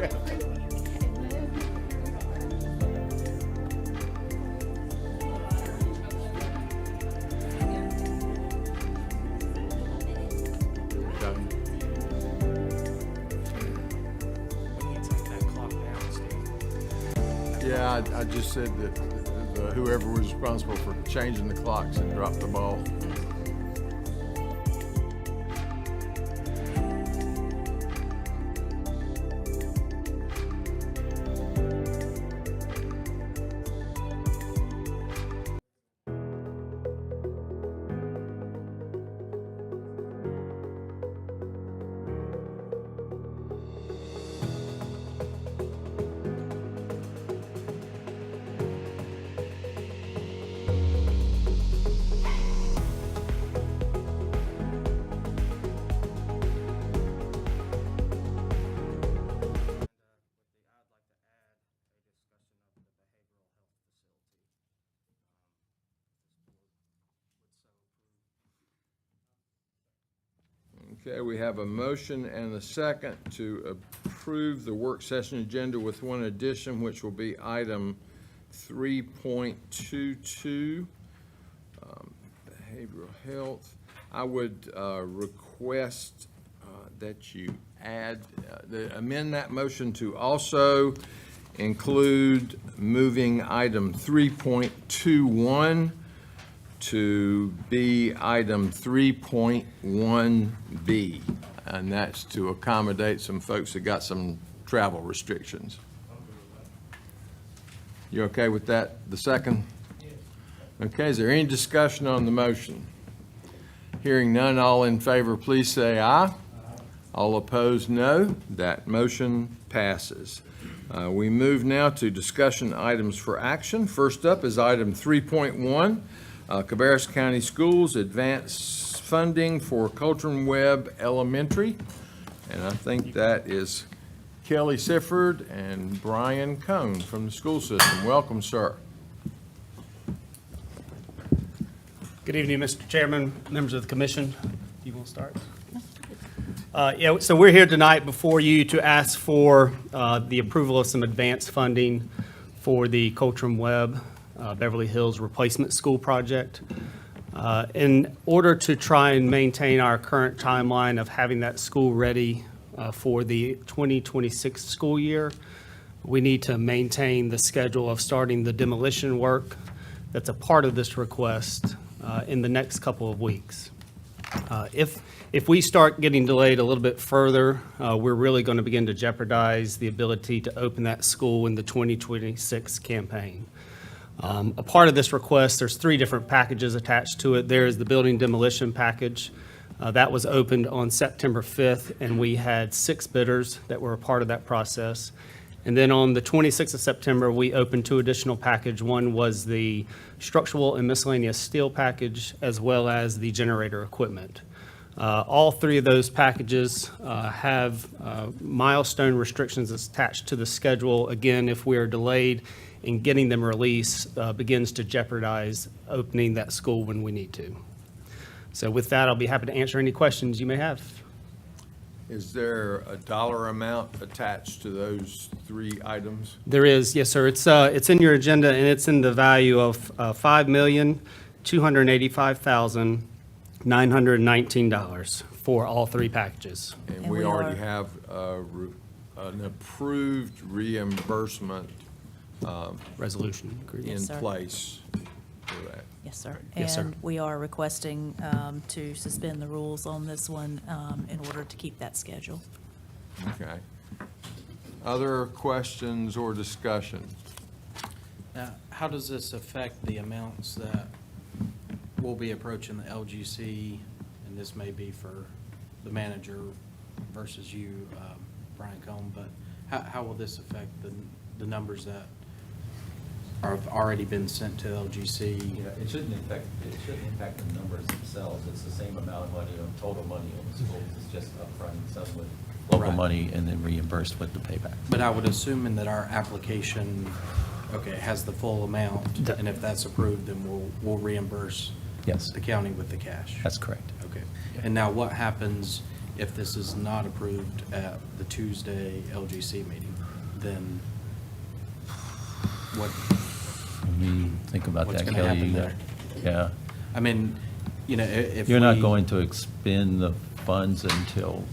Yeah, I just said that whoever was responsible for changing the clocks had dropped the ball. Okay, we have a motion and a second to approve the work session agenda with one addition, which will be item 3.22, behavioral health. I would request that you amend that motion to also include moving item 3.21 to be item 3.1B, and that's to accommodate some folks that got some travel restrictions. You okay with that, the second? Okay, is there any discussion on the motion? Hearing none, all in favor, please say aye. All opposed, no. That motion passes. We move now to discussion items for action. First up is item 3.1. Cabarrus County Schools advance funding for Coultron Webb Elementary. And I think that is Kelly Sifford and Brian Cone from the school system. Welcome, sir. Good evening, Mr. Chairman, members of the commission. You want to start? Yeah, so we're here tonight before you to ask for the approval of some advanced funding for the Coultron Webb Beverly Hills Replacement School Project. In order to try and maintain our current timeline of having that school ready for the 2026 school year, we need to maintain the schedule of starting the demolition work that's a part of this request in the next couple of weeks. If we start getting delayed a little bit further, we're really going to begin to jeopardize the ability to open that school in the 2026 campaign. A part of this request, there's 3 different packages attached to it. There is the building demolition package. That was opened on September 5th, and we had 6 bidders that were a part of that process. And then on the 26th of September, we opened 2 additional packages. One was the structural and miscellaneous steel package, as well as the generator equipment. All 3 of those packages have milestone restrictions attached to the schedule. Again, if we are delayed in getting them released, begins to jeopardize opening that school when we need to. So with that, I'll be happy to answer any questions you may have. Is there a dollar amount attached to those 3 items? There is, yes, sir. It's in your agenda, and it's in the value of $5,285,919 for all 3 packages. And we already have an approved reimbursement Resolution. in place for that. Yes, sir. Yes, sir. And we are requesting to suspend the rules on this one in order to keep that schedule. Okay. Other questions or discussion? Now, how does this affect the amounts that will be approaching the LGC? And this may be for the manager versus you, Brian Cohn, but how will this affect the numbers that have already been sent to LGC? Yeah, it shouldn't impact the numbers themselves. It's the same amount of money, total money on the schools. It's just upfront, some with local Right. money and then reimbursed with the payback. But I would assume in that our application, okay, has the full amount, and if that's approved, then we'll reimburse Yes, the county with the cash. that's correct. Okay. And now what happens if this is not approved at the Tuesday LGC meeting? then what, Let me think about What's that, gonna Kelly. happen You there? got- Yeah. I mean, you know, if You're not we- going to expend the funds until,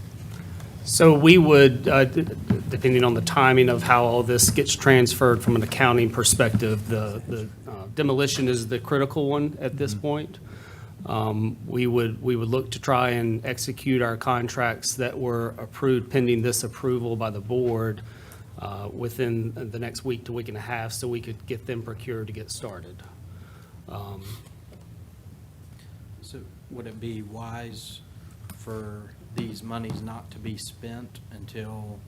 So we would, depending on the timing of how all this gets transferred from an accounting perspective, the demolition is the critical one at this point. We would look to try and execute our contracts that were approved pending this approval by the board within the next week to week and a half, so we could get them procured to get started. So would it be wise for these monies not to be spent until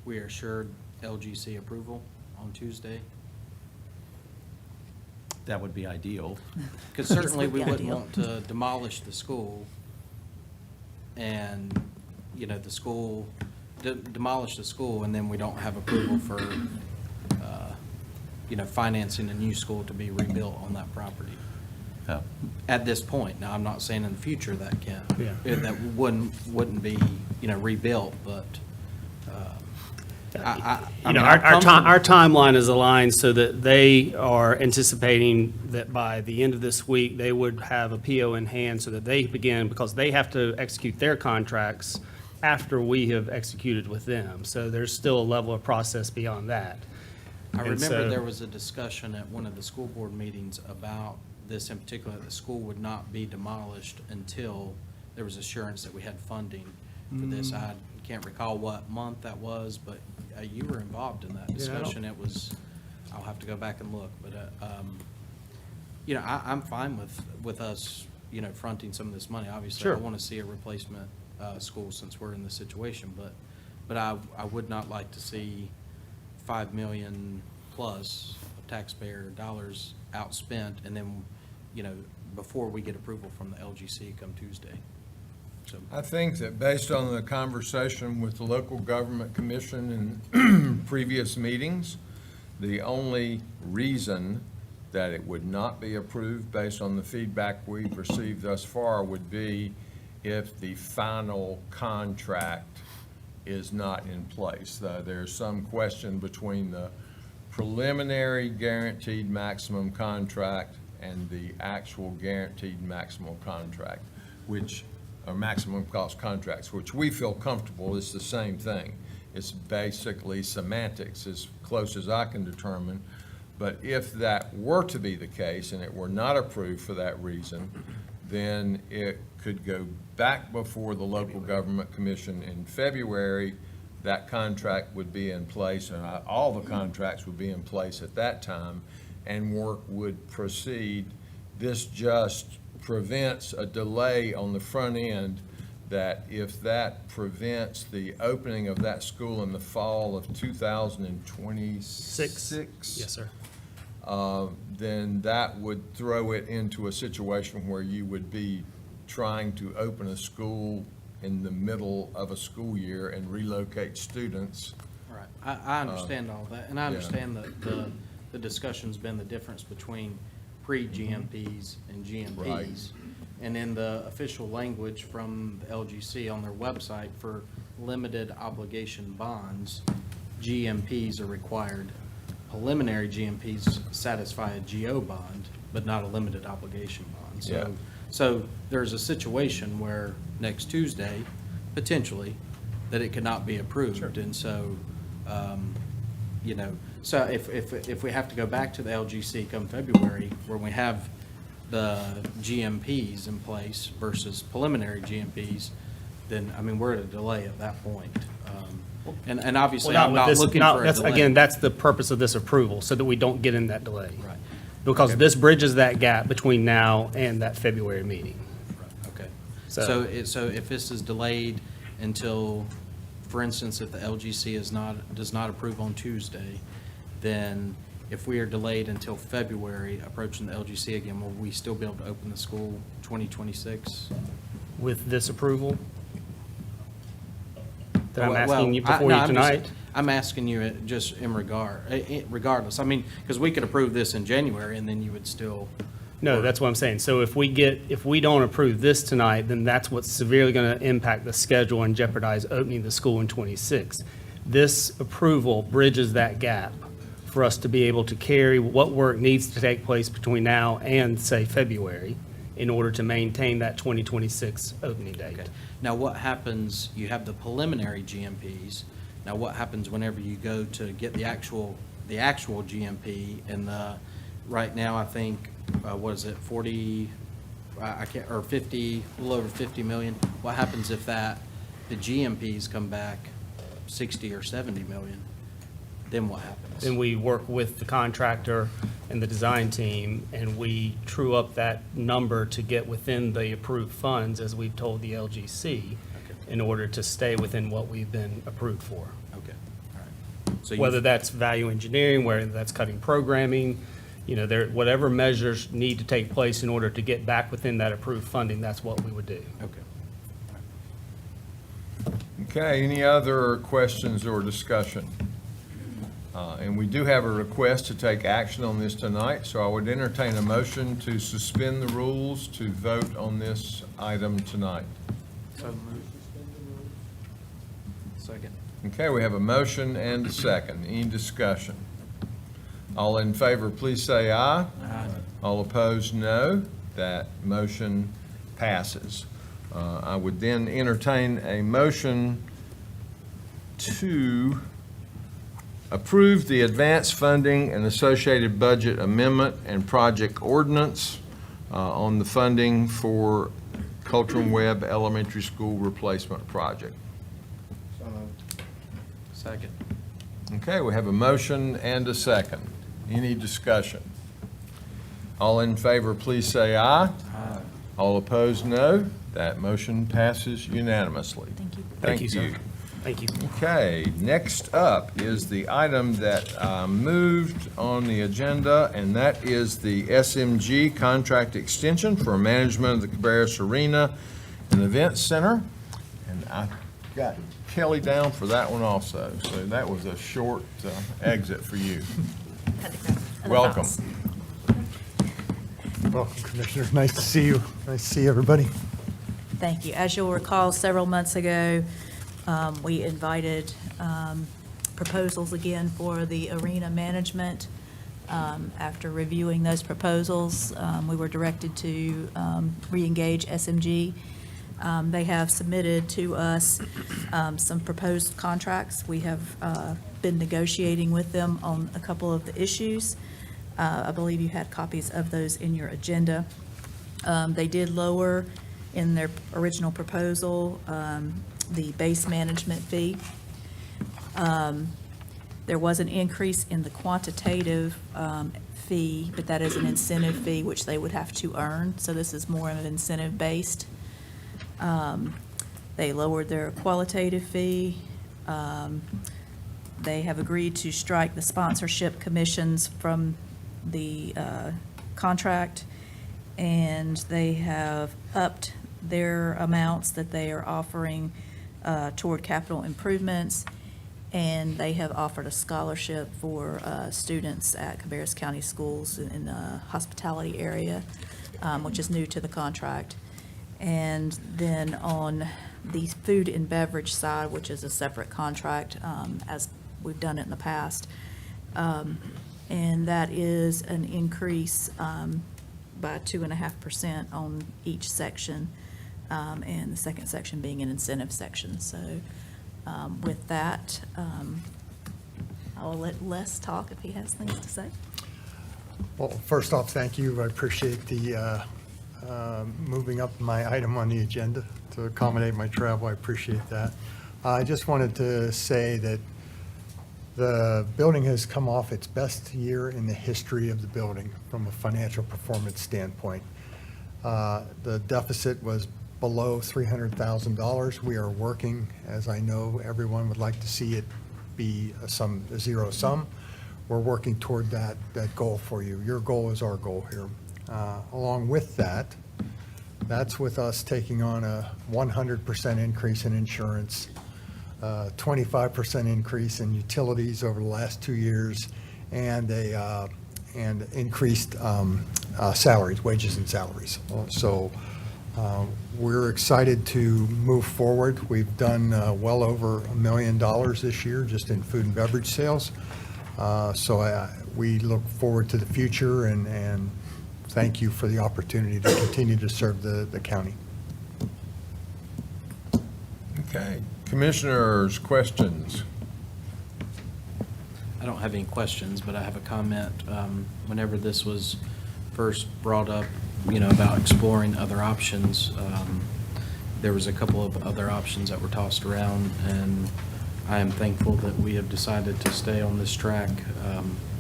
we are assured LGC approval on Tuesday? that would be ideal. Because certainly would we be wouldn't ideal. want to demolish the school and, you know, the school, demolish the school and then we don't have approval for, you know, financing a new school to be rebuilt on that property. Yeah. At this point, now, I'm not saying in the future that can, Yeah. that wouldn't be, you know, rebuilt, but, I You know, mean, I'm comfortable- our timeline is aligned so that they are anticipating that by the end of this week, they would have a PO in hand so that they begin, because they have to execute their contracts after we have executed with them. So there's still a level of process beyond that. I And remember so- there was a discussion at one of the school board meetings about this in particular, that the school would not be demolished until there was assurance that we had funding for this. I can't recall what month that was, but you were involved in that Yeah, I don't- discussion. It was, I'll have to go back and look, but, you know, I'm fine with us, you know, fronting some of this money. Obviously, I Sure. want to see a replacement school since we're in this situation, but I would not like to see 5 million plus of taxpayer dollars outspent, and then, you know, before we get approval from the LGC come Tuesday. So, I think that based on the conversation with the local government commission in previous meetings, the only reason that it would not be approved based on the feedback we've received thus far would be if the final contract is not in place. There's some question between the preliminary guaranteed maximum contract and the actual guaranteed maximum contract, which are maximum cost contracts, which we feel comfortable is the same thing. It's basically semantics, as close as I can determine. But if that were to be the case and it were not approved for that reason, then it could go back before the local government commission in February. That contract would be in place, and all the contracts would be in place at that time, and work would proceed. This just prevents a delay on the front end, that if that prevents the opening of that school in the fall of 2026. Yes, sir. Then that would throw it into a situation where you would be trying to open a school in the middle of a school year and relocate students. right, I understand all that, and I yeah. understand that the discussion's been the difference between pre-GMPs and Right. GMPs. And in the official language from the LGC on their website for limited obligation bonds, GMPs are required. Preliminary GMPs satisfy a GO bond, but not a limited obligation bond. Yeah. So there's a situation where next Tuesday, potentially, that it could not be approved. And so, you know, so if we have to go back to the LGC come February, where we have the GMPs in place versus preliminary GMPs, then, I mean, we're at a delay at that point. And obviously, Well, I'm with not this- looking not- for a that's- delay. Again, that's the purpose of this approval, so that we don't get in that delay. Right. Because this bridges that gap between now and that February meeting. Okay. So- So if this is delayed until, for instance, if the LGC does not approve on Tuesday, then if we are delayed until February, approaching the LGC again, will we still be able to open the school 2026? With this approval that I'm Well, asking you I- before no, you I'm just- tonight? I'm asking you just in regardless. I mean, because we could approve this in January and then you would still. No, that's what I'm saying. So if we don't approve this tonight, then that's what's severely going to impact the schedule and jeopardize opening the school in '26. This approval bridges that gap for us to be able to carry what work needs to take place between now and, say, February, in order to maintain that 2026 opening date. Okay. Now, what happens, you have the preliminary GMPs. Now, what happens whenever you go to get the actual GMP and right now, I think, what is it, 40, I can't, or 50, a little over 50 million? What happens if the GMPs come back 60 or 70 million? Then what happens? Then we work with the contractor and the design team, and we true up that number to get within the approved funds, as we've told the LGC, Okay. in order to stay within what we've been approved for. Okay, all right. So you- Whether that's value engineering, whether that's cutting programming, whatever measures need to take place in order to get back within that approved funding, that's what we would do. Okay. Okay, any other questions or discussion? And we do have a request to take action on this tonight, so I would entertain a motion to suspend the rules to vote on this item tonight. So moved. Second. Okay, we have a motion and a second. Any discussion? All in favor, please say aye. Aye. All opposed, no. That motion passes. I would then entertain a motion to approve the advance funding and associated budget amendment and project ordinance on the funding for Coultram Webb Elementary School Replacement Project. Second. Okay, we have a motion and a second. Any discussion? All in favor, please say aye. Aye. All opposed, no. That motion passes unanimously. Thank you. Thank you, sir. Thank you. Okay, next up is the item that moved on the agenda, and that is the SMG contract extension for management of the Cabarrus Arena and Events Center. And I got Kelly down for that one also, so that was a short exit for you. Had to grab other Welcome. files. Welcome, Commissioners. Nice to see you. Nice to see everybody. Thank you. As you'll recall, several months ago, we invited proposals again for the arena management. After reviewing those proposals, we were directed to re-engage SMG. They have submitted to us some proposed contracts. We have been negotiating with them on a couple of the issues. I believe you had copies of those in your agenda. They did lower in their original proposal the base management fee. There was an increase in the quantitative fee, but that is an incentive fee which they would have to earn, so this is more of an incentive-based. They lowered their qualitative fee. They have agreed to strike the sponsorship commissions from the contract, and they have upped their amounts that they are offering toward capital improvements, and they have offered a scholarship for students at Cabarrus County Schools in the hospitality area, which is new to the contract. And then on the food and beverage side, which is a separate contract, as we've done it in the past, and that is an increase by 2.5% on each section, and the second section being an incentive section. So with that, I'll let Les talk if he has things to say. Well, first off, thank you. I appreciate the moving up my item on the agenda to accommodate my travel. I appreciate that. I just wanted to say that the building has come off its best year in the history of the building from a financial performance standpoint. The deficit was below $300,000. We are working, as I know everyone would like to see it be a zero sum. We're working toward that goal for you. Your goal is our goal here. Along with that, that's with us taking on a 100% increase in insurance, 25% increase in utilities over the last 2 years, and increased salaries, wages and salaries. So We're excited to move forward. We've done well over $1 million this year just in food and beverage sales. We look forward to the future and thank you for the opportunity to continue to serve the county. Okay. Commissioners, questions? I don't have any questions, but I have a comment. Whenever this was first brought up, about exploring other options, there was a couple of other options that were tossed around, and I am thankful that we have decided to stay on this track.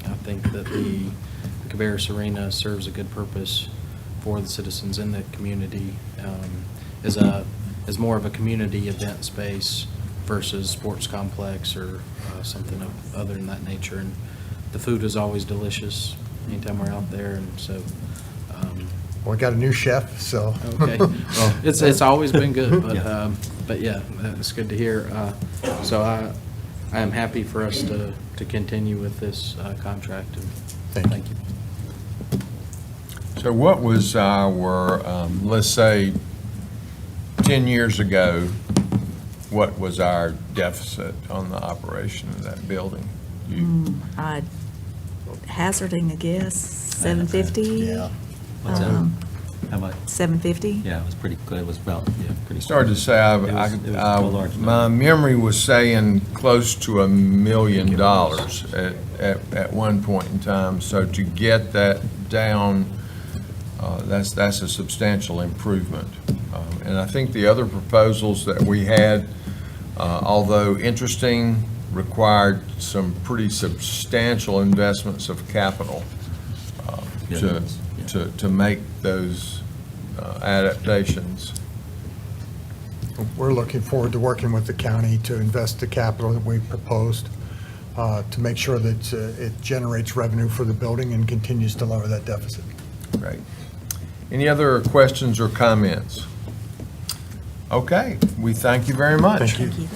I think that the Cabarrus Arena serves a good purpose for the citizens in the community, as more of a community event space versus sports complex or something other than that nature. And the food is always delicious anytime we're out there, and so. We got a new chef, so. Okay, well, it's always been good, but yeah, it's good to hear. So I am happy for us to continue with this contract, and Thank you. So what was our, let's say, 10 years ago, what was our deficit on the operation of that building? Hazarding a guess, 750? Yeah. What's that? How much? 750? Yeah, it was pretty good. It was about, pretty. Started to say, It was a large my number. memory was saying close to $1 million at one point in time. So to get that down, that's a substantial improvement. And I think the other proposals that we had, although interesting, required some pretty substantial investments of capital to make those adaptations. We're looking forward to working with the county to invest the capital that we proposed to make sure that it generates revenue for the building and continues to lower that deficit. Great. Any other questions or comments? Okay, we thank you very much. Thank you.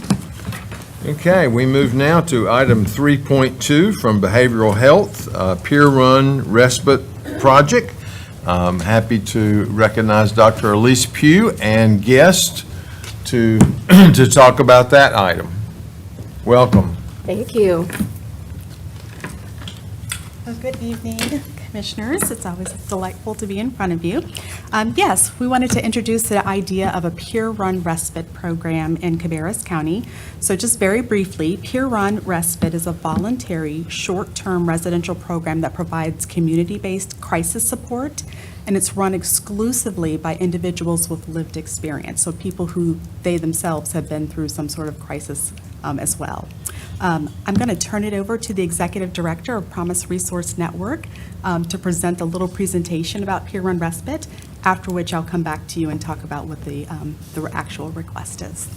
Okay, we move now to item 3.2 from Behavioral Health, Peer-Run Respite Project. I'm happy to recognize Dr. Elise Pugh and guest to talk about that item. Welcome. Thank you. Well, good evening, Commissioners. It's always delightful to be in front of you. Yes, we wanted to introduce the idea of a peer-run respite program in Cabarrus County. So just very briefly, peer-run respite is a voluntary, short-term residential program that provides community-based crisis support, and it's run exclusively by individuals with lived experience, so people who they themselves have been through some sort of crisis as well. I'm going to turn it over to the Executive Director of Promise Resource Network to present a little presentation about peer-run respite, after which I'll come back to you and talk about what the actual request is.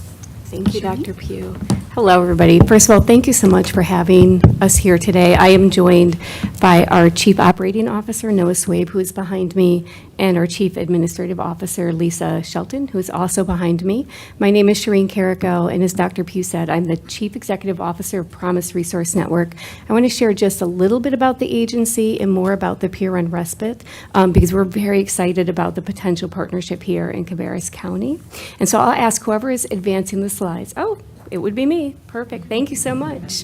Thank you, Dr. Pugh. Hello, everybody. First of all, thank you so much for having us here today. I am joined by our Chief Operating Officer, Noah Swabe, who is behind me, and our Chief Administrative Officer, Lisa Shelton, who is also behind me. My name is Shireen Carrico, and as Dr. Pugh said, I'm the Chief Executive Officer of Promise Resource Network. I want to share just a little bit about the agency and more about the peer-run respite, because we're very excited about the potential partnership here in Cabarrus County. And so I'll ask whoever is advancing the slides. Oh, it would be me. Perfect. Thank you so much.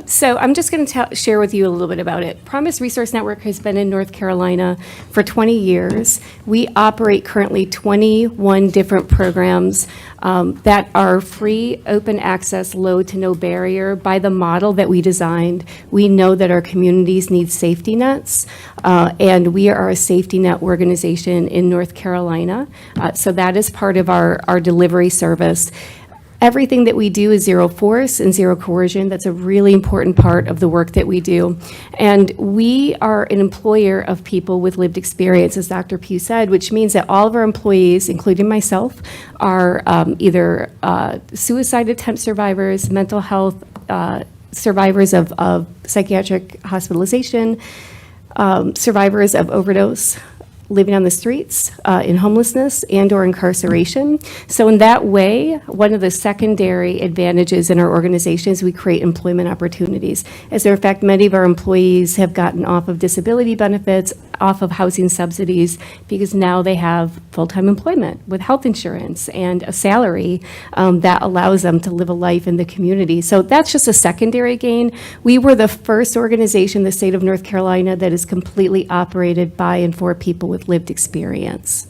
So I'm just going to share with you a little bit about it. Promise Resource Network has been in North Carolina for 20 years. We operate currently 21 different programs that are free, open access, low to no barrier. By the model that we designed, we know that our communities need safety nets, and we are a safety net organization in North Carolina. So that is part of our delivery service. Everything that we do is zero force and zero coercion. That's a really important part of the work that we do. And we are an employer of people with lived experience, as Dr. Pugh said, which means that all of our employees, including myself, are either suicide attempt survivors, mental health survivors of psychiatric hospitalization, survivors of overdose, living on the streets, in homelessness, and/or incarceration. So in that way, one of the secondary advantages in our organization is we create employment opportunities. As a matter of fact, many of our employees have gotten off of disability benefits, off of housing subsidies, because now they have full-time employment with health insurance and a salary that allows them to live a life in the community. So that's just a secondary gain. We were the first organization in the state of North Carolina that is completely operated by and for people with lived experience.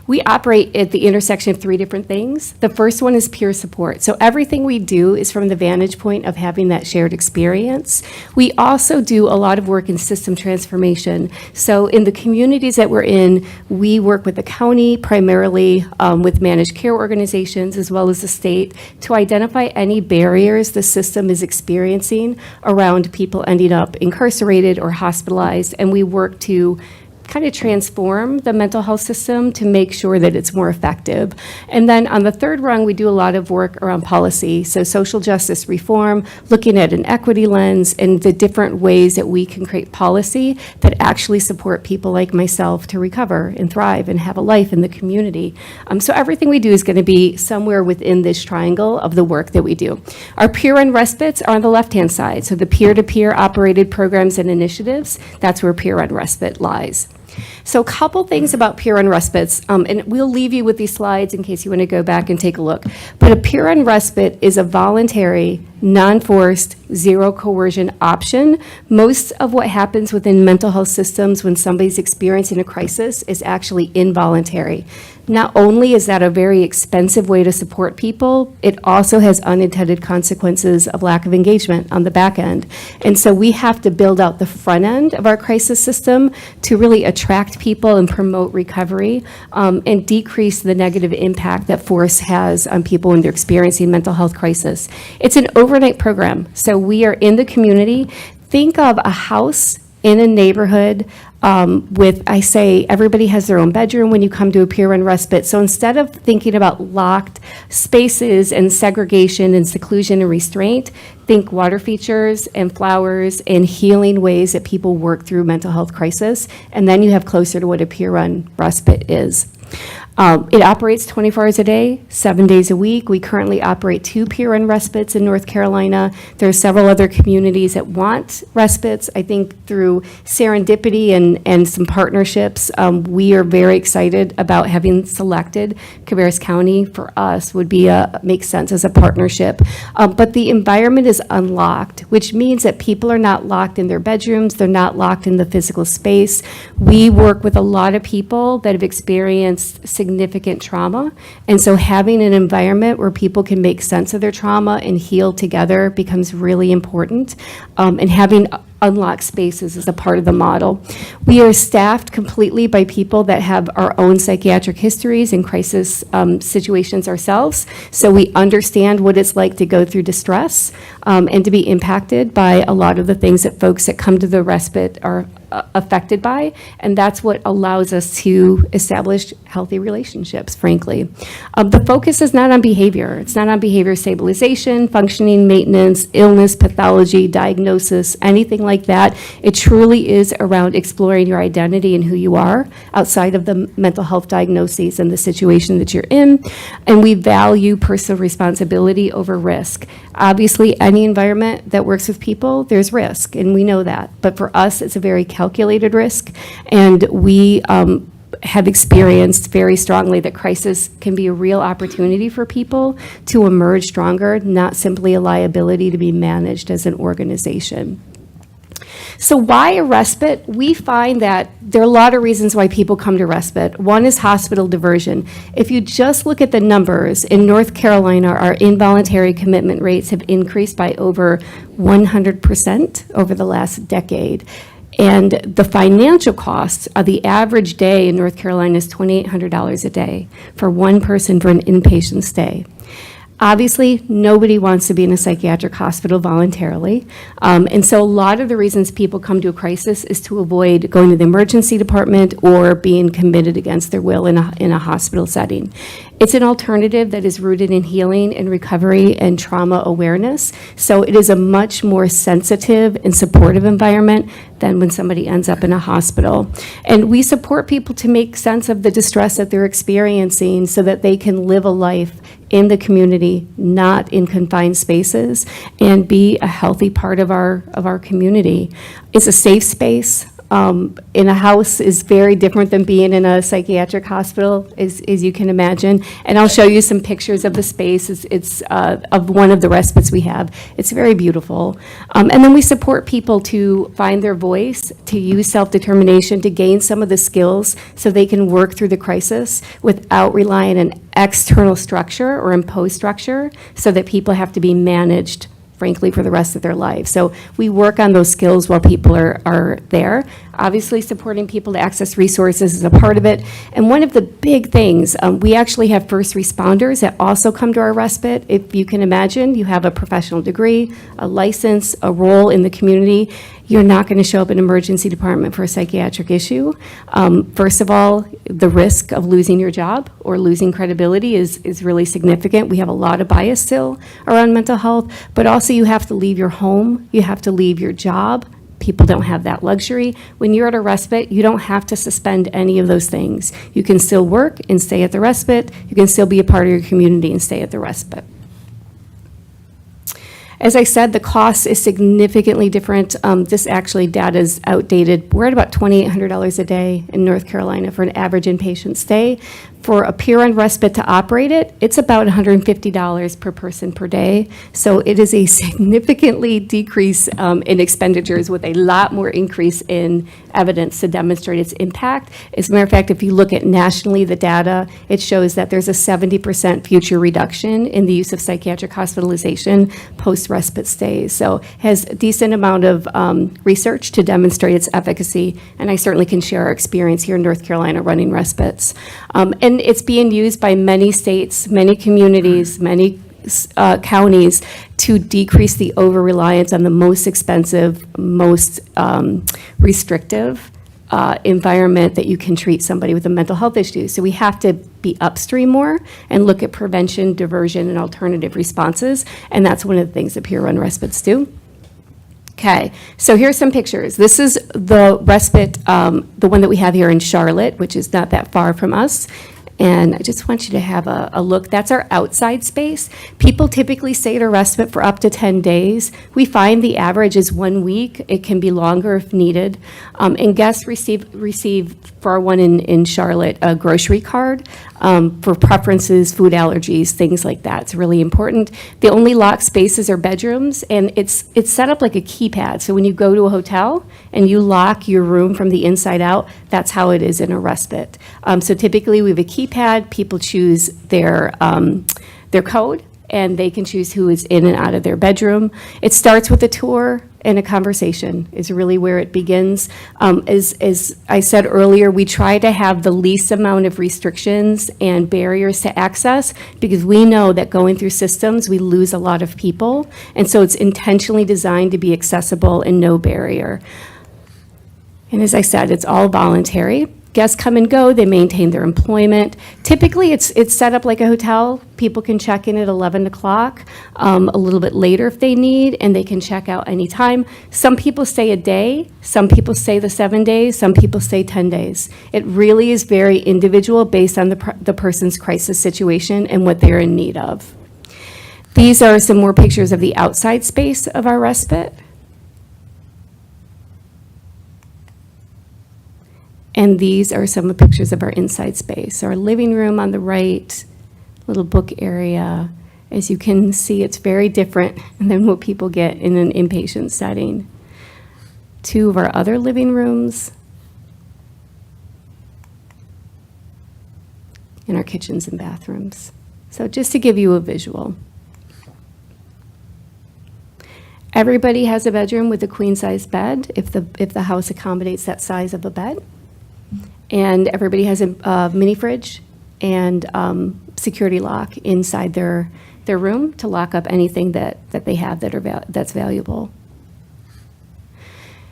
We operate at the intersection of three different things. The first one is peer support. So everything we do is from the vantage point of having that shared experience. We also do a lot of work in system transformation. So in the communities that we're in, we work with the county, primarily with managed care organizations, as well as the state, to identify any barriers the system is experiencing around people ending up incarcerated or hospitalized. And we work to kind of transform the mental health system to make sure that it's more effective. And then on the third rung, we do a lot of work around policy, so social justice reform, looking at an equity lens and the different ways that we can create policy that actually support people like myself to recover and thrive and have a life in the community. So everything we do is going to be somewhere within this triangle of the work that we do. Our peer-run respites are on the left-hand side, so the peer-to-peer operated programs and initiatives, that's where peer-run respite lies. So a couple things about peer-run respites, and we'll leave you with these slides in case you want to go back and take a look. But a peer-run respite is a voluntary, non-forced, zero coercion option. Most of what happens within mental health systems when somebody's experiencing a crisis is actually involuntary. Not only is that a very expensive way to support people, it also has unintended consequences of lack of engagement on the back end. And so we have to build out the front end of our crisis system to really attract people and promote recovery and decrease the negative impact that force has on people when they're experiencing mental health crisis. It's an overnight program. So we are in the community. Think of a house in a neighborhood with, I say, everybody has their own bedroom when you come to a peer-run respite. So instead of thinking about locked spaces and segregation and seclusion and restraint, think water features and flowers and healing ways that people work through mental health crisis. And then you have closer to what a peer-run respite is. It operates 24 hours a day, 7 days a week. We currently operate 2 peer-run respites in North Carolina. There are several other communities that want respites. I think through serendipity and some partnerships, we are very excited about having selected Cabarrus County. For us would be makes sense as a partnership. But the environment is unlocked, which means that people are not locked in their bedrooms. They're not locked in the physical space. We work with a lot of people that have experienced significant trauma. And so having an environment where people can make sense of their trauma and heal together becomes really important. And having unlocked spaces is a part of the model. We are staffed completely by people that have our own psychiatric histories and crisis situations ourselves. So we understand what it's like to go through distress and to be impacted by a lot of the things that folks that come to the respite are affected by, and that's what allows us to establish healthy relationships, frankly. The focus is not on behavior. It's not on behavior stabilization, functioning, maintenance, illness, pathology, diagnosis, anything like that. It truly is around exploring your identity and who you are outside of the mental health diagnoses and the situation that you're in, and we value personal responsibility over risk. Obviously, any environment that works with people, there's risk, and we know that. But for us, it's a very calculated risk, and we have experienced very strongly that crisis can be a real opportunity for people to emerge stronger, not simply a liability to be managed as an organization. So why a respite? We find that there are a lot of reasons why people come to respite. One is hospital diversion. If you just look at the numbers, in North Carolina, our involuntary commitment rates have increased by over 100% over the last decade. And the financial costs of the average day in North Carolina is $2,800 a day for one person for an inpatient stay. Obviously, nobody wants to be in a psychiatric hospital voluntarily. And so a lot of the reasons people come to a crisis is to avoid going to the emergency department or being committed against their will in a hospital setting. It's an alternative that is rooted in healing and recovery and trauma awareness. So it is a much more sensitive and supportive environment than when somebody ends up in a hospital. And we support people to make sense of the distress that they're experiencing so that they can live a life in the community, not in confined spaces, and be a healthy part of our community. It's a safe space. In a house is very different than being in a psychiatric hospital, as you can imagine. And I'll show you some pictures of the space. It's of one of the respites we have. It's very beautiful. And then we support people to find their voice, to use self-determination, to gain some of the skills so they can work through the crisis without relying on external structure or imposed structure, so that people have to be managed, frankly, for the rest of their lives. So we work on those skills while people are there. Obviously, supporting people to access resources is a part of it. And one of the big things, we actually have first responders that also come to our respite. If you can imagine, you have a professional degree, a license, a role in the community. You're not going to show up in an emergency department for a psychiatric issue. First of all, the risk of losing your job or losing credibility is really significant. We have a lot of bias still around mental health, but also you have to leave your home, you have to leave your job. People don't have that luxury. When you're at a respite, you don't have to suspend any of those things. You can still work and stay at the respite. You can still be a part of your community and stay at the respite. As I said, the cost is significantly different. This actually data is outdated. We're at about $2,800 a day in North Carolina for an average inpatient stay. For a peer-run respite to operate it, it's about $150 per person per day. So it is a significantly decrease in expenditures with a lot more increase in evidence to demonstrate its impact. As a matter of fact, if you look at nationally the data, it shows that there's a 70% future reduction in the use of psychiatric hospitalization post-respite stays. So it has a decent amount of research to demonstrate its efficacy, and I certainly can share our experience here in North Carolina running respites. And it's being used by many states, many communities, many counties to decrease the over-reliance on the most expensive, most restrictive environment that you can treat somebody with a mental health issue. So we have to be upstream more and look at prevention, diversion, and alternative responses, and that's one of the things that peer-run respites do. Okay, so here's some pictures. This is the respite, the one that we have here in Charlotte, which is not that far from us. And I just want you to have a look. That's our outside space. People typically stay at a respite for up to 10 days. We find the average is 1 week. It can be longer if needed. And guests receive for our one in Charlotte, a grocery card for preferences, food allergies, things like that. It's really important. The only locked spaces are bedrooms, and it's set up like a keypad. So when you go to a hotel and you lock your room from the inside out, that's how it is in a respite. So typically we have a keypad. People choose their code, and they can choose who is in and out of their bedroom. It starts with a tour, and a conversation is really where it begins. As I said earlier, we try to have the least amount of restrictions and barriers to access, because we know that going through systems, we lose a lot of people. And so it's intentionally designed to be accessible and no barrier. And as I said, it's all voluntary. Guests come and go, they maintain their employment. Typically, it's set up like a hotel. People can check in at 11 o'clock, a little bit later if they need, and they can check out anytime. Some people stay a day, some people stay the 7 days, some people stay 10 days. It really is very individual based on the person's crisis situation and what they're in need of. These are some more pictures of the outside space of our respite. And these are some of the pictures of our inside space. Our living room on the right, little book area. As you can see, it's very different than what people get in an inpatient setting. Two of our other living rooms. And our kitchens and bathrooms. So just to give you a visual. Everybody has a bedroom with a queen-size bed if the house accommodates that size of a bed. And everybody has a mini fridge and security lock inside their room to lock up anything that they have that's valuable.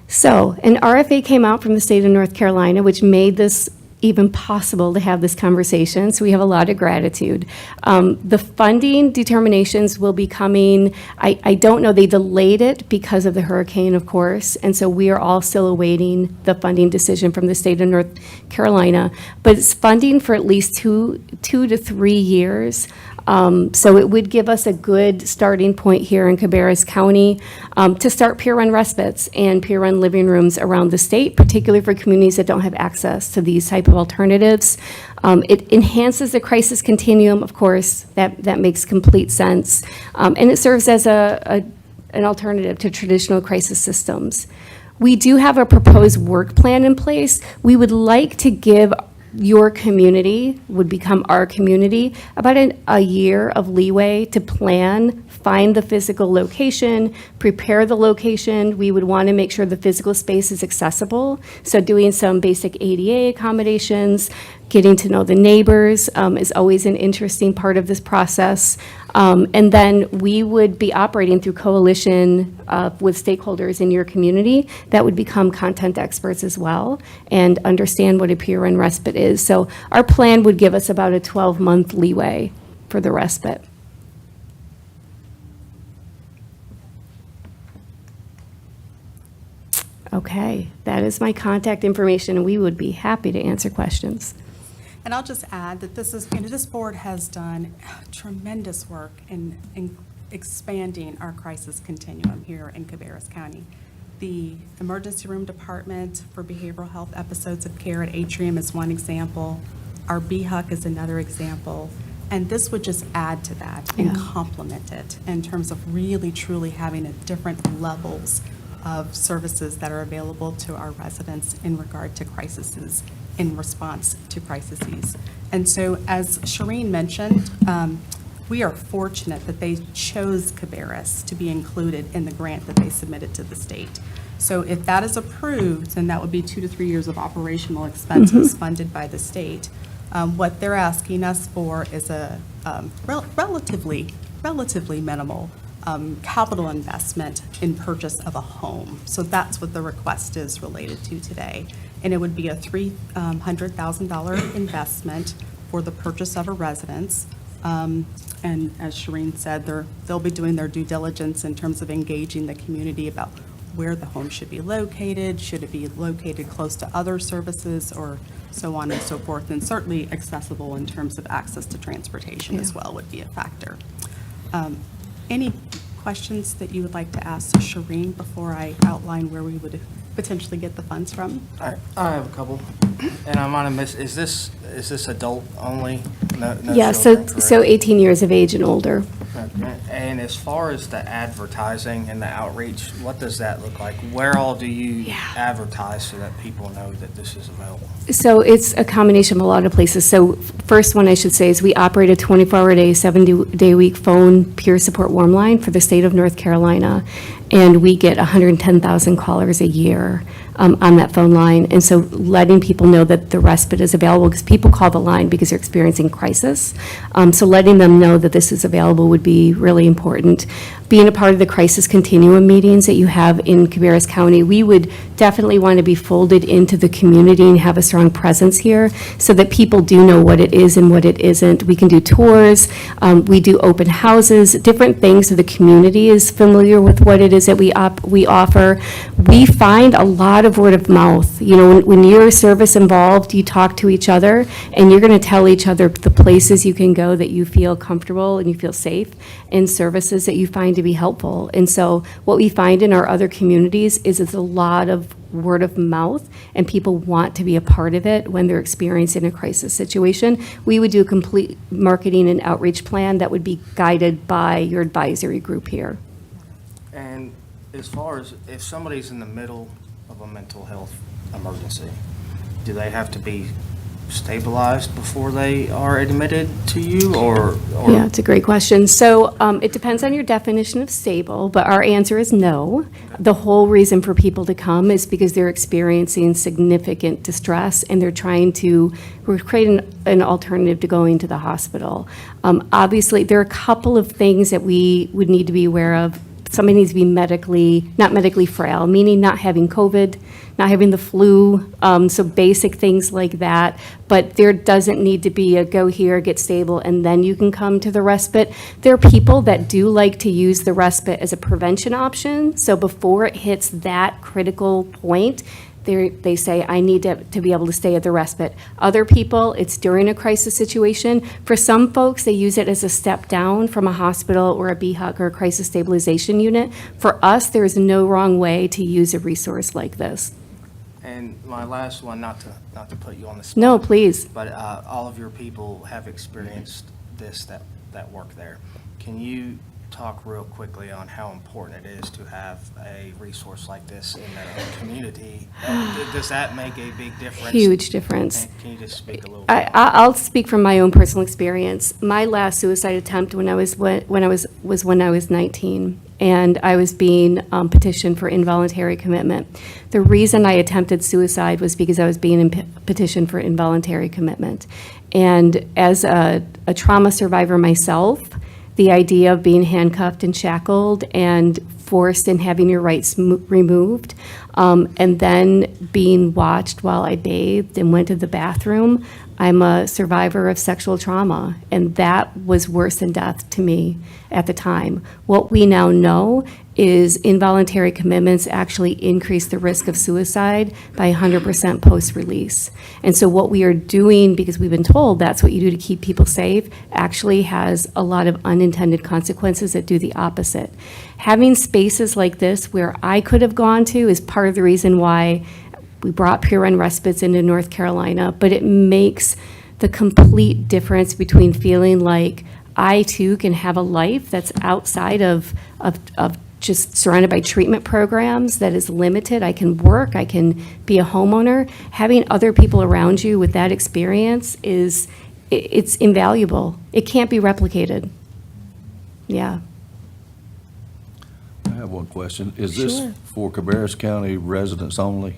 So an RFA came out from the state of North Carolina, which made this even possible to have this conversation, so we have a lot of gratitude. The funding determinations will be coming, I don't know, they delayed it because of the hurricane, of course, and so we are all still awaiting the funding decision from the state of North Carolina, but it's funding for at least two to 3 years. So it would give us a good starting point here in Cabarrus County to start peer-run respites and peer-run living rooms around the state, particularly for communities that don't have access to these type of alternatives. It enhances the crisis continuum, of course, that makes complete sense. And it serves as an alternative to traditional crisis systems. We do have a proposed work plan in place. We would like to give your community, would become our community, about a year of leeway to plan, find the physical location, prepare the location. We would want to make sure the physical space is accessible. So doing some basic ADA accommodations, getting to know the neighbors is always an interesting part of this process. And then we would be operating through coalition with stakeholders in your community that would become content experts as well and understand what a peer-run respite is. So our plan would give us about a 12-month leeway for the respite. Okay, that is my contact information, and we would be happy to answer questions. And I'll just add that this is, this board has done tremendous work in expanding our crisis continuum here in Cabarrus County. The emergency room department for behavioral health episodes of care at Atrium is one example. Our BHUC is another example. And this would just add to that and complement it in terms of really, truly having a different levels of services that are available to our residents in regard to crises, in response to crises. And so, as Shireen mentioned, we are fortunate that they chose Cabarrus to be included in the grant that they submitted to the state. So if that is approved, then that would be 2 to 3 years of operational expenses funded by the state. What they're asking us for is a relatively minimal capital investment in purchase of a home. So that's what the request is related to today. And it would be a $300,000 investment for the purchase of a residence. And as Shireen said, they'll be doing their due diligence in terms of engaging the community about where the home should be located, should it be located close to other services, or so on and so forth. And certainly accessible in terms of access to transportation as well would be a factor. Any questions that you would like to ask Shireen before I outline where we would potentially get the funds from? I have a couple, and I might have missed, is this adult only? No Yeah, children, so correct? 18 years of age and older. Okay. And as far as the advertising and the outreach, what does that look like? Where all do you advertise so that people know that this is available? So it's a combination of a lot of places. So first one I should say is we operate a 24-hour-a-day, 7-day-a-week phone peer support warm line for the state of North Carolina, and we get 110,000 callers a year on that phone line. And so letting people know that the respite is available, because people call the line because they're experiencing crisis. So letting them know that this is available would be really important. Being a part of the crisis continuum meetings that you have in Cabarrus County, we would definitely want to be folded into the community and have a strong presence here so that people do know what it is and what it isn't. We can do tours, we do open houses, different things so the community is familiar with what it is that we offer. We find a lot of word of mouth. You know, when you're service involved, you talk to each other, and you're going to tell each other the places you can go that you feel comfortable and you feel safe, and services that you find to be helpful. And so what we find in our other communities is it's a lot of word of mouth, and people want to be a part of it when they're experiencing a crisis situation. We would do a complete marketing and outreach plan that would be guided by your advisory group here. And as far as if somebody's in the middle of a mental health emergency, do they have to be stabilized before they are admitted to you, or? Yeah, it's a great question. So it depends on your definition of stable, but our answer is no. The whole reason for people to come is because they're experiencing significant distress, and we're creating an alternative to going to the hospital. Obviously, there are a couple of things that we would need to be aware of. Somebody needs to be not medically frail, meaning not having COVID, not having the flu, so basic things like that. But there doesn't need to be a go here, get stable, and then you can come to the respite. There are people that do like to use the respite as a prevention option. So before it hits that critical point, they say, I need to be able to stay at the respite. Other people, it's during a crisis situation. For some folks, they use it as a step down from a hospital or a BHUC or a crisis stabilization unit. For us, there is no wrong way to use a resource like this. And my last one, not to put you on the spot. No, please. But all of your people have experienced this, that work there. Can you talk real quickly on how important it is to have a resource like this in their own community? Does that make a big difference? Huge difference. And can you just speak a little bit? I'll speak from my own personal experience. My last suicide attempt when I was 19, and I was being petitioned for involuntary commitment. The reason I attempted suicide was because I was being petitioned for involuntary commitment. And as a trauma survivor myself, the idea of being handcuffed and shackled and forced and having your rights removed, and then being watched while I bathed and went to the bathroom. I'm a survivor of sexual trauma, and that was worse than death to me at the time. What we now know is involuntary commitments actually increase the risk of suicide by 100% post-release. And so what we are doing, because we've been told that's what you do to keep people safe, actually has a lot of unintended consequences that do the opposite. Having spaces like this where I could have gone to is part of the reason why we brought Pure Run Respites into North Carolina, but it makes the complete difference between feeling like I too can have a life that's outside of just surrounded by treatment programs that is limited. I can work, I can be a homeowner. Having other people around you with that experience it's invaluable. It can't be replicated. Yeah. I have one question. Is this Sure. for Cabarrus County residents only?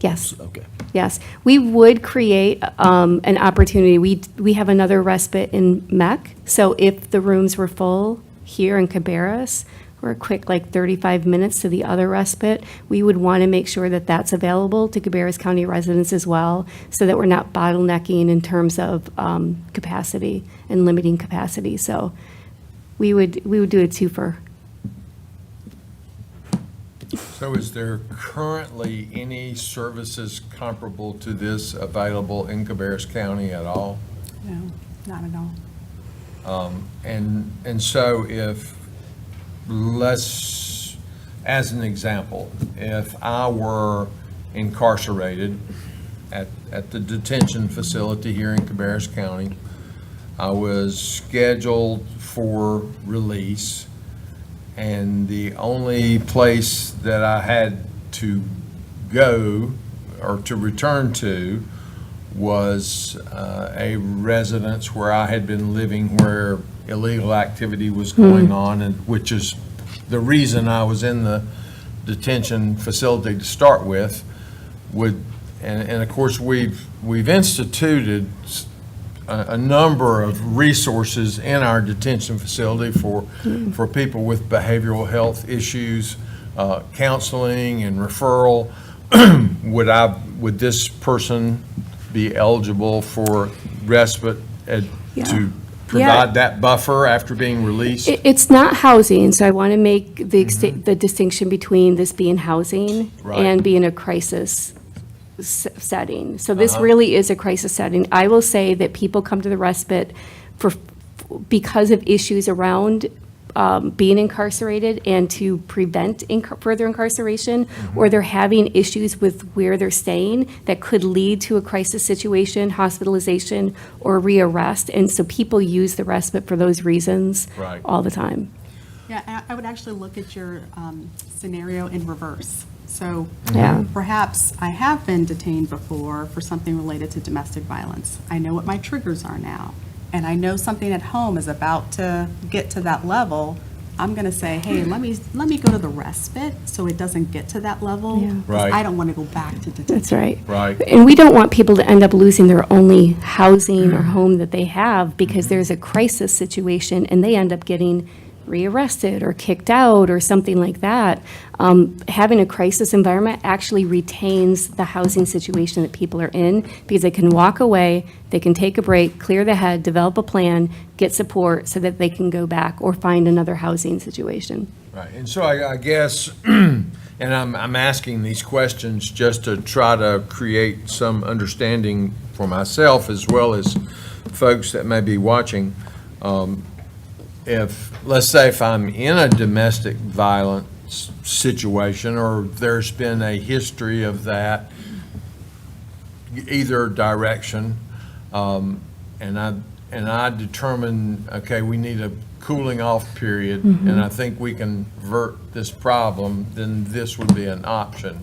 Yes. Okay. Yes, we would create an opportunity. We have another respite in MEC, so if the rooms were full here in Cabarrus, or a quick 35 minutes to the other respite, we would want to make sure that that's available to Cabarrus County residents as well, so that we're not bottlenecking in terms of capacity and limiting capacity. So we would do a twofer. So is there currently any services comparable to this available in Cabarrus County at all? No, not at all. And so if, as an example, if I were incarcerated at the detention facility here in Cabarrus County, I was scheduled for release, and the only place that I had to go or to return to was a residence where I had been living where illegal activity was going on, and which is the reason I was in the detention facility to start with. And of course, we've instituted a number of resources in our detention facility for people with behavioral health issues, counseling and referral. Would this person be eligible for respite to provide that buffer after being released? It's not housing, so I want to make the distinction between this being housing Right. and being a crisis setting. So this really is a crisis setting. I will say that people come to the respite because of issues around being incarcerated and to prevent further incarceration, or they're having issues with where they're staying that could lead to a crisis situation, hospitalization, or rearrest. And so people use the respite for those reasons Right. all the time. Yeah, I would actually look at your scenario in reverse. So Yeah. perhaps I have been detained before for something related to domestic violence. I know what my triggers are now, and I know something at home is about to get to that level. I'm going to say, hey, let me go to the respite so it doesn't get to that level. Yeah. 'Cause Right. I don't want to go back to detention. That's right. Right. And we don't want people to end up losing their only housing or home that they have because there's a crisis situation and they end up getting rearrested or kicked out or something like that. Having a crisis environment actually retains the housing situation that people are in because they can walk away, they can take a break, clear the head, develop a plan, get support so that they can go back or find another housing situation. Right, and so I guess, and I'm asking these questions just to try to create some understanding for myself as well as folks that may be watching. If, let's say if I'm in a domestic violence situation or there's been a history of that, either direction, and I determine, okay, we need a cooling off period, and I think we can avert this problem, then this would be an option.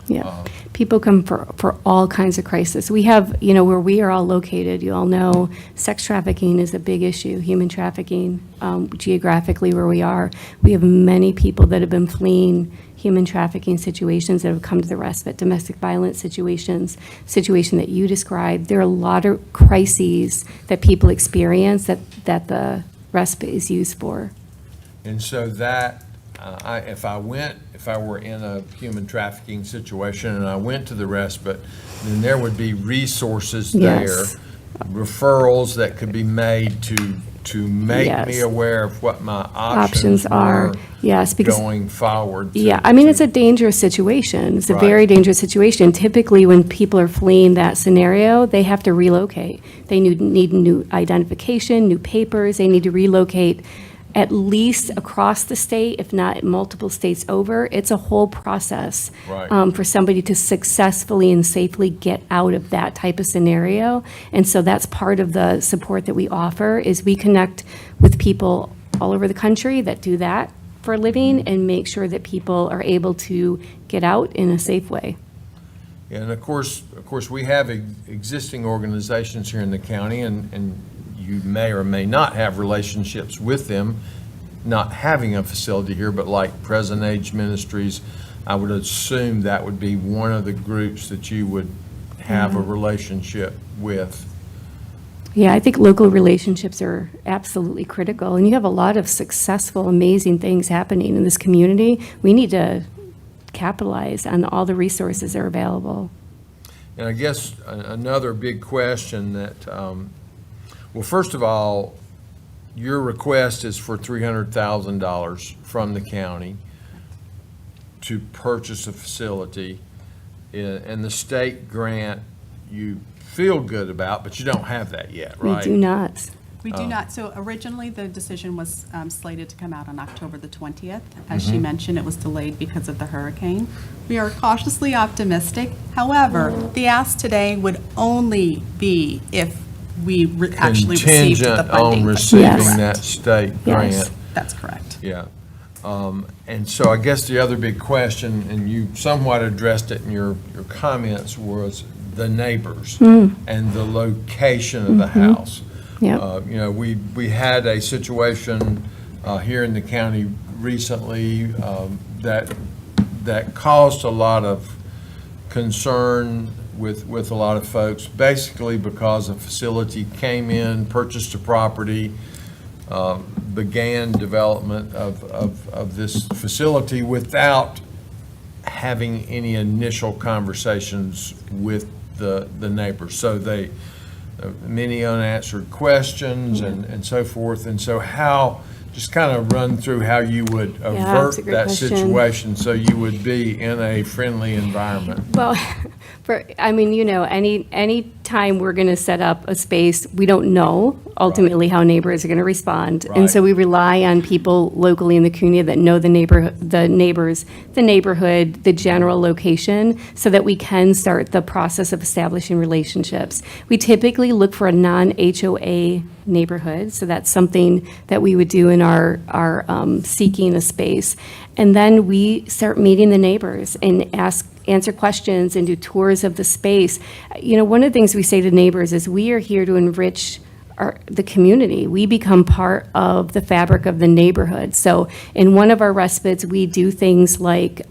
Yeah, people come for all kinds of crises. We have, where we are all located, you all know, sex trafficking is a big issue, human trafficking, geographically where we are. We have many people that have been fleeing human trafficking situations that have come to the respite, domestic violence situation that you described. There are a lot of crises that people experience that the respite is used for. And so that, if I were in a human trafficking situation and I went to the respite, then there would be resources there, Yes. referrals that could be made to make me Yes. aware of what my Options are, were yes, because going forward. yeah, I mean, it's a dangerous situation. It's a Right. very dangerous situation. Typically, when people are fleeing that scenario, they have to relocate. They need new identification, new papers. They need to relocate at least across the state, if not multiple states over. It's a whole process Right. for somebody to successfully and safely get out of that type of scenario. And so that's part of the support that we offer, is we connect with people all over the country that do that for a living and make sure that people are able to get out in a safe way. And of course, we have existing organizations here in the county, and you may or may not have relationships with them, not having a facility here, but like Present Age Ministries, I would assume that would be one of the groups that you would have a relationship with. Yeah, I think local relationships are absolutely critical, and you have a lot of successful, amazing things happening in this community. We need to capitalize on all the resources that are available. And I guess another big question that, well, first of all, your request is for $300,000 from the county to purchase a facility, and the state grant you feel good about, but you don't have that yet, right? We do not. We do not. So originally, the decision was slated to come out on October the 20th. As she mentioned, it was delayed because of the hurricane. We are cautiously optimistic. However, the ask today would only be if we actually received the Contingent funding. on receiving Yes. that state Yes. grant. That's correct. Yeah. And so I guess the other big question, and you somewhat addressed it in your comments, was the neighbors and the location of the house. Yep. We had a situation here in the county recently that caused a lot of concern with a lot of folks, basically because a facility came in, purchased a property, began development of this facility without having any initial conversations with the neighbors. So many unanswered questions and so forth. And so just kind of run through how you would that's a avert great that question. situation so you would be in a friendly environment. Well, any time we're going to set up a space, we don't know ultimately how neighbors are going to respond. And so Right. we rely on people locally in the community that know the neighbors, the neighborhood, the general location, so that we can start the process of establishing relationships. We typically look for a non-HOA neighborhood, so that's something that we would do in our seeking a space. And then we start meeting the neighbors and answer questions and do tours of the space. You know, one of the things we say to neighbors is we are here to enrich the community. We become part of the fabric of the neighborhood. So in one of our respites, we do things like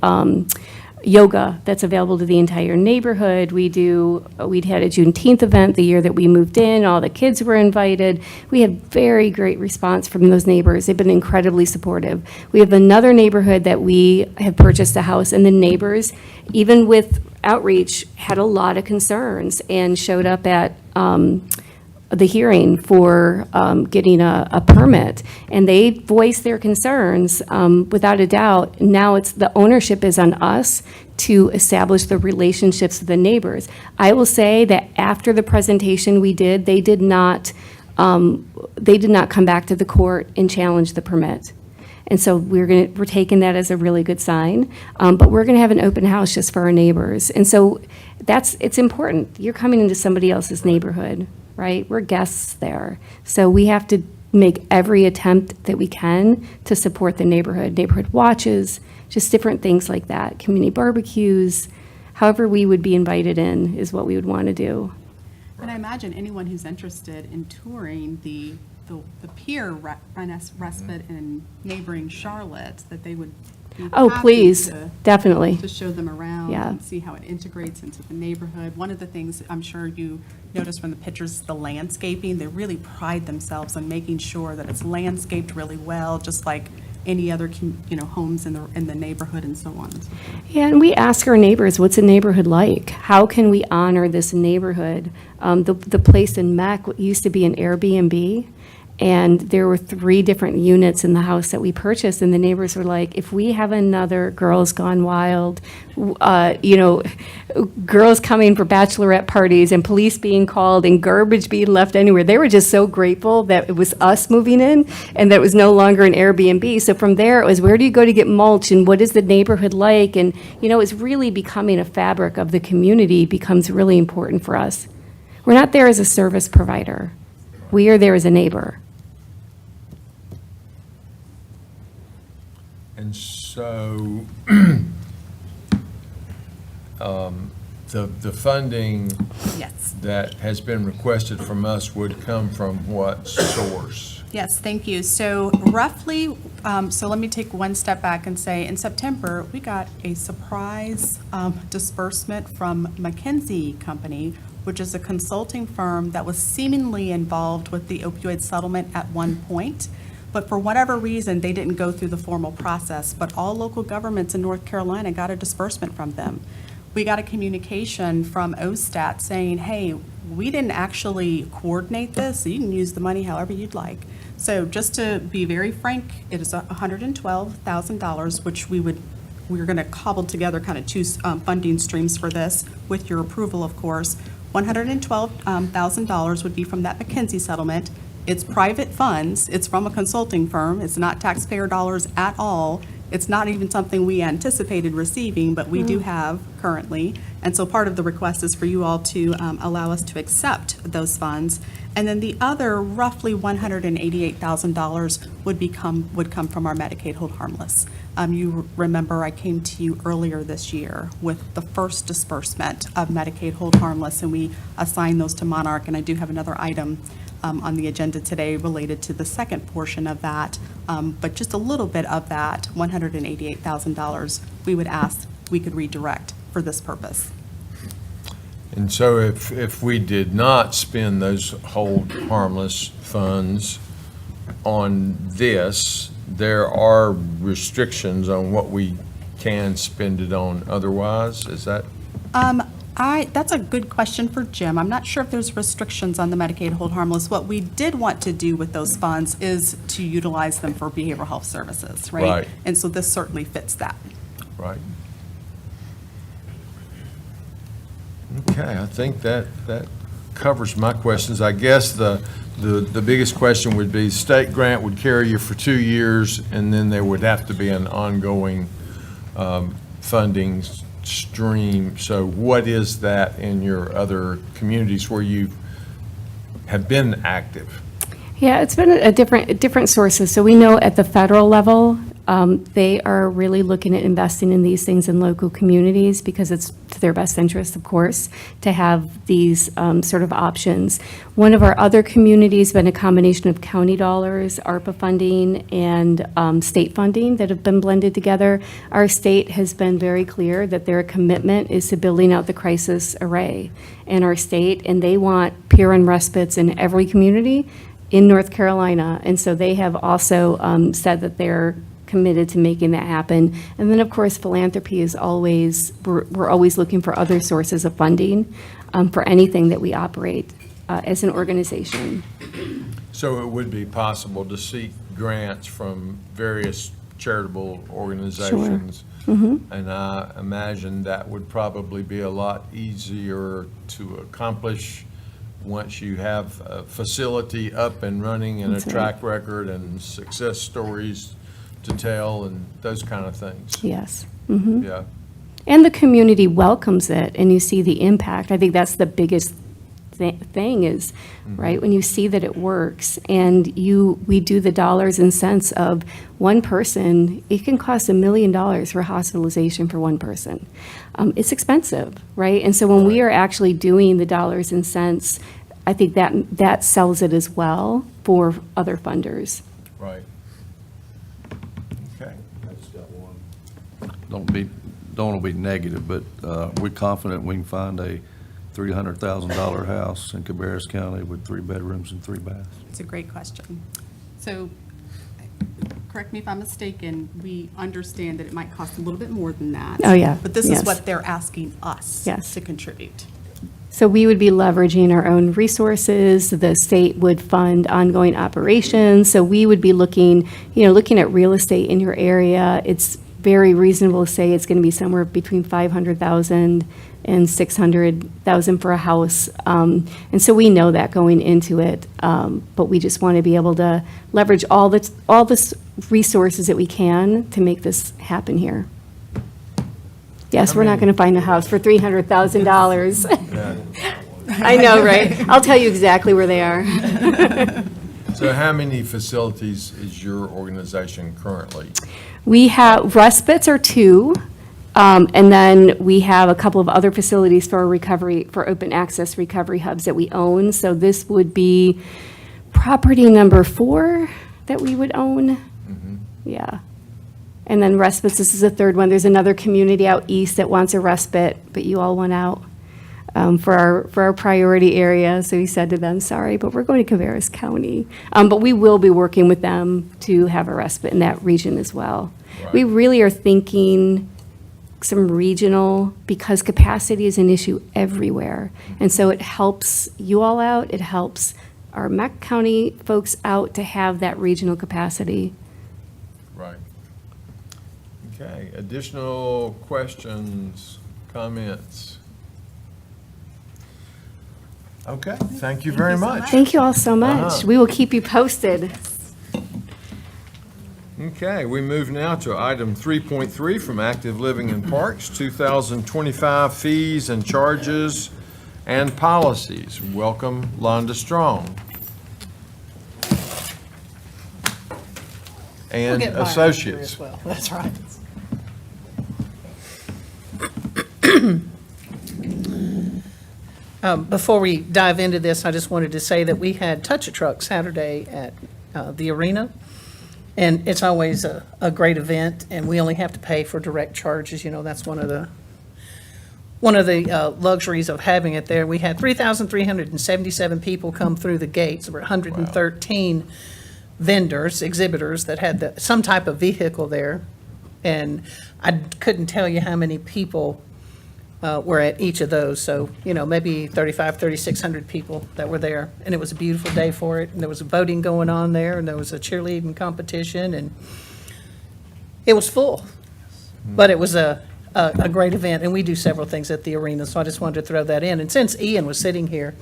yoga that's available to the entire neighborhood. We'd had a Juneteenth event the year that we moved in. All the kids were invited. We had very great response from those neighbors. They've been incredibly supportive. We have another neighborhood that we have purchased a house, and the neighbors, even with outreach, had a lot of concerns and showed up at the hearing for getting a permit, and they voiced their concerns without a doubt. Now the ownership is on us to establish the relationships with the neighbors. I will say that after the presentation we did, they did not come back to the court and challenge the permit. And so we're taking that as a really good sign, but we're going to have an open house just for our neighbors. And so it's important. You're coming into somebody else's neighborhood, right? We're guests there. So we have to make every attempt that we can to support the neighborhood watches, just different things like that, community barbecues, however we would be invited in is what we would want to do. And I imagine anyone who's interested in touring the pier respite in neighboring Charlotte, that they would be Oh, happy please, to definitely. show them around Yeah. and see how it integrates into the neighborhood. One of the things I'm sure you noticed from the pictures, the landscaping, they really pride themselves on making sure that it's landscaped really well, just like any other, homes in the neighborhood and so on. Yeah, and we ask our neighbors, what's a neighborhood like? How can we honor this neighborhood? The place in Mac used to be an Airbnb, and there were 3 different units in the house that we purchased, and the neighbors were like, if we have another Girls Gone Wild, girls coming for bachelorette parties and police being called and garbage being left anywhere, they were just so grateful that it was us moving in and that it was no longer an Airbnb. So from there, it was, where do you go to get mulch and what is the neighborhood like? And, it's really becoming a fabric of the community becomes really important for us. We're not there as a service provider. We are there as a neighbor. And so, the funding Yes. that has been requested from us would come from what source? Yes, thank you. So roughly, so let me take one step back and say, in September, we got a surprise disbursement from McKinsey Company, which is a consulting firm that was seemingly involved with the opioid settlement at one point. But for whatever reason, they didn't go through the formal process. But all local governments in North Carolina got a disbursement from them. We got a communication from OSTAT saying, hey, we didn't actually coordinate this, so you can use the money however you'd like. So just to be very frank, it is $112,000, which we're going to cobble together kind of 2 funding streams for this with your approval, of course. $112,000 would be from that McKinsey settlement. It's private funds. It's from a consulting firm. It's not taxpayer dollars at all. It's not even something we anticipated receiving, but we do have currently. And so part of the request is for you all to allow us to accept those funds. And then the other roughly $188,000 would come from our Medicaid Hold Harmless. You remember I came to you earlier this year with the first disbursement of Medicaid Hold Harmless, and we assigned those to Monarch. And I do have another item on the agenda today related to the second portion of that. But just a little bit of that, $188,000, we would ask we could redirect for this purpose. And so if we did not spend those hold harmless funds on this, there are restrictions on what we can spend it on otherwise? Is that? That's a good question for Jim. I'm not sure if there's restrictions on the Medicaid Hold Harmless. What we did want to do with those funds is to utilize them for behavioral health services, right? Right. And so this certainly fits that. Right. Okay, I think that covers my questions. I guess the the biggest question would be, state grant would carry you for 2 years, and then there would have to be an ongoing funding stream. So what is that in your other communities where you have been active? Yeah, it's been different sources. So we know at the federal level, they are really looking at investing in these things in local communities because it's to their best interest, of course, to have these sort of options. One of our other communities has been a combination of county dollars, ARPA funding, and state funding that have been blended together. Our state has been very clear that their commitment is to building out the crisis array in our state, and they want peer and respites in every community in North Carolina. And so they have also said that they're committed to making that happen. And then, of course, philanthropy is always, we're always looking for other sources of funding for anything that we operate as an organization. So it would be possible to seek grants from various charitable organizations. And I imagine that would probably be a lot easier to accomplish once you have a facility up and running and a That's right. track record and success stories to tell and those kind of things. Yes. Yeah. And the community welcomes it, and you see the impact. I think that's the biggest thing is, right, when you see that it works, and we do the dollars and cents of one person, it can cost $1 million for hospitalization for one person. It's expensive, right? And so when we are actually doing the dollars and cents, I think that sells it as well for other funders. Right. Okay. Don't want to be negative, but we're confident we can find a $300,000 house in Cabarrus County with 3 bedrooms and 3 baths. It's a great question. So, correct me if I'm mistaken, we understand that it might cost a little bit more than that. Oh, yeah. But this Yes. is what they're asking us Yes. to contribute. So we would be leveraging our own resources. The state would fund ongoing operations. So we would be looking at real estate in your area. It's very reasonable to say it's going to be somewhere between $500,000 and $600,000 for a house. And so we know that going into it, but we just want to be able to leverage all the resources that we can to make this happen here. Yes, we're not going to find a house for $300,000. I know, right? I'll tell you exactly where they are. So how many facilities is your organization currently? We have, respites are 2, and then we have a couple of other facilities for recovery, for open access recovery hubs that we own. So this would be property number 4 that we would own. Yeah. And then respites, this is a 3rd one. There's another community out east that wants a respite, but you all went out for our priority area. So we said to them, sorry, but we're going to Cabarrus County. But we will be working with them to have a respite in that region as well. Right. We really are thinking some regional, because capacity is an issue everywhere. And so it helps you all out. It helps our Meck County folks out to have that regional capacity. Right. Okay, additional questions, comments? Okay, thank you very much. Thank you all so much. We will keep you posted. Okay, we move now to item 3.3 from Active Living and Parks, 2025 fees and charges and policies. Welcome, Londa Strong. And associates. That's right. Before we dive into this, I just wanted to say that we had Touch a Truck Saturday at the arena. And it's always a great event, and we only have to pay for direct charges. You know, that's one of the luxuries of having it there. We had 3,377 people come through the gates. There were 113 vendors, exhibitors that had some type of vehicle there. And I couldn't tell you how many people were at each of those. So, you know, maybe 3,600 people that were there. And it was a beautiful day for it. And there was voting going on there, and there was a cheerleading competition, and it was full. But it was a great event, and we do several things at the arena, so I just wanted to throw that in. And since Ian was sitting here,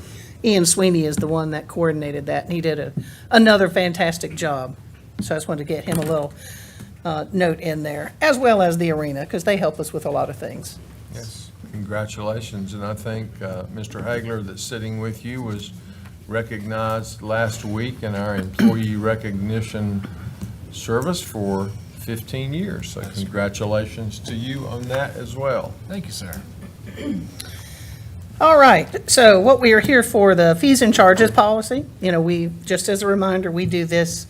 Ian Sweeney is the one that coordinated that, and he did another fantastic job. So I just wanted to get him a little note in there, as well as the arena, because they help us with a lot of things. Yes, congratulations, and I think Mr. Hagler that's sitting with you was recognized last week in our employee recognition service for 15 years, so congratulations to you on that as well. Thank you, sir. All right, so what we are here for, the fees and charges policy, we, just as a reminder, we do this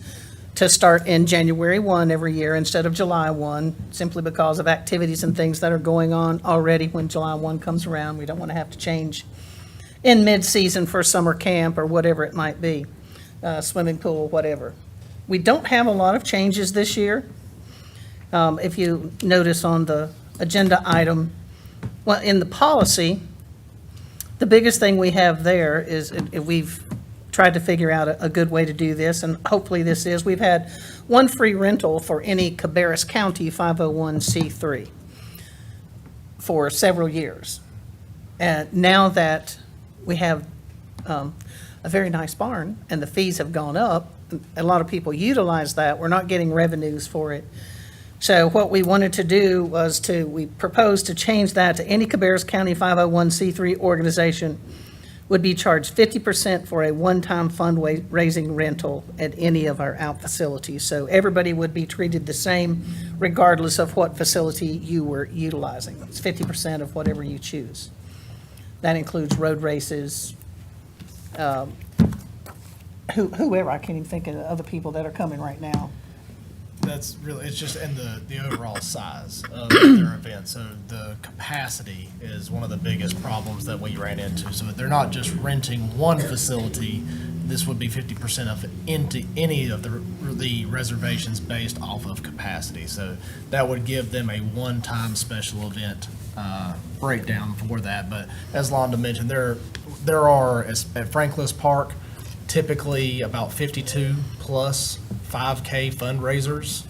to start in January 1 every year instead of July 1, simply because of activities and things that are going on already when July 1 comes around. We don't want to have to change in mid-season for summer camp or whatever it might be, swimming pool, whatever. We don't have a lot of changes this year. If you notice on the agenda item, well, in the policy, the biggest thing we have there is, we've tried to figure out a good way to do this, and hopefully this is, we've had one free rental for any Cabarrus County 501c3 for several years. And now that we have a very nice barn and the fees have gone up, a lot of people utilize that, we're not getting revenues for it. So what we wanted to do was we proposed to change that to any Cabarrus County 501c3 organization would be charged 50% for a one-time fundraising rental at any of our out facilities. So everybody would be treated the same regardless of what facility you were utilizing. It's 50% of whatever you choose. That includes road races, whoever, I can't even think of the other people that are coming right now. That's really, it's just in the overall size of their event. So the capacity is one of the biggest problems that we ran into. So they're not just renting one facility. This would be 50% of into any of the reservations based off of capacity. So that would give them a one-time special event breakdown for that. But as Londa mentioned, there are, at Franklin Park, typically about 52 plus 5K fundraisers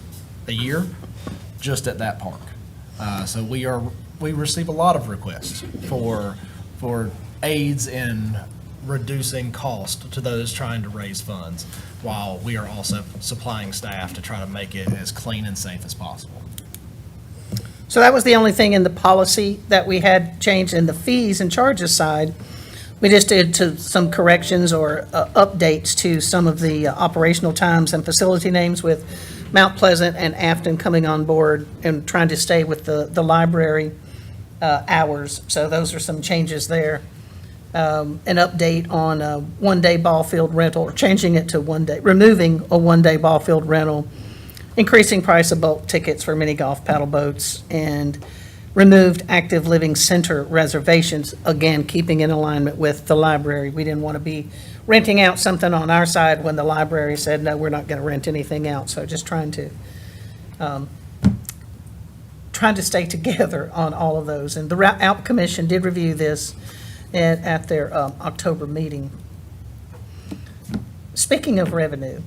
a year just at that park. So we receive a lot of requests for aids in reducing cost to those trying to raise funds, while we are also supplying staff to try to make it as clean and safe as possible. So that was the only thing in the policy that we had changed. In the fees and charges side, we just did some corrections or updates to some of the operational times and facility names, with Mount Pleasant and Afton coming on board and trying to stay with the library hours. So those are some changes there. An update on a one-day ball field rental, or changing it to one day, removing a one-day ball field rental, increasing price of bulk tickets for mini golf paddle boats, and removed active living center reservations, again, keeping in alignment with the library. We didn't want to be renting out something on our side when the library said, no, we're not going to rent anything out. So just trying to stay together on all of those. And the Out Commission did review this at their October meeting. Speaking of revenue,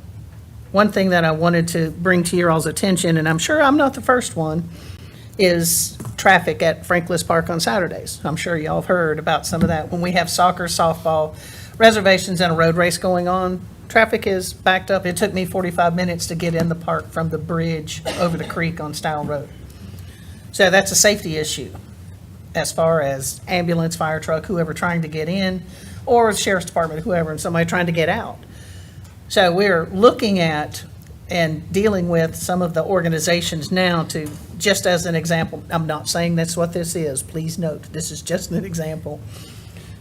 one thing that I wanted to bring to your all's attention, and I'm sure I'm not the first one, is traffic at Franklin Park on Saturdays. I'm sure y'all have heard about some of that. When we have soccer, softball, reservations, and a road race going on, traffic is backed up. It took me 45 minutes to get in the park from the bridge over the creek on Stile Road. So that's a safety issue as far as ambulance, fire truck, whoever trying to get in, or sheriff's department, whoever, and somebody trying to get out. So we're looking at and dealing with some of the organizations now to, just as an example, I'm not saying that's what this is, please note, this is just an example.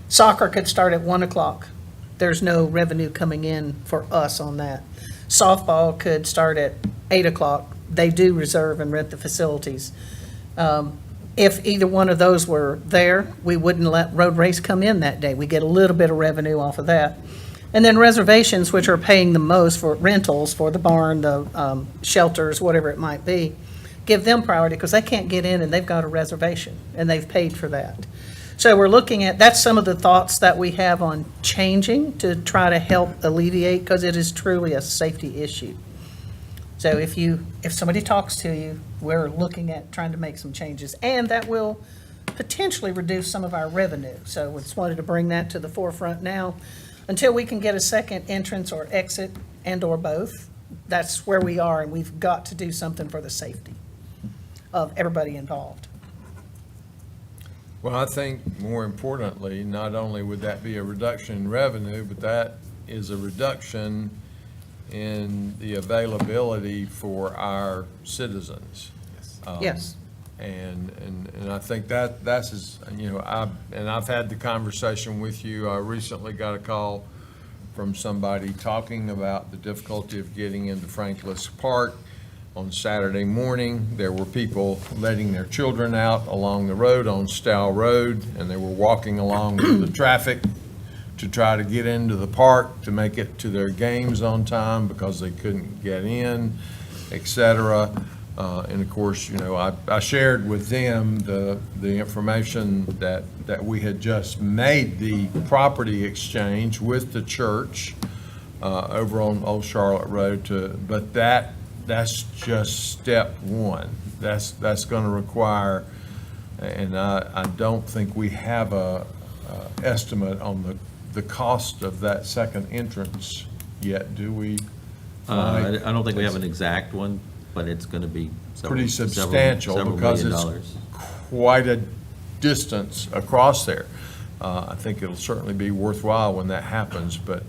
Soccer could start at 1 o'clock. There's no revenue coming in for us on that. Softball could start at 8 o'clock. They do reserve and rent the facilities. If either one of those were there, we wouldn't let road race come in that day. We get a little bit of revenue off of that. And then reservations, which are paying the most for rentals for the barn, the shelters, whatever it might be, give them priority because they can't get in and they've got a reservation and they've paid for that. So we're looking at, that's some of the thoughts that we have on changing to try to help alleviate, because it is truly a safety issue. So if somebody talks to you, we're looking at trying to make some changes, and that will potentially reduce some of our revenue. So we just wanted to bring that to the forefront now. until we can get a second entrance or exit and/or both, that's where we are, and we've got to do something for the safety of everybody involved. Well, I think more importantly, not only would that be a reduction in revenue, but that is a reduction in the availability for our citizens. Yes. And I think that's, I've had the conversation with you. I recently got a call from somebody talking about the difficulty of getting into Franklin Park on Saturday morning. There were people letting their children out along the road on Stow Road, and they were walking along with the traffic to try to get into the park to make it to their games on time because they couldn't get in, et cetera. And of course, I shared with them the information that we had just made the property exchange with the church over on Old Charlotte Road but that's just step one. That's going to require, and I don't think we have a estimate on the cost of that second entrance yet, do we? I don't think we have an exact one, but it's going to be Pretty substantial because it's quite a distance across there. I think it'll certainly be worthwhile when that happens, but,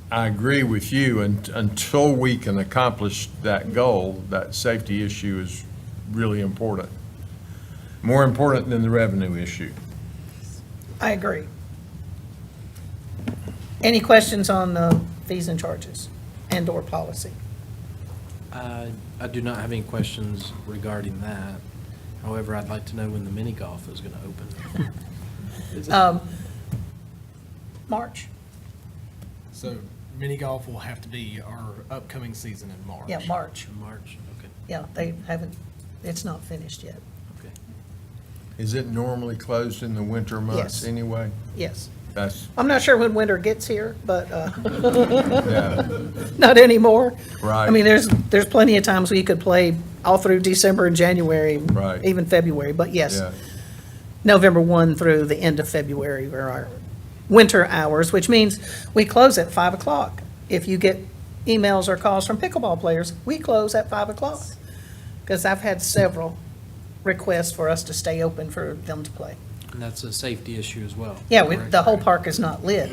I agree with you, and until we can accomplish that goal, that safety issue is really important. More important than the revenue issue. I agree. Any questions on the fees and charges and/or policy? I do not have any questions regarding that. However, I'd like to know when the mini golf is going to open. March? So mini golf will have to be our upcoming season in March. Yeah, March. In March, okay, Yeah, they haven't, it's not finished yet. okay. Is it normally closed in the winter months Yes. anyway? Yes. That's, I'm not sure when winter gets here, but yeah, not anymore. right. I mean, there's plenty of times we could play all through December and January, Right. even February. But yes, Yeah. November 1 through the end of February are our winter hours, which means we close at 5 o'clock. If you get emails or calls from pickleball players, we close at 5 o'clock. Because I've had several requests for us to stay open for them to play. And that's a safety issue as well. Yeah, correct? the whole park is not lit.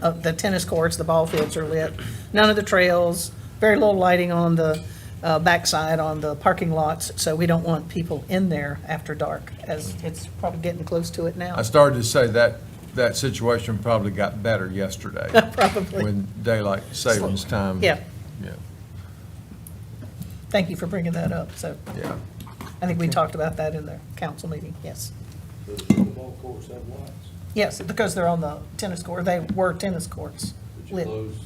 The tennis courts, the ball fields are lit. None of the trails, very little lighting on the backside on the parking lots. So we don't want people in there after dark, as it's probably getting close to it now. I started to say that situation probably got better yesterday. Probably. When daylight savings time. Yeah. Yeah, Thank you for bringing that up. So yeah. I think we talked about that in the council meeting, yes. Does the pickleball courts have lights? Yes, because they're on the tennis court. They were tennis courts. That you Lit. close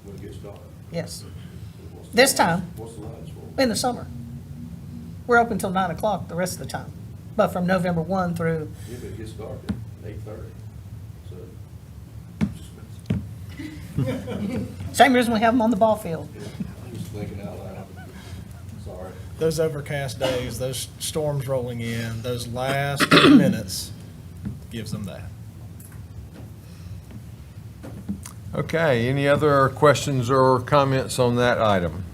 when it gets dark? Yes, What's the This lights- time. What's the lights for? in the summer. We're open till 9 o'clock the rest of the time. But from November 1 through, If it gets dark at 8:30, so. same reason we have them on the ball field. I'm just thinking out loud. Sorry. Those overcast days, those storms rolling in, those last 10 minutes gives them that. Okay, any other questions or comments on that item?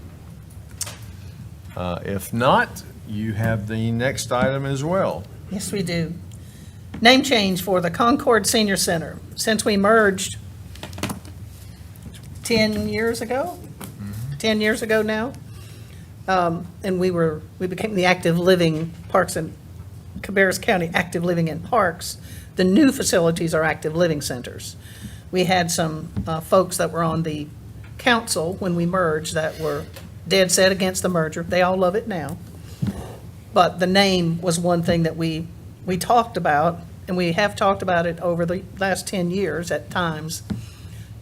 If not, you have the next item as well. Yes, we do. Name change for the Concord Senior Center. Since we merged 10 years ago, 10 years ago now, and we became the Active Living Parks and Cabarrus County Active Living and Parks, the new facilities are active living centers. We had some folks that were on the council when we merged that were dead set against the merger. They all love it now. But the name was one thing that we talked about, and we have talked about it over the last 10 years at times.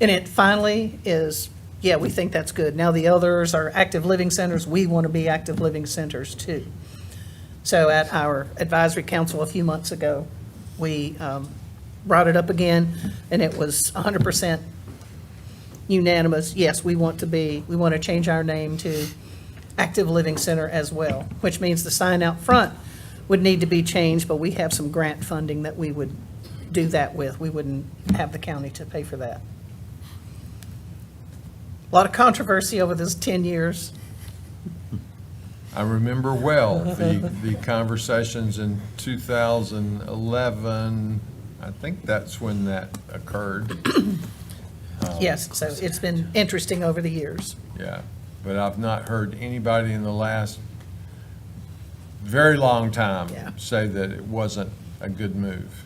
And it finally is, yeah, we think that's good. Now the others are active living centers. We want to be active living centers too. So at our advisory council a few months ago, we brought it up again, and it was 100% unanimous. Yes, we want to change our name to Active Living Center as well, which means the sign out front would need to be changed, but we have some grant funding that we would do that with. We wouldn't have the county to pay for that. A lot of controversy over this 10 years. I remember well the conversations in 2011. I think that's when that occurred. Yes, so it's been interesting over the years. Yeah, but I've not heard anybody in the last very long time Yeah. say that it wasn't a good move.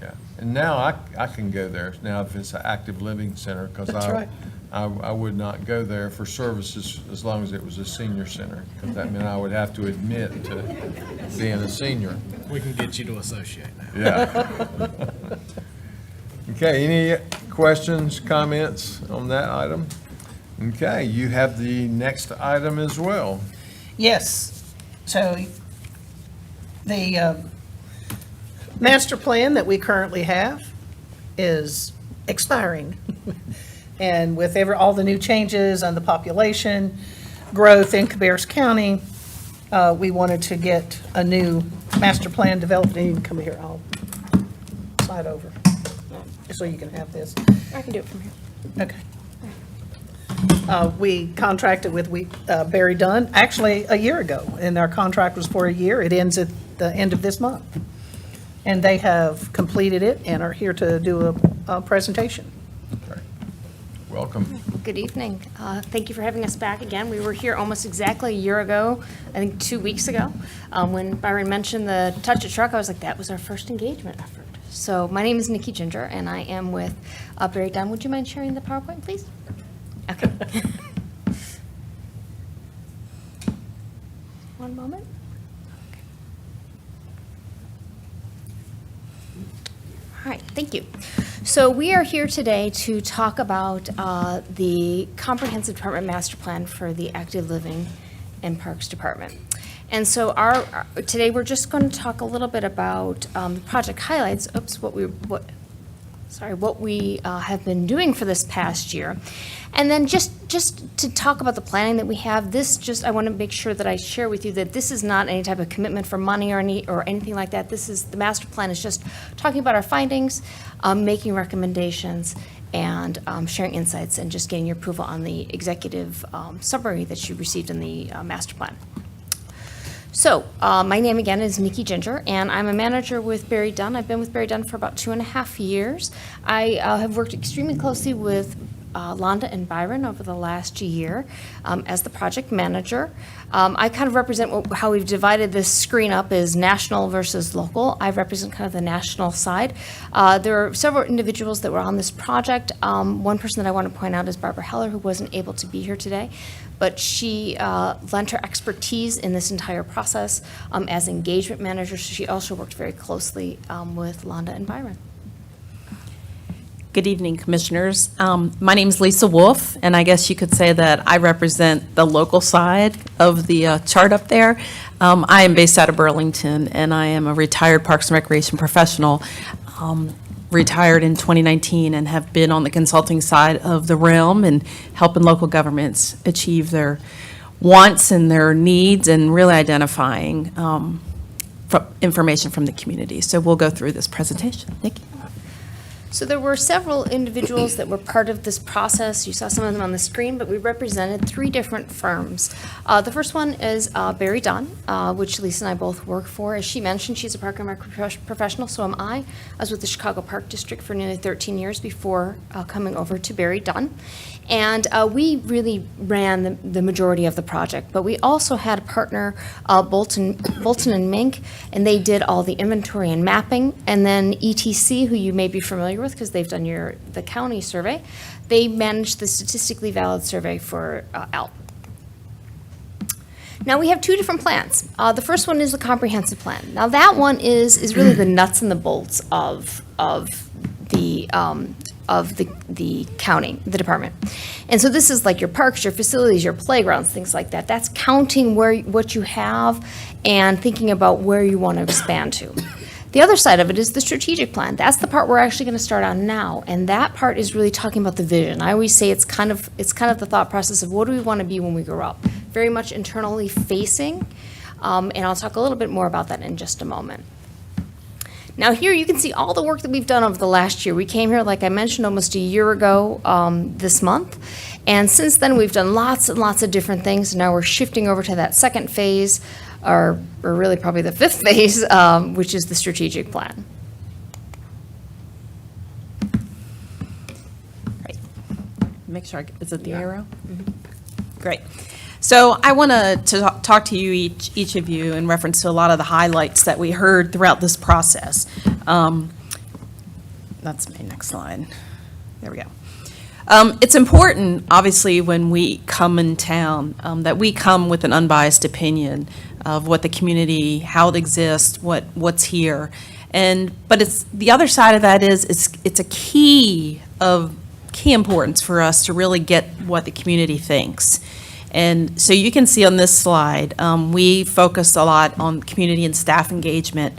Yeah, and now I can go there now if it's an active living center, because That's right. I would not go there for services as long as it was a senior center, because that meant I would have to admit to being a senior. We can get you to associate now. Yeah. Okay, any questions, comments on that item? Okay, you have the next item as well. Yes, so the master plan that we currently have is expiring. And with all the new changes on the population growth in Cabarrus County, we wanted to get a new master plan developed. And you can come here, I'll slide over, so you can have this. I can do it from here. Okay. We contracted with Barry Dunn, actually, a year ago, and our contract was for a year. It ends at the end of this month. And they have completed it and are here to do a presentation. Okay. Welcome. Good evening. Thank you for having us back again. We were here almost exactly a year ago, I think 2 weeks ago. When Byron mentioned the Touch a Truck, I was like, that was our first engagement effort. So my name is Nikki Ginger, and I am with Barry Dunn. Would you mind sharing the PowerPoint, please? Okay. One moment. All right, thank you. So we are here today to talk about the Comprehensive Department Master Plan for the Active Living and Parks Department. And so today we're just going to talk a little bit about the project highlights, what we have been doing for this past year. And then just to talk about the planning that we have, I want to make sure that I share with you that this is not any type of commitment for money or anything like that. The master plan is just talking about our findings, making recommendations, and sharing insights, and just getting your approval on the executive summary that you received in the master plan. So, my name again is Nikki Ginger, and I'm a manager with Barry Dunn. I've been with Barry Dunn for about 2.5 years. I have worked extremely closely with Londa and Byron over the last year as the project manager. I kind of represent how we've divided this screen up as national versus local. I represent kind of the national side. There are several individuals that were on this project. One person that I want to point out is Barbara Heller, who wasn't able to be here today, but she lent her expertise in this entire process as engagement manager. So she also worked very closely with Londa and Byron. Good evening, Commissioners. My name is Lisa Wolf, and I guess you could say that I represent the local side of the chart up there. I am based out of Burlington, and I am a retired Parks and Recreation professional, retired in 2019, and have been on the consulting side of the realm and helping local governments achieve their wants and their needs, and really identifying information from the community. So we'll go through this presentation. Thank you. So there were several individuals that were part of this process. You saw some of them on the screen, but we represented 3 different firms. The first one is Barry Dunn, which Lisa and I both work for. As she mentioned, she's a Park and Rec professional, so am I. I was with the Chicago Park District for nearly 13 years before coming over to Barry Dunn. And we really ran the majority of the project, but we also had a partner, Bolton and Mink, and they did all the inventory and mapping. And then ETC, who you may be familiar with because they've done the county survey, they managed the statistically valid survey for ALP. Now we have 2 different plans. The first one is the comprehensive plan. Now that one is really the nuts and the bolts of the county, the department. And so this is like your parks, your facilities, your playgrounds, things like that. That's counting what you have and thinking about where you want to expand to. The other side of it is the strategic plan. That's the part we're actually going to start on now. And that part is really talking about the vision. I always say it's kind of the thought process of what do we want to be when we grow up. Very much internally facing. And I'll talk a little bit more about that in just a moment. Now here you can see all the work that we've done over the last year. We came here, like I mentioned, almost a year ago this month. And since then, we've done lots and lots of different things. Now we're shifting over to that second phase, or really probably the fifth phase, which is the strategic plan. Great. Make sure, is it the arrow? Great. So I want to talk to you, each of you, in reference to a lot of the highlights that we heard throughout this process. That's my next slide. There we go. It's important, obviously, when we come in town, that we come with an unbiased opinion of what the community, how it exists, what's here. But it's, the other side of that is, it's a key importance for us to really get what the community thinks. And so you can see on this slide, we focused a lot on community and staff engagement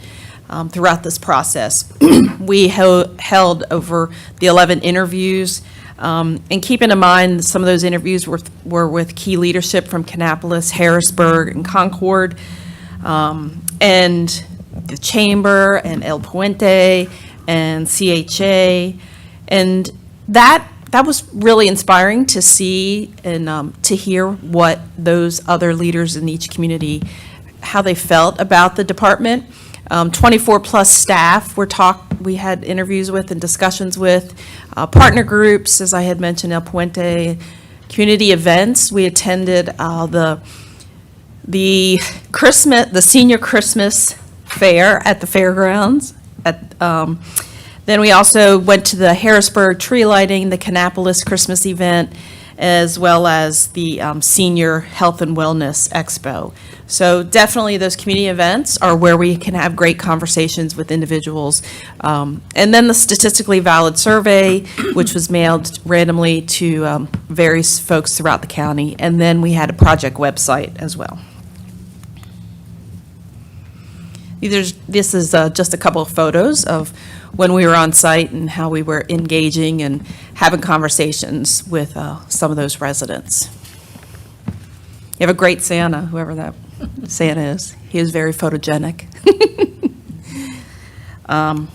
throughout this process. We held over the 11 interviews, and keeping in mind, some of those interviews were with key leadership from Kannapolis, Harrisburg, and Concord, and the Chamber, and El Puente, and CHA, and that was really inspiring to see and to hear what those other leaders in each community, how they felt about the department. 24-plus staff we had interviews with and discussions with, partner groups, as I had mentioned, El Puente, community events. We attended the senior Christmas fair at the fairgrounds. Then we also went to the Harrisburg tree lighting, the Kannapolis Christmas event, as well as the Senior Health and Wellness Expo. So definitely those community events are where we can have great conversations with individuals. And then the statistically valid survey, which was mailed randomly to various folks throughout the county. And then we had a project website as well. This is just a couple of photos of when we were on site and how we were engaging and having conversations with some of those residents. You have a great Santa, whoever that Santa is. He is very photogenic. And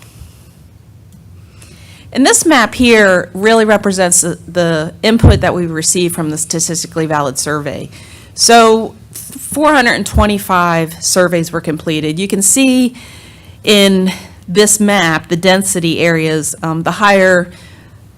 this map here really represents the input that we received from the statistically valid survey. So 425 surveys were completed. You can see in this map the density areas. The higher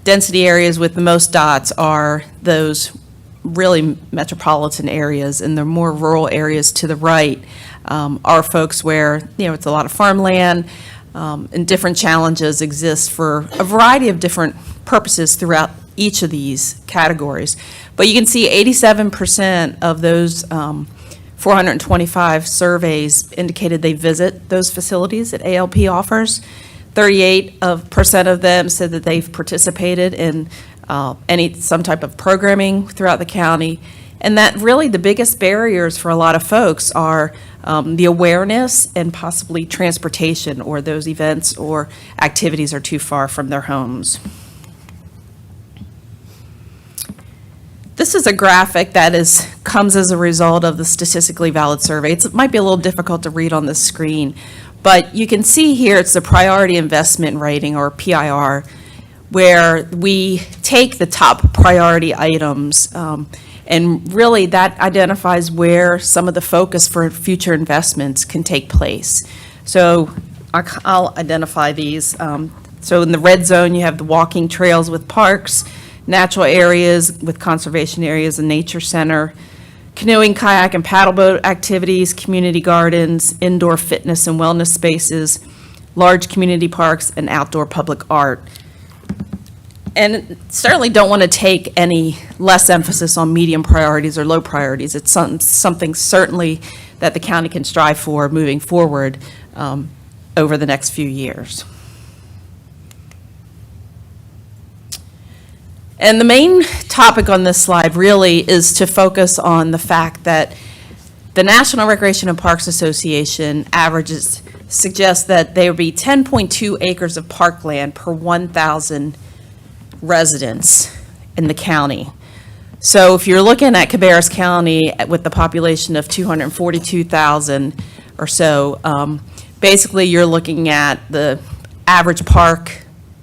density areas with the most dots are those really metropolitan areas, and the more rural areas to the right are folks where, it's a lot of farmland, and different challenges exist for a variety of different purposes throughout each of these categories. But you can see 87% of those 425 surveys indicated they visit those facilities that ALP offers. 38% of them said that they've participated in some type of programming throughout the county. And that really the biggest barriers for a lot of folks are the awareness and possibly transportation, or those events or activities are too far from their homes. This is a graphic that comes as a result of the statistically valid survey. It might be a little difficult to read on the screen, but you can see here it's the priority investment rating, or PIR, where we take the top priority items, and really that identifies where some of the focus for future investments can take place. So I'll identify these. So in the red zone, you have the walking trails with parks, natural areas with conservation areas and nature center, canoeing, kayak, and paddleboat activities, community gardens, indoor fitness and wellness spaces, large community parks, and outdoor public art. And certainly don't want to take any less emphasis on medium priorities or low priorities. It's something certainly that the county can strive for moving forward over the next few years. And the main topic on this slide really is to focus on the fact that the National Recreation and Parks Association suggests that there would be 10.2 acres of parkland per 1,000 residents in the county. So if you're looking at Cabarrus County with the population of 242,000 or so, basically, you're looking at the average park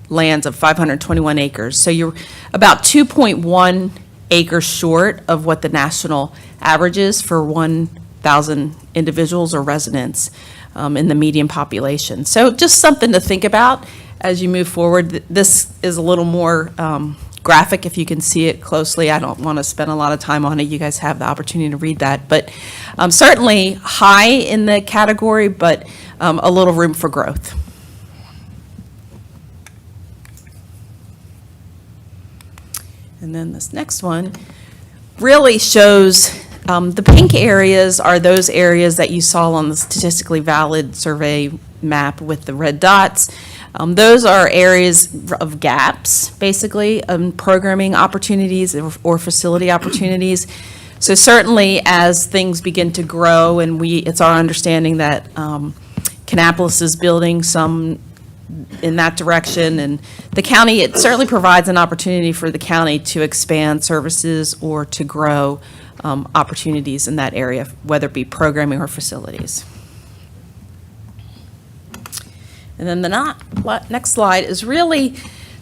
lands of 521 acres. So you're about 2.1 acres short of what the national average is for 1,000 individuals or residents in the median population. So just something to think about as you move forward. This is a little more graphic if you can see it closely. I don't want to spend a lot of time on it. You guys have the opportunity to read that. But certainly high in the category, but a little room for growth. And then this next one really shows the pink areas are those areas that you saw on the statistically valid survey map with the red dots. Those are areas of gaps, basically, programming opportunities or facility opportunities. So certainly as things begin to grow, and it's our understanding that Kannapolis is building some in that direction, and the county, it certainly provides an opportunity for the county to expand services or to grow opportunities in that area, whether it be programming or facilities. And then the next slide is really,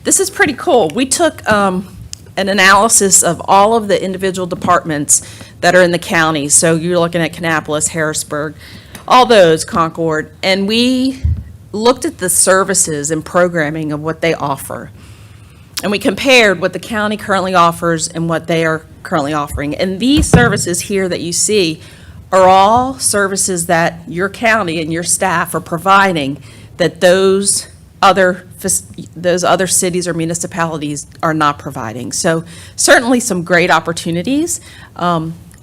this is pretty cool. We took an analysis of all of the individual departments that are in the county. So you're looking at Kannapolis, Harrisburg, all those, Concord, and we looked at the services and programming of what they offer. And we compared what the county currently offers and what they are currently offering. And these services here that you see are all services that your county and your staff are providing that those other cities or municipalities are not providing. So certainly some great opportunities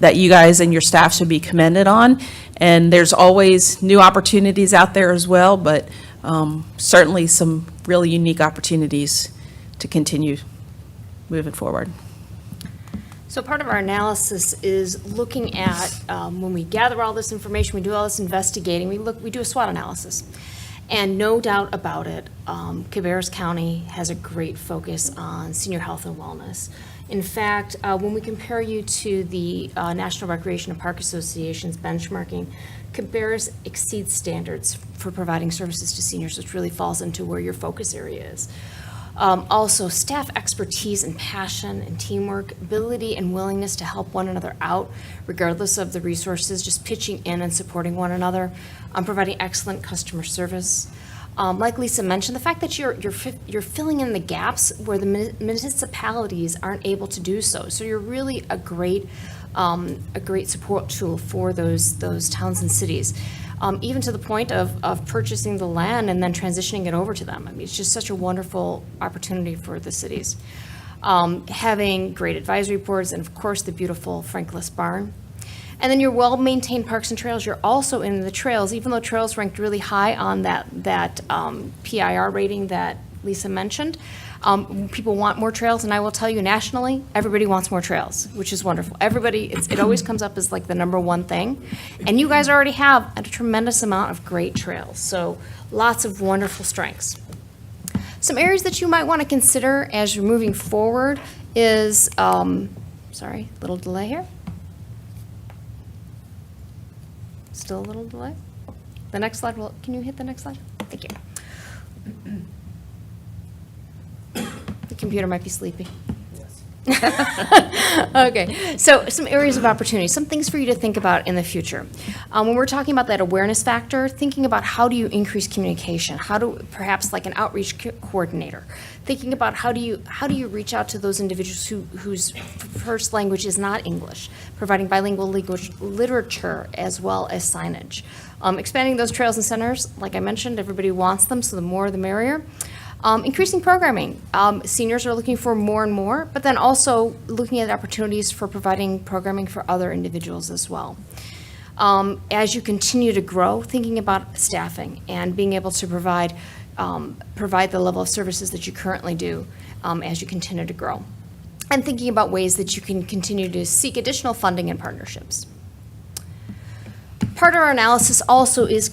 that you guys and your staff should be commended on. And there's always new opportunities out there as well, but certainly some really unique opportunities to continue moving forward. So part of our analysis is looking at, when we gather all this information, we do all this investigating, we do a SWOT analysis. And no doubt about it, Cabarrus County has a great focus on senior health and wellness. In fact, when we compare you to the National Recreation and Park Association's benchmarking, Cabarrus exceeds standards for providing services to seniors, which really falls into where your focus area is. Also, staff expertise and passion and teamwork, ability and willingness to help one another out, regardless of the resources, just pitching in and supporting one another, providing excellent customer service. Like Lisa mentioned, the fact that you're filling in the gaps where the municipalities aren't able to do so. So you're really a great support tool for those towns and cities. Even to the point of purchasing the land and then transitioning it over to them. I mean, it's just such a wonderful opportunity for the cities. Having great advisory boards and, of course, the beautiful Frankless Barn. And then your well-maintained parks and trails. You're also in the trails, even though trails ranked really high on that PIR rating that Lisa mentioned. People want more trails, and I will tell you nationally, everybody wants more trails, which is wonderful. It always comes up as like the number one thing. And you guys already have a tremendous amount of great trails, so lots of wonderful strengths. Some areas that you might want to consider as you're moving forward is, sorry, little delay here. Still a little delay. The next slide, can you hit the next slide? Thank you. The computer might be sleepy. Okay, so some areas of opportunity, some things for you to think about in the future. When we're talking about that awareness factor, thinking about how do you increase communication, perhaps like an outreach coordinator, thinking about how do you reach out to those individuals whose first language is not English, providing bilingual literature as well as signage. Expanding those trails and centers, like I mentioned, everybody wants them, so the more the merrier. Increasing programming. Seniors are looking for more and more, but then also looking at opportunities for providing programming for other individuals as well. As you continue to grow, thinking about staffing and being able to provide the level of services that you currently do as you continue to grow. And thinking about ways that you can continue to seek additional funding and partnerships. Part of our analysis also is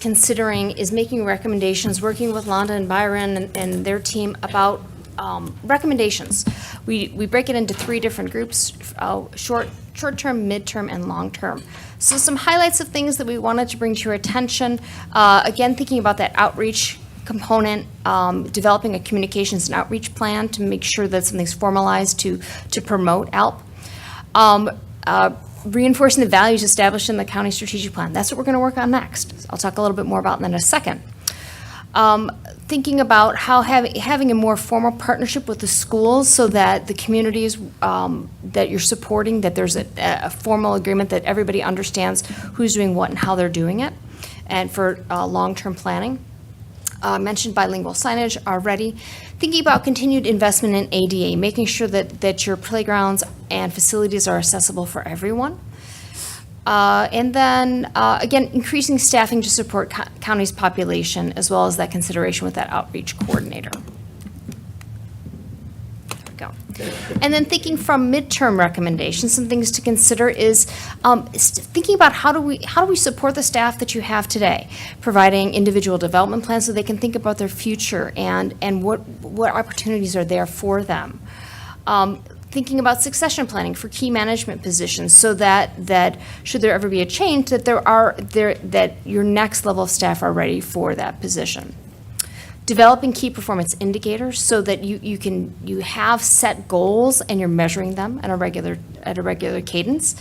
making recommendations, working with Londa and Byron and their team about recommendations. We break it into 3 different groups, short-term, midterm, and long-term. So some highlights of things that we wanted to bring to your attention. Again, thinking about that outreach component, developing a communications and outreach plan to make sure that something's formalized to promote ALP. Reinforcing the values established in the county strategic plan. That's what we're going to work on next. I'll talk a little bit more about that in a second. Thinking about how having a more formal partnership with the schools so that the communities that you're supporting, that there's a formal agreement that everybody understands who's doing what and how they're doing it, and for long-term planning. Mentioned bilingual signage already. Thinking about continued investment in ADA, making sure that your playgrounds and facilities are accessible for everyone. And then, again, increasing staffing to support county's population, as well as that consideration with that outreach coordinator. There we go. And then thinking from midterm recommendations, some things to consider is thinking about how do we support the staff that you have today, providing individual development plans so they can think about their future and what opportunities are there for them. Thinking about succession planning for key management positions so that should there ever be a change, that that your next level of staff are ready for that position. Developing key performance indicators so that you have set goals and you're measuring them at a regular cadence.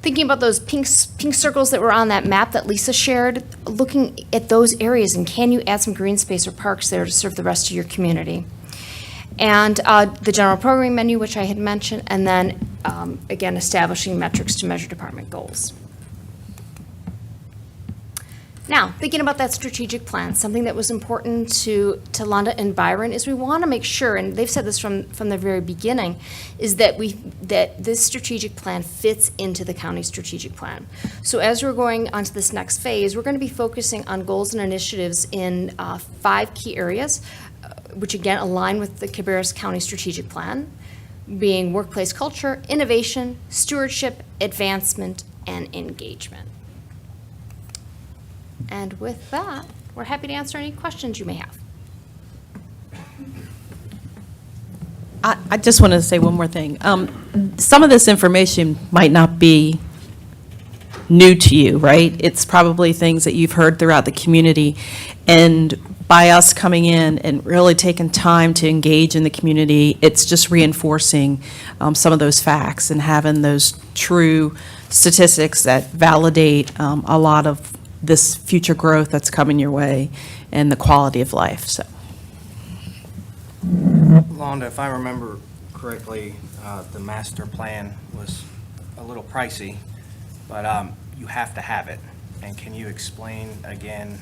Thinking about those pink circles that were on that map that Lisa shared, looking at those areas and can you add some green space or parks there to serve the rest of your community. And the general programming menu, which I had mentioned, and then, again, establishing metrics to measure department goals. Now, thinking about that strategic plan, something that was important to Londa and Byron is we want to make sure, and they've said this from the very beginning, is that this strategic plan fits into the county strategic plan. So as we're going on to this next phase, we're going to be focusing on goals and initiatives in 5 key areas, which again align with the Cabarrus County strategic plan, being workplace culture, innovation, stewardship, advancement, and engagement. And with that, we're happy to answer any questions you may have. I just wanted to say one more thing. Some of this information might not be new to you, right? It's probably things that you've heard throughout the community. And by us coming in and really taking time to engage in the community, it's just reinforcing some of those facts and having those true statistics that validate a lot of this future growth that's coming your way and the quality of life. So, Londa, if I remember correctly, the master plan was a little pricey, but you have to have it. And can you explain again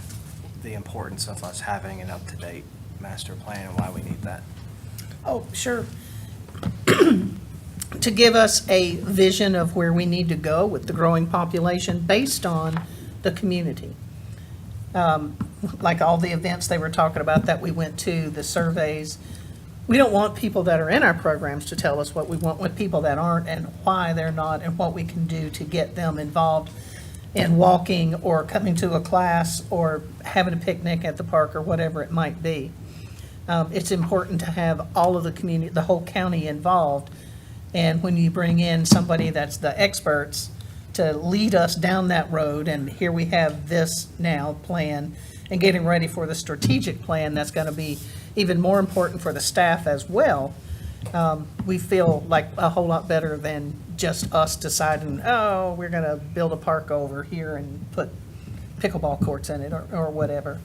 the importance of us having an up-to-date master plan and why we need that? Oh, sure. To give us a vision of where we need to go with the growing population based on the community. Like all the events they were talking about that we went to, the surveys. We don't want people that are in our programs to tell us what we want with people that aren't and why they're not and what we can do to get them involved in walking or coming to a class or having a picnic at the park or whatever it might be. It's important to have all of the community, the whole county involved. And when you bring in somebody that's the experts to lead us down that road, and here we have this now plan, and getting ready for the strategic plan, that's going to be even more important for the staff as well. We feel like a whole lot better than just us deciding, oh, we're going to build a park over here and put pickleball courts in it or whatever.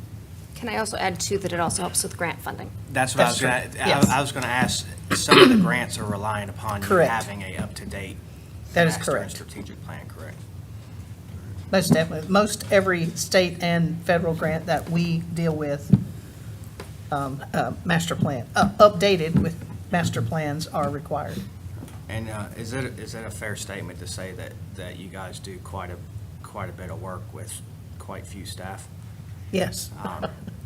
Can I also add, too, that it also helps with grant funding? That's what That's I was going true. to, Yes. I was going to ask, some of the grants are relying upon you Correct. having a up-to-date That is master and correct. strategic plan, correct? Most definitely. Most every state and federal grant that we deal with, master plan, updated with master plans are required. And is it a fair statement to say that you guys do quite a bit of work with quite few staff? Yes.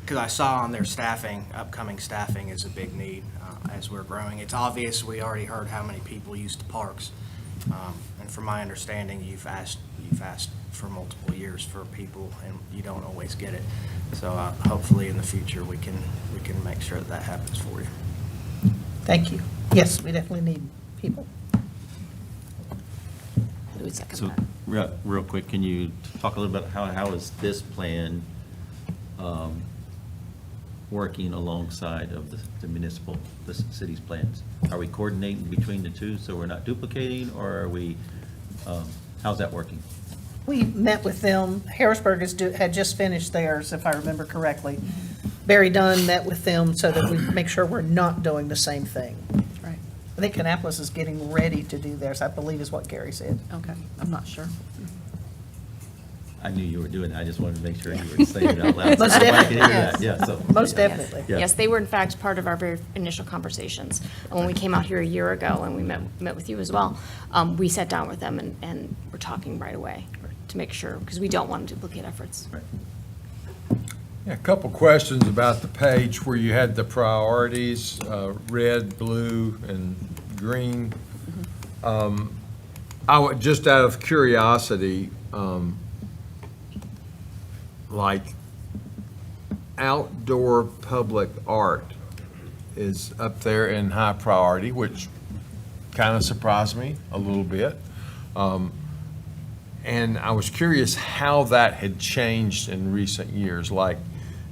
Because I saw on their staffing, upcoming staffing is a big need as we're growing. It's obvious, we already heard how many people use the parks. And from my understanding, you've asked for multiple years for people, and you don't always get it. So hopefully in the future, we can make sure that happens for you. Thank you. Yes, we definitely need people. Who would second So, that? real quick, can you talk a little bit, how is this plan working alongside of the municipal, the city's plans? Are we coordinating between the two so we're not duplicating, or are we, how's that working? We met with them. Harrisburg had just finished theirs, if I remember correctly. Barry Dunn met with them so that we make sure we're not doing the same thing. Right, I think Kannapolis is getting ready to do theirs, I believe is what Gary said. okay, I'm not sure. I knew you were doing that, I just wanted to make sure you were saying it out loud. Most So everybody definitely, could hear yes. that. Yeah, so. Most yeah. definitely. Yeah. Yes, they were in fact part of our very initial conversations. And when we came out here a year ago and we met with you as well, we sat down with them and were talking right away to make sure, because we don't want to duplicate efforts. Right. Yeah, a couple questions about the page where you had the priorities, red, blue, and green. I would, just out of curiosity, like outdoor public art is up there in high priority, which kind of surprised me a little bit. And I was curious how that had changed in recent years, like,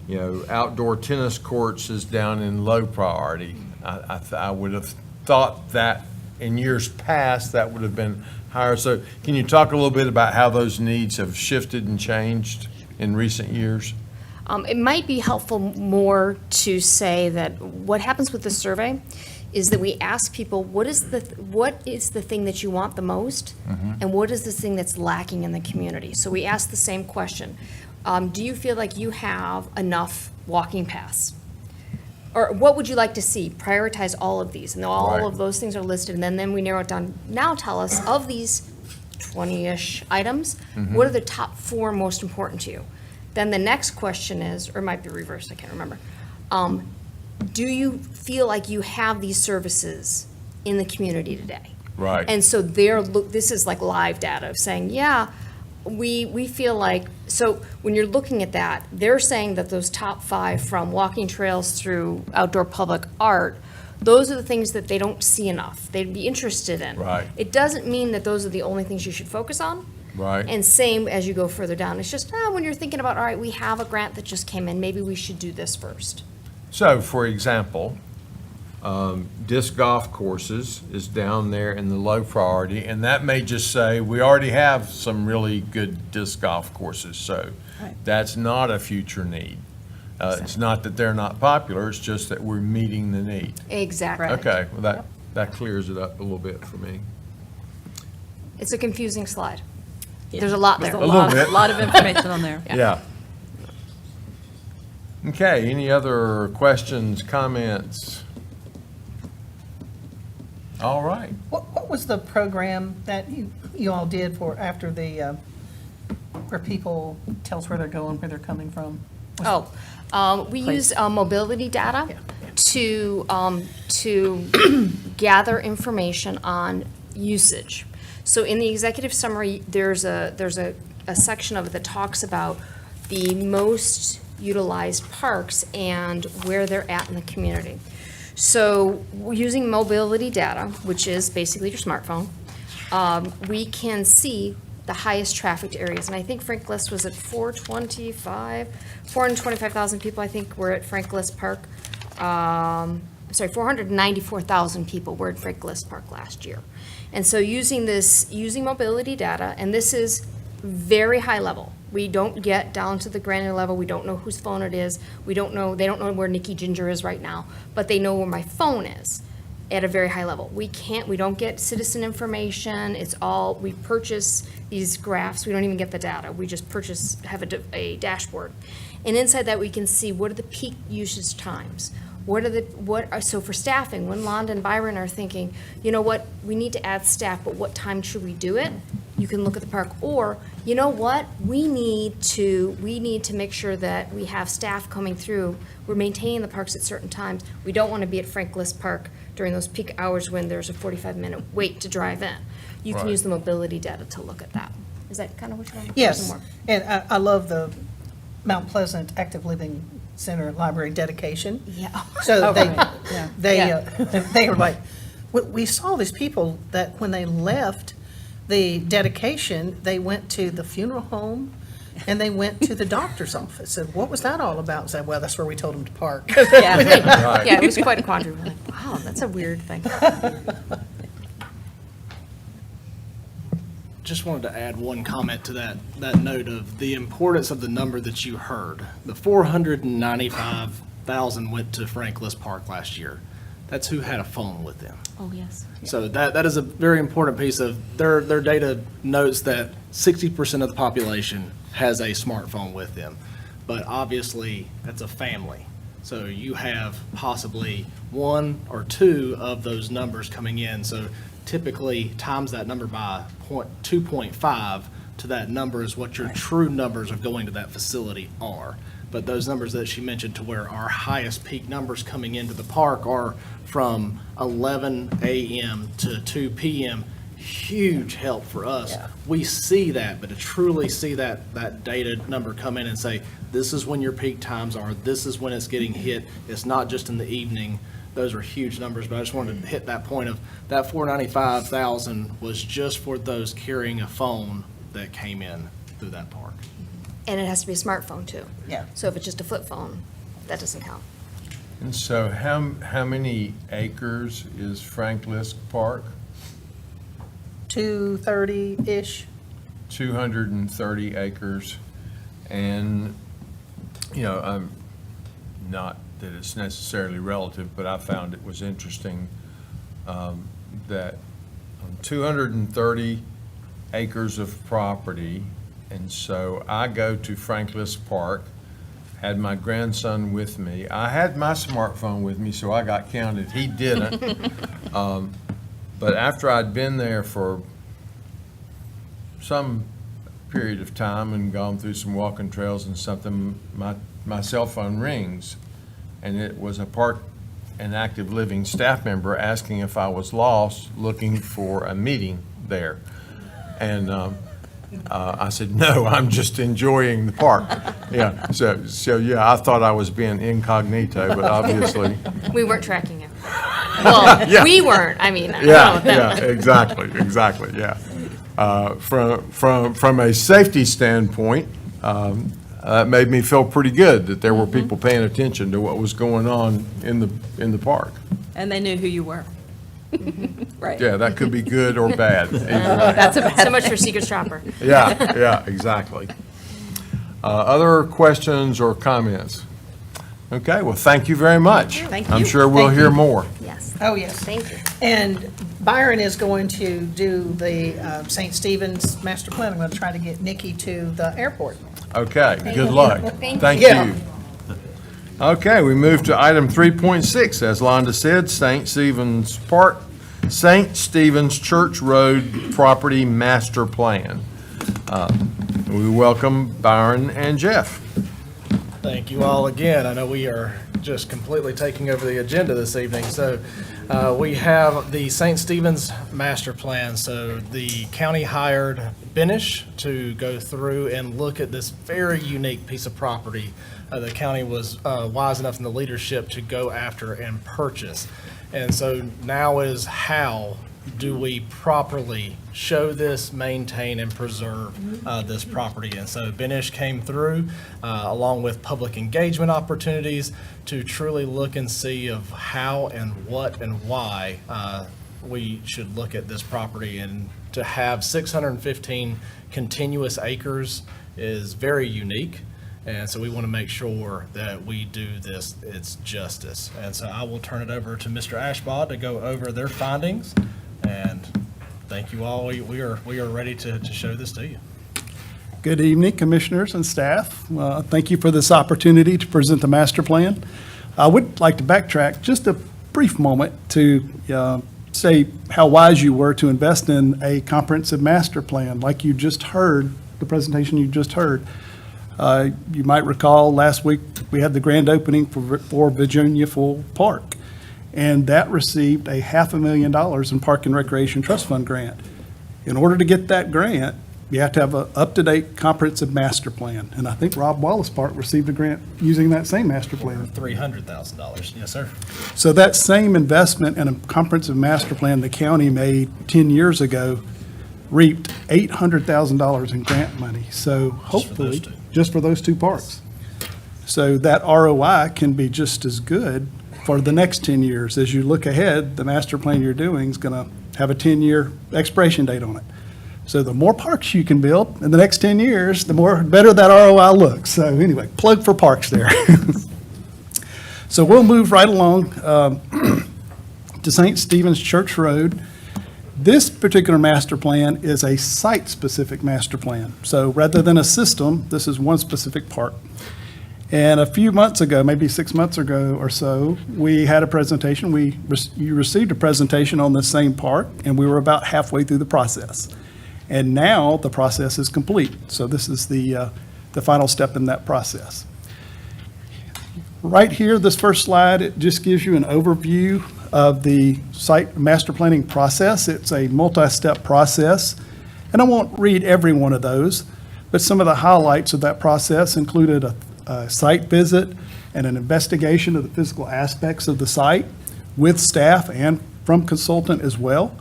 you know, outdoor tennis courts is down in low priority. I would have thought that in years past, that would have been higher. So can you talk a little bit about how those needs have shifted and changed in recent years? It might be helpful more to say that what happens with the survey is that we ask people, what is the thing that you want the most? And what is the thing that's lacking in the community? So we ask the same question. Do you feel like you have enough walking paths? Or what would you like to see? Prioritize all of these, and all Right. of those things are listed, and then we narrow it down. Now tell us, of these 20-ish items, what are the top 4 most important to you? Then the next question is, or it might be reversed, I can't remember. Do you feel like you have these services in the community today? Right. And so this is like live data of saying, yeah, we feel like, so when you're looking at that, they're saying that those top 5 from walking trails through outdoor public art, those are the things that they don't see enough, they'd be interested in. Right. It doesn't mean that those are the only things you should focus on. Right. And same as you go further down, it's just, when you're thinking about, all right, we have a grant that just came in, maybe we should do this first. So, for example, disc golf courses is down there in the low priority, and that may just say, we already have some really good disc golf courses, so Right. that's not a future need. It's not that they're not popular, it's just that we're meeting the need. Exactly. Okay, well, that clears it up a little bit for me. It's a confusing slide. There's a lot there. There's A little bit. a lot of information on there. Yeah. Okay, any other questions, comments? All right. What was the program that you all did for after where people tell us where they're going, where they're coming from? We use mobility data to gather information on usage. So in the executive summary, there's a section of it that talks about the most utilized parks and where they're at in the community. So we're using mobility data, which is basically your smartphone, we can see the highest trafficked areas. And I think Frank List was at 425,000 people, I think, were at Frank List Park. 494,000 people were at Frank List Park last year. And so using mobility data, and this is very high level. We don't get down to the granular level. We don't know whose phone it is. They don't know where Nikki Ginger is right now, but they know where my phone is at a very high level. We don't get citizen information. We purchase these graphs. We don't even get the data. We just have a dashboard. And inside that, we can see what are the peak usage times. So for staffing, when Londa and Byron are thinking, you know what, we need to add staff, but what time should we do it? You can look at the park. Or, you know what, we need to make sure that we have staff coming through. We're maintaining the parks at certain times. We don't want to be at Frank List Park during those peak hours when there's a 45-minute wait to drive in. You can Right. use the mobility data to look at that. Is that kind of what you want? Yes, and I love the Mount Pleasant Active Living Center Library dedication. Yeah. So Yeah. they were like, we saw these people that when they left the dedication, they went to the funeral home and they went to the doctor's office. And what was that all about? I said, well, that's where we told them to park. Yeah, Right. yeah, it was quite a quandary. We're like, wow, that's a weird thing. Just wanted to add one comment to that note of the importance of the number that you heard. The 495,000 went to Frank List Park last year. That's who had a phone with them. Oh, yes. So that is a very important piece of, their data notes that 60% of the population has a smartphone with them. But obviously, that's a family. So you have possibly one or two of those numbers coming in. So typically, times that number by 2.5 to that number is what your true numbers of going to that facility are. But those numbers that she mentioned to where our highest peak numbers coming into the park are from 11 a.m. to 2 p.m., huge help for us. Yeah. We see that, but to truly see that data number come in and say, this is when your peak times are, this is when it's getting hit, it's not just in the evening, those are huge numbers. But I just wanted to hit that point of that 495,000 was just for those carrying a phone that came in through that park. And it has to be a smartphone, too. Yeah. So if it's just a flip phone, that doesn't count. And so how many acres is Frank List Park? 230-ish. 230 acres. And, you know, not that it's necessarily relative, but I found it was interesting that on 230 acres of property, and so I go to Frank List Park, had my grandson with me. I had my smartphone with me, so I got counted. He didn't. But after I'd been there for some period of time and gone through some walking trails and something, my cell phone rings, and it was an active living staff member asking if I was lost, looking for a meeting there. And I said, no, I'm just enjoying the park. Yeah, so yeah, I thought I was being incognito, but obviously. We weren't tracking it. Well, Yeah. we weren't, I mean. I don't Yeah, know them. yeah, exactly, yeah. From a safety standpoint, it made me feel pretty good that there were people paying attention to what was going on in the park. And they knew who you were. Right. Yeah, that could be good or bad. either way. That's a bad So much for secret shopper. Yeah, exactly. Other questions or comments? Okay, well, thank you very much. Thank I'm you. sure we'll Thank hear you. more. Yes. Oh, yes. Thank you. And Byron is going to do the St. Stephen's master plan. I'm going to try to get Nikki to the airport. Okay, good luck. Thank you. you. Okay, we move to item 3.6. As Londa said, St. Stephen's Park, St. Stephen's Church Road Property Master Plan. We welcome Byron and Jeff. Thank you all again. I know we are just completely taking over the agenda this evening. So we have the St. Stephen's Master Plan. So the county hired Benish to go through and look at this very unique piece of property. The county was wise enough in the leadership to go after and purchase. And so now is how do we properly show this, maintain, and preserve this property? And so Benish came through along with public engagement opportunities to truly look and see of how and what and why we should look at this property. And to have 615 continuous acres is very unique. And so we want to make sure that we do this, it's justice. And so I will turn it over to Mr. Ashbaugh to go over their findings. And thank you all. We are ready to show this to you. Good evening, commissioners and staff. Thank you for this opportunity to present the master plan. I would like to backtrack just a brief moment to say how wise you were to invest in a comprehensive master plan like you just heard, the presentation you just heard. You might recall last week we had the grand opening for Virginia Full Park, and that received a $500,000 in Park and Recreation Trust Fund grant. In order to get that grant, you have to have an up-to-date comprehensive master plan. And I think Rob Wallace Park received a grant using that same master plan. $300,000, yes, sir. So that same investment in a comprehensive master plan the county made 10 years ago reaped $800,000 in grant money. So hopefully, just for those two parks. So that ROI can be just as good for the next 10 years. As you look ahead, the master plan you're doing is going to have a 10-year expiration date on it. So the more parks you can build in the next 10 years, the better that ROI looks. So anyway, plug for parks there. So we'll move right along to St. Stephen's Church Road. This particular master plan is a site-specific master plan. So rather than a system, this is one specific park. And a few months ago, maybe 6 months ago or so, we had a presentation. You received a presentation on the same park, and we were about halfway through the process. And now the process is complete. So this is the final step in that process. Right here, this first slide, it just gives you an overview of the site master planning process. It's a multi-step process, and I won't read every one of those, but some of the highlights of that process included a site visit and an investigation of the physical aspects of the site with staff and from consultant as well.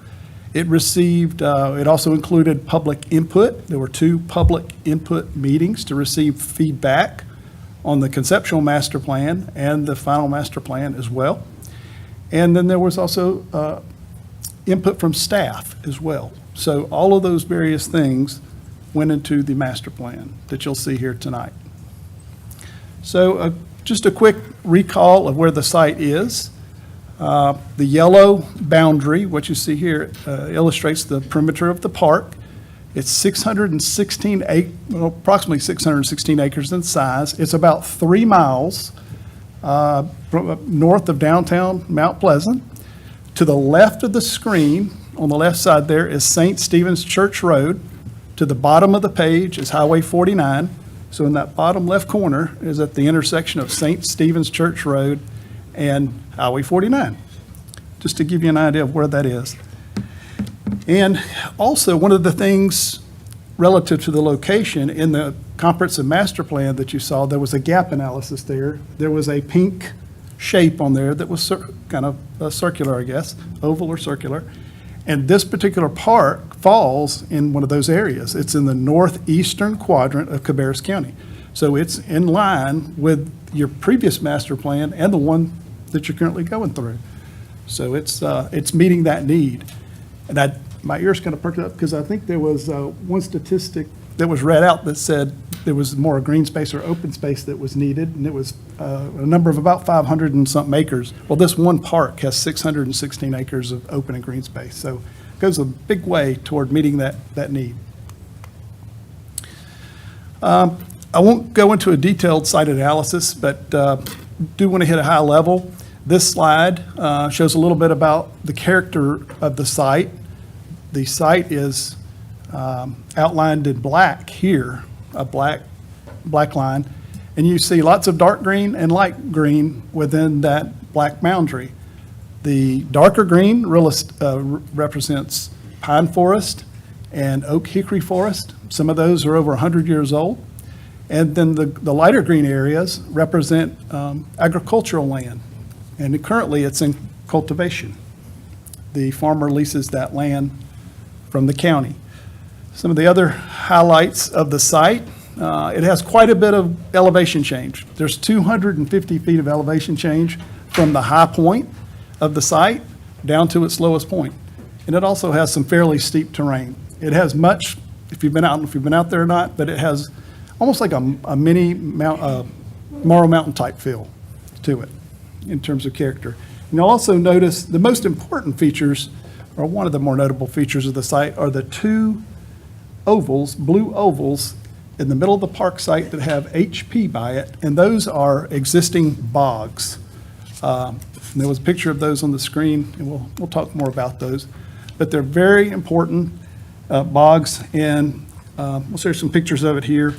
It also included public input. There were 2 public input meetings to receive feedback on the conceptual master plan and the final master plan as well. And then there was also input from staff as well. So all of those various things went into the master plan that you'll see here tonight. So just a quick recall of where the site is. The yellow boundary, what you see here, illustrates the perimeter of the park. It's approximately 616 acres in size. It's about 3 miles north of downtown Mount Pleasant. To the left of the screen, on the left side there, is St. Stephen's Church Road. To the bottom of the page is Highway 49. So in that bottom left corner is at the intersection of St. Stephen's Church Road and Highway 49, just to give you an idea of where that is. And also, one of the things relative to the location in the comprehensive master plan that you saw, there was a gap analysis there. There was a pink shape on there that was kind of circular, I guess, oval or circular. And this particular park falls in one of those areas. It's in the northeastern quadrant of Cabarrus County. So it's in line with your previous master plan and the one that you're currently going through. So it's meeting that need. And my ears kind of perked up because I think there was one statistic that was read out that said there was more green space or open space that was needed, and it was a number of about 500 and something acres. Well, this one park has 616 acres of open and green space, so it goes a big way toward meeting that need. I won't go into a detailed site analysis, but do want to hit a high level. This slide shows a little bit about the character of the site. The site is outlined in black here, a black line, and you see lots of dark green and light green within that black boundary. The darker green represents pine forest and oak hickory forest. Some of those are over 100 years old. And then the lighter green areas represent agricultural land, and currently it's in cultivation. The farmer leases that land from the county. Some of the other highlights of the site, it has quite a bit of elevation change. There's 250 feet of elevation change from the high point of the site down to its lowest point. And it also has some fairly steep terrain. It has much, if you've been out there or not, but it has almost like a mini Morrow Mountain type feel to it in terms of character. And you'll also notice the most important features, or one of the more notable features of the site, are the 2 ovals, blue ovals, in the middle of the park site that have HP by it, and those are existing bogs. And there was a picture of those on the screen, and we'll talk more about those. But they're very important bogs, and we'll share some pictures of it here.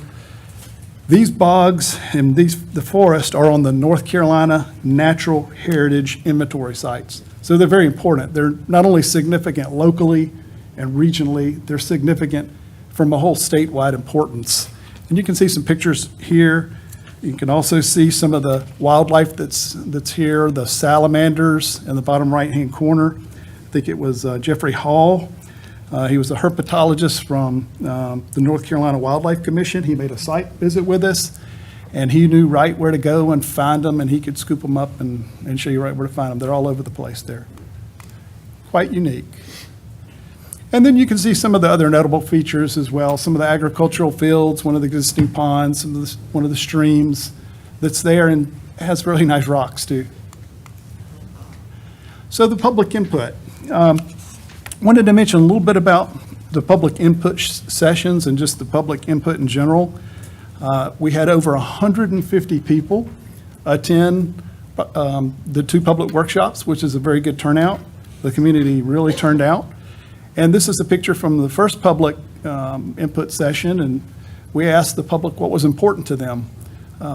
These bogs and the forest are on the North Carolina Natural Heritage Inventory sites. So they're very important. They're not only significant locally and regionally, they're significant from a whole statewide importance. And you can see some pictures here. You can also see some of the wildlife that's here, the salamanders in the bottom right-hand corner. I think it was Jeffrey Hall. He was a herpetologist from the North Carolina Wildlife Commission. He made a site visit with us, and he knew right where to go and find them, and he could scoop them up and show you right where to find them. They're all over the place there. Quite unique. And then you can see some of the other notable features as well, some of the agricultural fields, one of the existing ponds, one of the streams that's there, and has really nice rocks too. So the public input. Wanted to mention a little bit about the public input sessions and just the public input in general. We had over 150 people attend the 2 public workshops, which is a very good turnout. The community really turned out. And this is a picture from the first public input session, and we asked the public what was important to them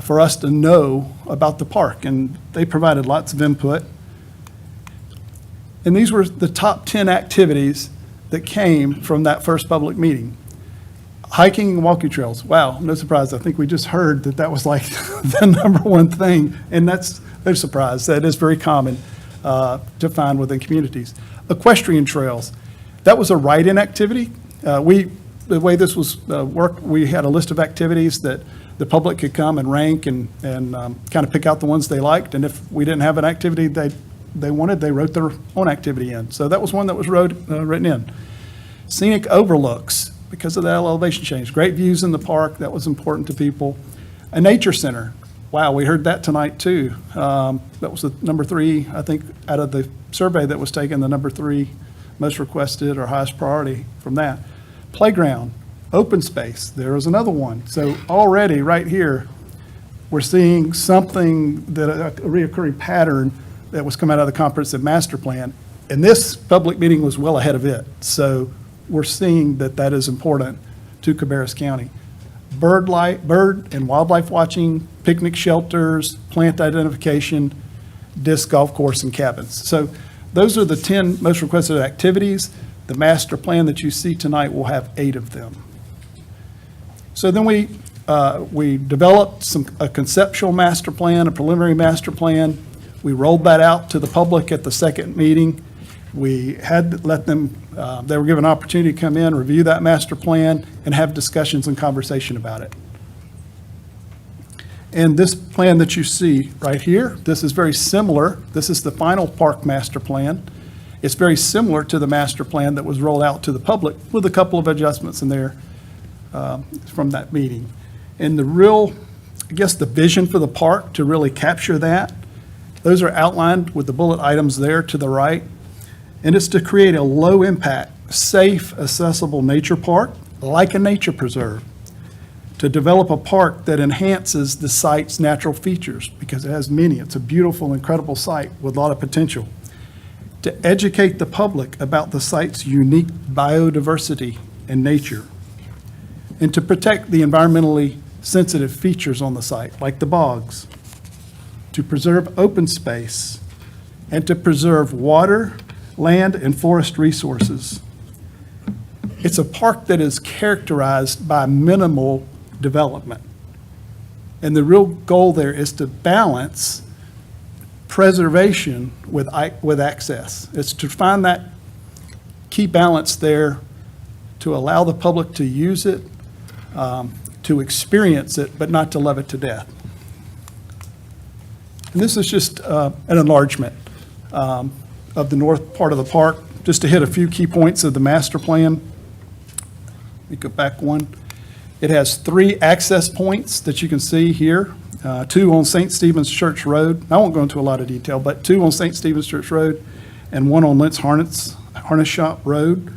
for us to know about the park, and they provided lots of input. And these were the top 10 activities that came from that first public meeting. Hiking and walking trails. Wow, no surprise. I think we just heard that was like the #1 thing, and that's no surprise. That is very common to find within communities. Equestrian trails. That was a write-in activity. The way this was worked, we had a list of activities that the public could come and rank and kind of pick out the ones they liked. And if we didn't have an activity they wanted, they wrote their own activity in. So that was one that was written in. Scenic overlooks, because of that elevation change. Great views in the park, that was important to people. A nature center. Wow, we heard that tonight too. That was the #3, I think, out of the survey that was taken, the #3 most requested or highest priority from that. Playground, open space, there was another one. So already right here, we're seeing something that a reoccurring pattern that was coming out of the comprehensive master plan. And this public meeting was well ahead of it. So we're seeing that is important to Cabarrus County. Bird and wildlife watching, picnic shelters, plant identification, disc golf course, and cabins. So those are the 10 most requested activities. The master plan that you see tonight will have 8 of them. So then we developed a conceptual master plan, a preliminary master plan. We rolled that out to the public at the second meeting. We had to let them, they were given an opportunity to come in, review that master plan, and have discussions and conversation about it. And this plan that you see right here, this is very similar. This is the final park master plan. It's very similar to the master plan that was rolled out to the public with a couple of adjustments in there from that meeting. And the real, I guess, the vision for the park to really capture that, those are outlined with the bullet items there to the right. And it's to create a low-impact, safe, accessible nature park, like a nature preserve. To develop a park that enhances the site's natural features, because it has many. It's a beautiful, incredible site with a lot of potential. To educate the public about the site's unique biodiversity and nature. And to protect the environmentally sensitive features on the site, like the bogs. To preserve open space, and to preserve water, land, and forest resources. It's a park that is characterized by minimal development. And the real goal there is to balance preservation with access. It's to find that key balance there to allow the public to use it, to experience it, but not to love it to death. And this is just an enlargement of the north part of the park, just to hit a few key points of the master plan. Let me go back one. It has 3 access points that you can see here, 2 on St. Stephen's Church Road. I won't go into a lot of detail, but 2 on St. Stephen's Church Road and 1 on Lentz Harness Shop Road.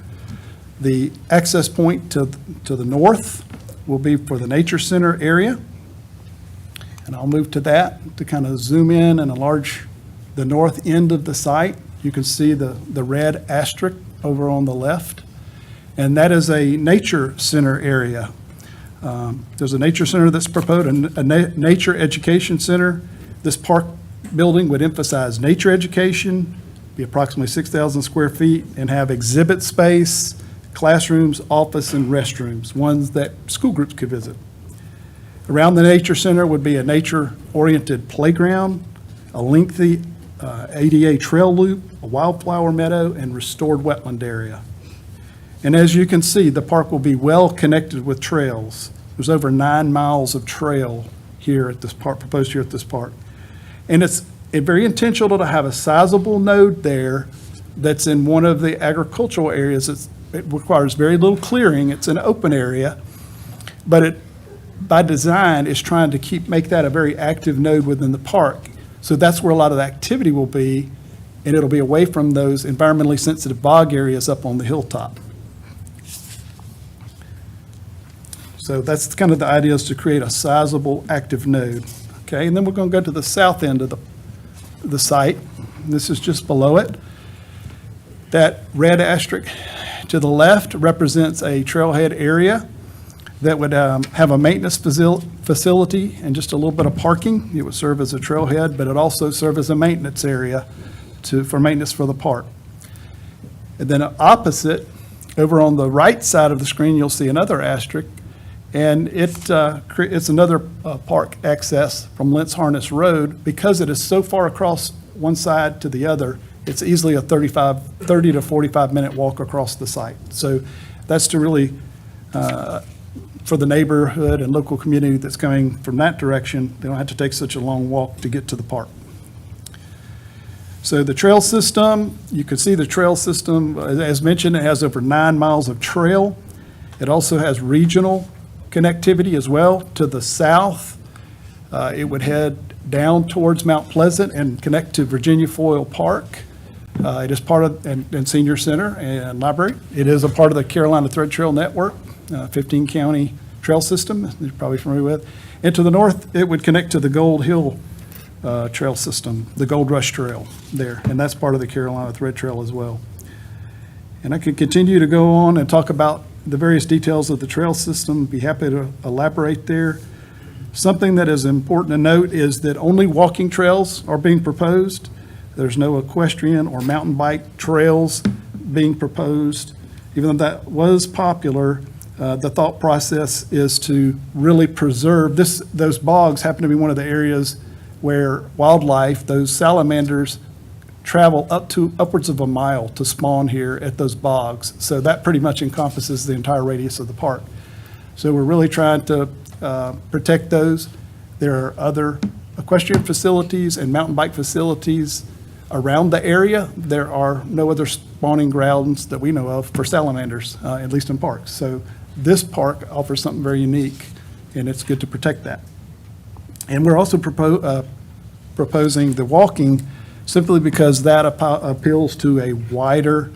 The access point to the north will be for the Nature Center area. And I'll move to that to kind of zoom in and enlarge the north end of the site. You can see the red asterisk over on the left. And that is a nature center area. There's a nature center that's proposed, a nature education center. This park building would emphasize nature education, be approximately 6,000 square feet, and have exhibit space, classrooms, office, and restrooms, ones that school groups could visit. Around the nature center would be a nature-oriented playground, a lengthy ADA trail loop, a wildflower meadow, and restored wetland area. And as you can see, the park will be well connected with trails. There's over 9 miles of trail here at this park, proposed here at this park. And it's very intentional to have a sizable node there that's in one of the agricultural areas. It requires very little clearing. It's an open area, but it, by design, is trying to make that a very active node within the park. So that's where a lot of the activity will be, and it'll be away from those environmentally sensitive bog areas up on the hilltop. So that's kind of the idea, is to create a sizable active node. Okay, and then we're going to go to the south end of the site. This is just below it. That red asterisk to the left represents a trailhead area that would have a maintenance facility and just a little bit of parking. It would serve as a trailhead, but it also serve as a maintenance area for maintenance for the park. And then opposite, over on the right side of the screen, you'll see another asterisk, and it's another park access from Lentz Harness Road. Because it is so far across one side to the other, it's easily a 30 to 45-minute walk across the site. So that's to really, for the neighborhood and local community that's coming from that direction, they don't have to take such a long walk to get to the park. So the trail system, you can see the trail system, as mentioned, it has over 9 miles of trail. It also has regional connectivity as well. To the south, it would head down towards Mount Pleasant and connect to Virginia Foyle Park. It is part of, and Senior Center and Library. It is a part of the Carolina Thread Trail Network, 15-county trail system, you're probably familiar with. And to the north, it would connect to the Gold Hill trail system, the Gold Rush Trail there, and that's part of the Carolina Thread Trail as well. And I could continue to go on and talk about the various details of the trail system, be happy to elaborate there. Something that is important to note is that only walking trails are being proposed. There's no equestrian or mountain bike trails being proposed. Even though that was popular, the thought process is to really preserve this. Those bogs happen to be one of the areas where wildlife, those salamanders, travel upwards of a mile to spawn here at those bogs. So that pretty much encompasses the entire radius of the park. So we're really trying to protect those. There are other equestrian facilities and mountain bike facilities around the area. There are no other spawning grounds that we know of for salamanders, at least in parks. So this park offers something very unique, and it's good to protect that. And we're also proposing the walking simply because that appeals to a wider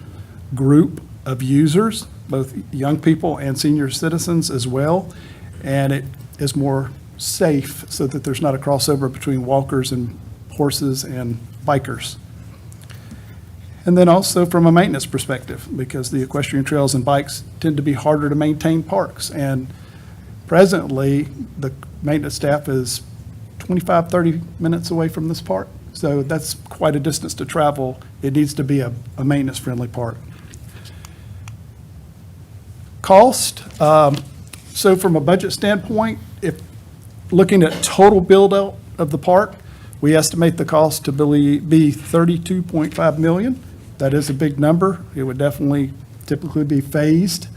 group of users, both young people and senior citizens as well. And it is more safe so that there's not a crossover between walkers and horses and bikers. And then also from a maintenance perspective, because the equestrian trails and bikes tend to be harder to maintain parks. And presently, the maintenance staff is 25, 30 minutes away from this park. So that's quite a distance to travel. It needs to be a maintenance-friendly park. Cost. So from a budget standpoint, if looking at total build-out of the park, we estimate the cost to be $32.5 million. That is a big number. It would definitely typically be phased.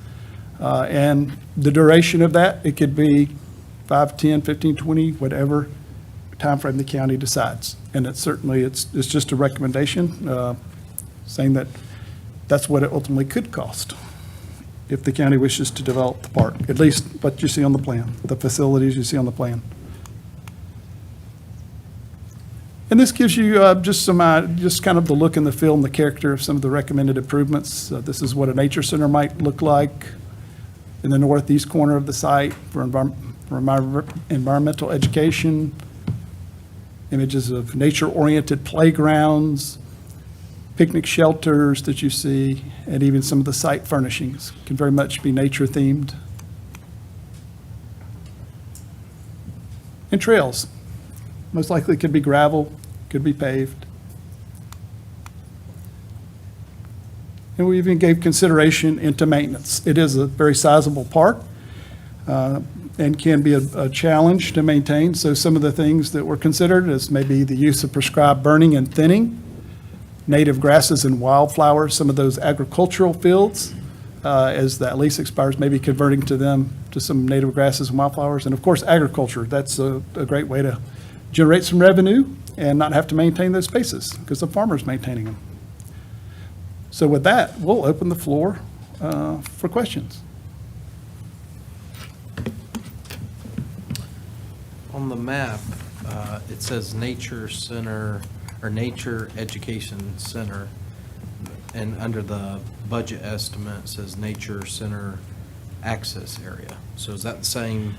And the duration of that, it could be 5, 10, 15, 20, whatever timeframe the county decides. And it's certainly, it's just a recommendation saying that that's what it ultimately could cost if the county wishes to develop the park, at least what you see on the plan, the facilities you see on the plan. And this gives you just kind of the look and the feel and the character of some of the recommended improvements. This is what a nature center might look like in the northeast corner of the site for environmental education, images of nature-oriented playgrounds, picnic shelters that you see, and even some of the site furnishings can very much be nature-themed. And trails. Most likely could be gravel, could be paved. and we even gave consideration into maintenance. It is a very sizable park and can be a challenge to maintain. So some of the things that were considered is maybe the use of prescribed burning and thinning, native grasses and wildflowers, some of those agricultural fields, as that lease expires, maybe converting to them to some native grasses and wildflowers. And of course, agriculture, that's a great way to generate some revenue and not have to maintain those spaces because the farmer's maintaining them. So with that, we'll open the floor for questions. On the map, it says Nature Center, or Nature Education Center, and under the budget estimate, it says Nature Center Access Area. So is that the same,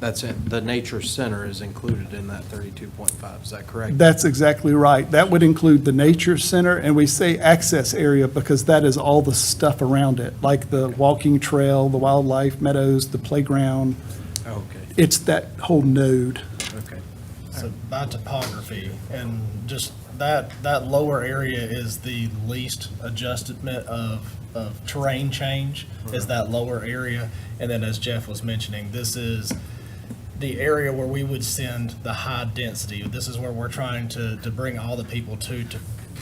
that's it, the Nature Center is included in that 32.5, is that correct? That's exactly right. That would include the nature center, and we say access area because that is all the stuff around it, like the walking trail, the wildlife meadows, the playground. Okay, It's that whole node. okay. So by topography, and just that lower area is the least adjustment of terrain change, is that lower area. And then as Jeff was mentioning, this is the area where we would send the high density. This is where we're trying to bring all the people to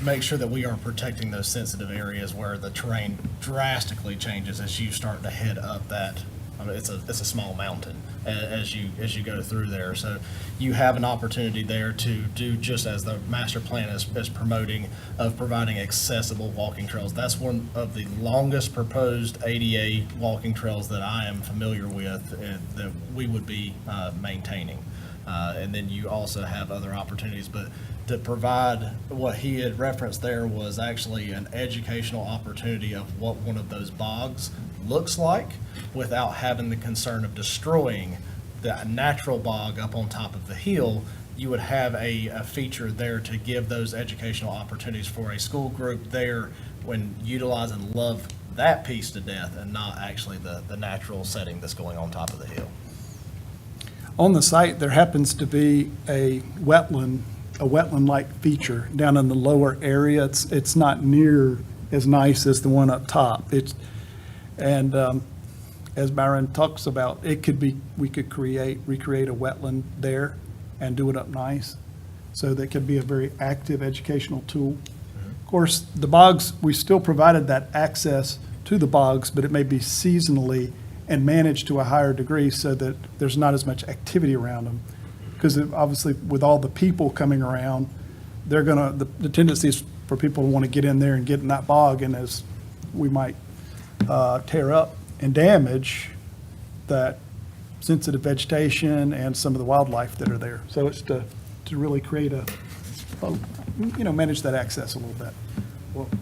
make sure that we are protecting those sensitive areas where the terrain drastically changes as you start to head up that. I mean, it's a small mountain as you go through there. So you have an opportunity there to do just as the master plan is promoting, of providing accessible walking trails. That's one of the longest proposed ADA walking trails that I am familiar with that we would be maintaining. And then you also have other opportunities, but to provide, what he had referenced there was actually an educational opportunity of what one of those bogs looks like without having the concern of destroying the natural bog up on top of the hill. You would have a feature there to give those educational opportunities for a school group there when utilize and love that piece to death and not actually the natural setting that's going on top of the hill. On the site, there happens to be a wetland-like feature down in the lower area. It's not near as nice as the one up top. As Byron talks about, it could be, we could recreate a wetland there and do it up nice. So that could be a very active educational tool. Of course, the bogs, we still provided that access to the bogs, but it may be seasonally and managed to a higher degree so that there's not as much activity around them. Because obviously, with all the people coming around, they're gonna, the tendency is for people to want to get in there and get in that bog, and as we might tear up and damage that sensitive vegetation and some of the wildlife that are there. So it's to really create manage that access a little bit.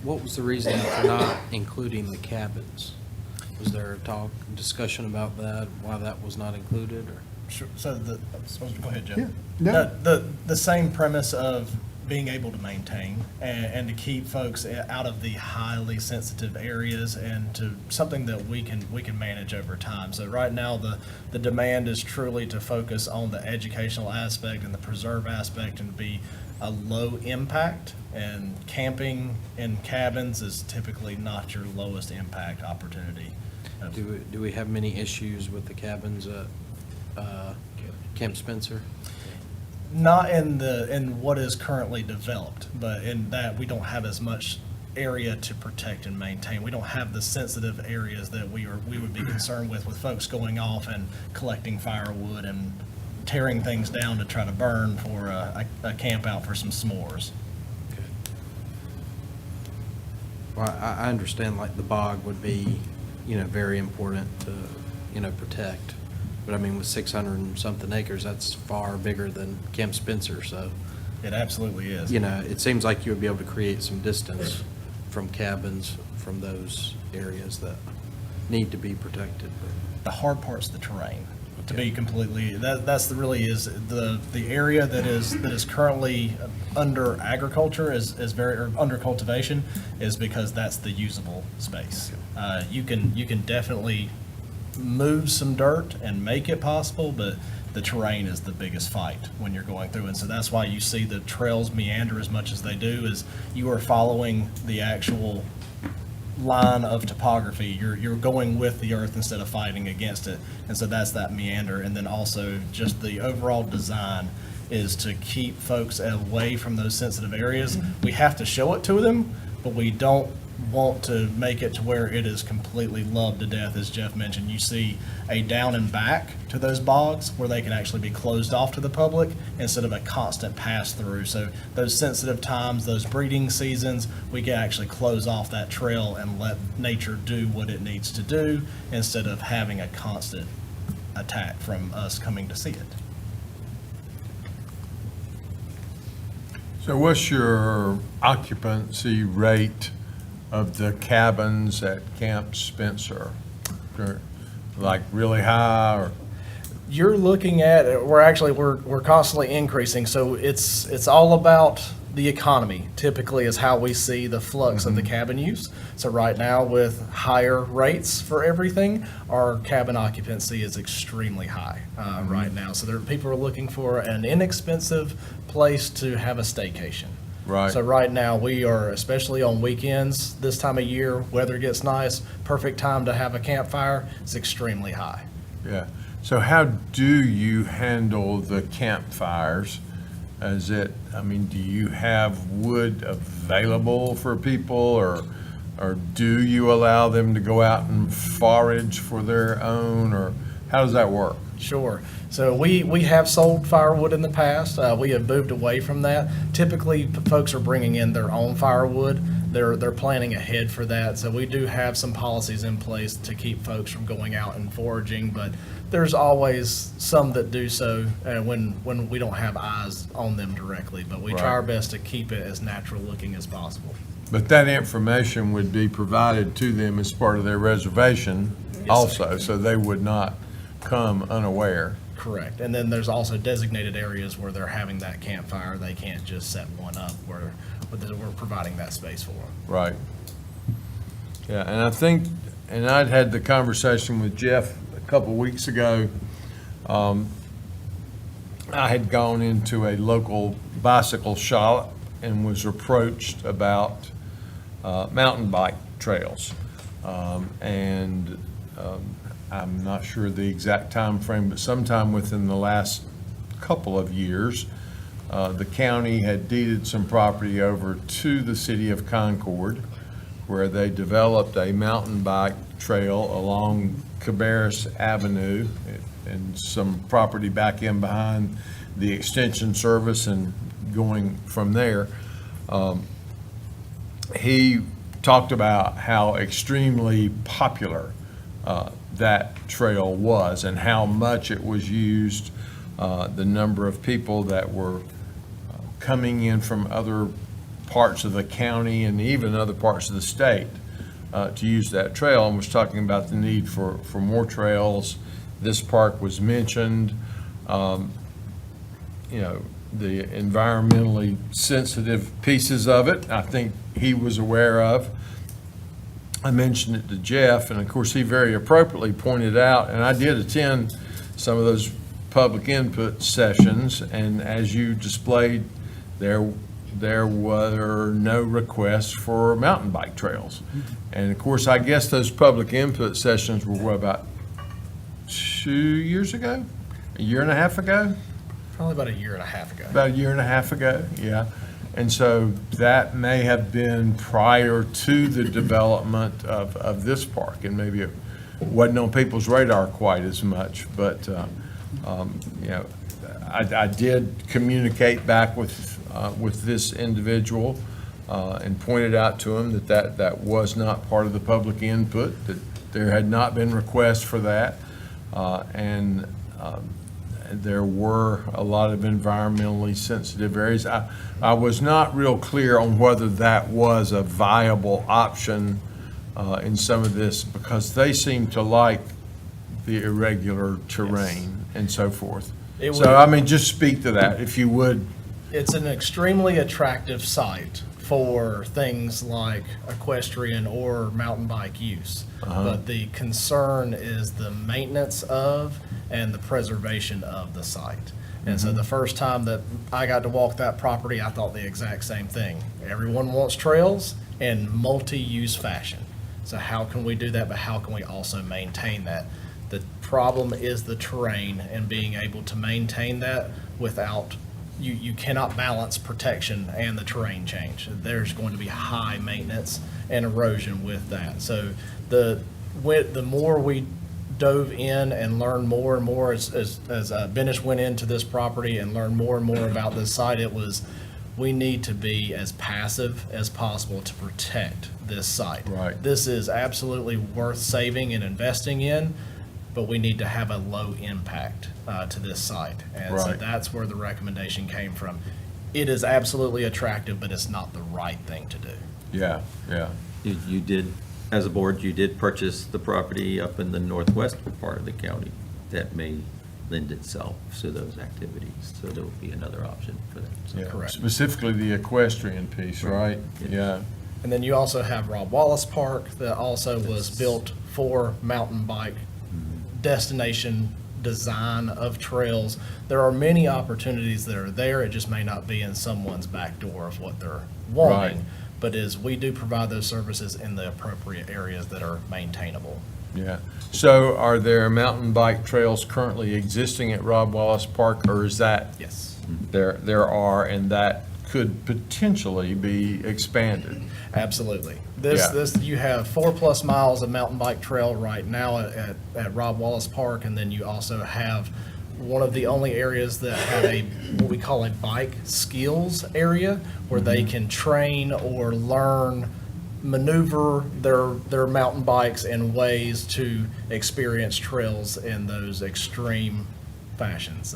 What was the reason for not including the cabins? Was there a discussion about that, why that was not included, or? Sure. So go ahead, Jeff. Yeah. No. The same premise of being able to maintain and to keep folks out of the highly sensitive areas and to something that we can manage over time. So right now, the demand is truly to focus on the educational aspect and the preserve aspect and be a low impact, and camping in cabins is typically not your lowest impact opportunity. Do we have many issues with the cabins at Camp Spencer? Not in what is currently developed, but in that we don't have as much area to protect and maintain. We don't have the sensitive areas that we would be concerned with folks going off and collecting firewood and tearing things down to try to burn for a camp out for some s'mores. Okay. Well, I understand like the bog would be, very important to, protect. But I mean, with 600 and something acres, that's far bigger than Camp Spencer, so. It absolutely is. It seems like you would be able to create some distance from cabins, from those areas that need to be protected. The hard part's the terrain. To be completely, that's really is the area that is currently under agriculture is or under cultivation is because that's the usable space. You can definitely move some dirt and make it possible, but the terrain is the biggest fight when you're going through. And so that's why you see the trails meander as much as they do, is you are following the actual line of topography. You're going with the earth instead of fighting against it. And so that's that meander. And then also just the overall design is to keep folks away from those sensitive areas. We have to show it to them, but we don't want to make it to where it is completely loved to death. As Jeff mentioned, you see a down and back to those bogs where they can actually be closed off to the public instead of a constant pass through. So those sensitive times, those breeding seasons, we can actually close off that trail and let nature do what it needs to do instead of having a constant attack from us coming to see it. So what's your occupancy rate of the cabins at Camp Spencer? They're, like really high, or? You're looking at, we're constantly increasing, so it's all about the economy, typically is how we see the flux of the cabin use. So right now, with higher rates for everything, our cabin occupancy is extremely high right now. So people are looking for an inexpensive place to have a staycation. Right. So right now, we are, especially on weekends, this time of year, weather gets nice, perfect time to have a campfire, it's extremely high. Yeah. So how do you handle the campfires? Do you have wood available for people, or do you allow them to go out and forage for their own, or how does that work? Sure. So we have sold firewood in the past. We have moved away from that. Typically, folks are bringing in their own firewood. They're planning ahead for that. So we do have some policies in place to keep folks from going out and foraging, but there's always some that do so when we don't have eyes on them directly. But we try our best to keep it as natural looking as possible. But that information would be provided to them as part of their reservation also, so they would not come unaware. Correct. And then there's also designated areas where they're having that campfire. They can't just set one up where we're providing that space for them. Right. Yeah, and I think, and I'd had the conversation with Jeff a couple weeks ago. I had gone into a local bicycle shop and was approached about mountain bike trails. I'm not sure the exact time frame, but sometime within the last couple of years, the county had deeded some property over to the city of Concord, where they developed a mountain bike trail along Cabarrus Avenue and some property back in behind the extension service and going from there. He talked about how extremely popular that trail was and how much it was used, the number of people that were coming in from other parts of the county and even other parts of the state to use that trail, and was talking about the need for more trails. This park was mentioned, the environmentally sensitive pieces of it, I think he was aware of. I mentioned it to Jeff, and of course, he very appropriately pointed out, and I did attend some of those public input sessions, and as you displayed, there were no requests for mountain bike trails. And of course, I guess those public input sessions were, what, about 2 years ago? A year and a half ago? Probably about a year and a half ago. About a year and a half ago, yeah. And so that may have been prior to the development of this park, and maybe it wasn't on people's radar quite as much. But, I did communicate back with this individual and pointed out to him that was not part of the public input, that there had not been requests for that. And there were a lot of environmentally sensitive areas. I was not real clear on whether that was a viable option in some of this, because they seem to like the irregular terrain and so forth. Just speak to that, if you would. It's an extremely attractive site for things like equestrian or mountain bike use. But the concern is the maintenance of and the preservation of the site. And so the first time that I got to walk that property, I thought the exact same thing. Everyone wants trails in multi-use fashion. So how can we do that, but how can we also maintain that? The problem is the terrain and being able to maintain that without, you cannot balance protection and the terrain change. There's going to be high maintenance and erosion with that. So the more we dove in and learned more and more as Benish went into this property and learned more and more about this site, we need to be as passive as possible to protect this site. Right. This is absolutely worth saving and investing in, but we need to have a low impact to this site. And so Right. that's where the recommendation came from. It is absolutely attractive, but it's not the right thing to do. Yeah, yeah. You did, as a board, you did purchase the property up in the northwest part of the county that may lend itself to those activities, so there will be another option for that. So- Yeah. Correct. Specifically the equestrian piece, right? Yeah. And then you also have Rob Wallace Park that also was built for mountain bike destination design of trails. There are many opportunities that are there. It just may not be in someone's back door of what they're wanting. Right. But we do provide those services in the appropriate areas that are maintainable. Yeah. So are there mountain bike trails currently existing at Rob Wallace Park, or is that? Yes. There are, and that could potentially be expanded. Absolutely. Yeah. You have 4+ miles of mountain bike trail right now at Rob Wallace Park, and then you also have one of the only areas that have what we call a bike skills area, where they can train or learn, maneuver their mountain bikes in ways to experience trails in those extreme fashions.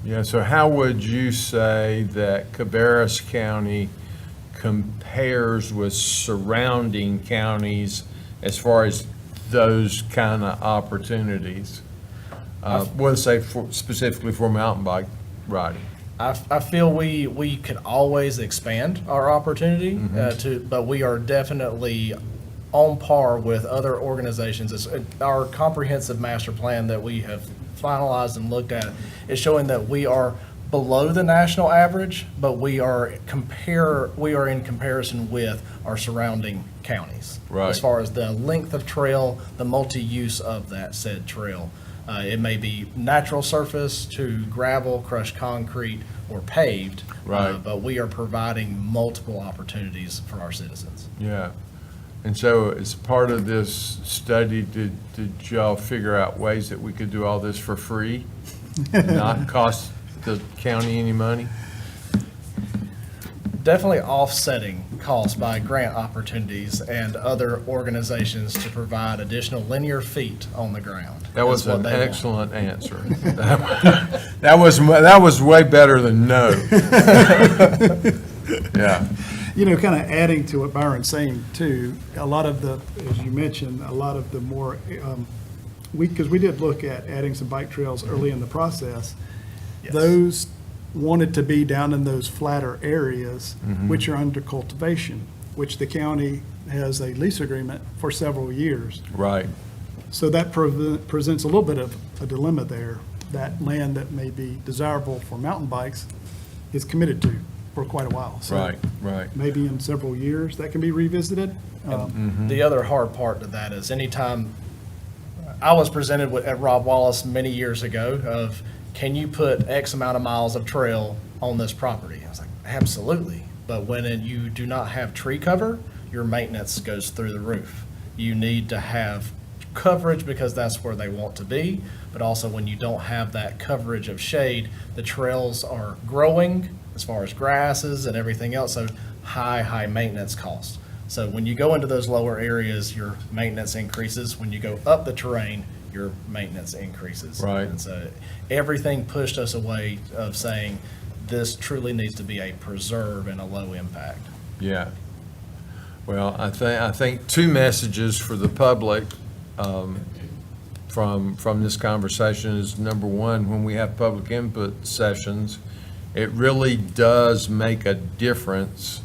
Yeah, so how would you say that Cabarrus County compares with surrounding counties as far as those kind of opportunities? We'll say specifically for mountain bike riding. I feel we could always expand our opportunity but we are definitely on par with other organizations. Our comprehensive master plan that we have finalized and looked at is showing that we are below the national average, but we are in comparison with our surrounding counties. Right. As far as the length of trail, the multi-use of that said trail. It may be natural surface to gravel, crushed concrete, or paved. Right. But we are providing multiple opportunities for our citizens. Yeah. And so as part of this study, did y'all figure out ways that we could do all this for free? Not cost the county any money? Definitely offsetting costs by grant opportunities and other organizations to provide additional linear feet on the ground. That was That's what an they want. excellent answer. That was way better than no. Yeah. You know, kind of adding to what Byron's saying too, a lot of the, as you mentioned, a lot of the more, because we did look at adding some bike trails early in the process. Yes. Those wanted to be down in those flatter areas, which are under cultivation, which the county has a lease agreement for several years. Right. So that presents a little bit of a dilemma there. That land that may be desirable for mountain bikes is committed to for quite a while. So Right. maybe in several years that can be revisited. The other hard part to that is anytime, I was presented at Rob Wallace many years ago of, can you put X amount of miles of trail on this property? I was like, absolutely. But when you do not have tree cover, your maintenance goes through the roof. You need to have coverage because that's where they want to be. But also when you don't have that coverage of shade, the trails are growing as far as grasses and everything else. So high maintenance costs. So when you go into those lower areas, your maintenance increases. When you go up the terrain, your maintenance increases. Right. And so everything pushed us away of saying this truly needs to be a preserve and a low impact. Yeah. Well, I think two messages for the public from this conversation is, number one, when we have public input sessions, it really does make a difference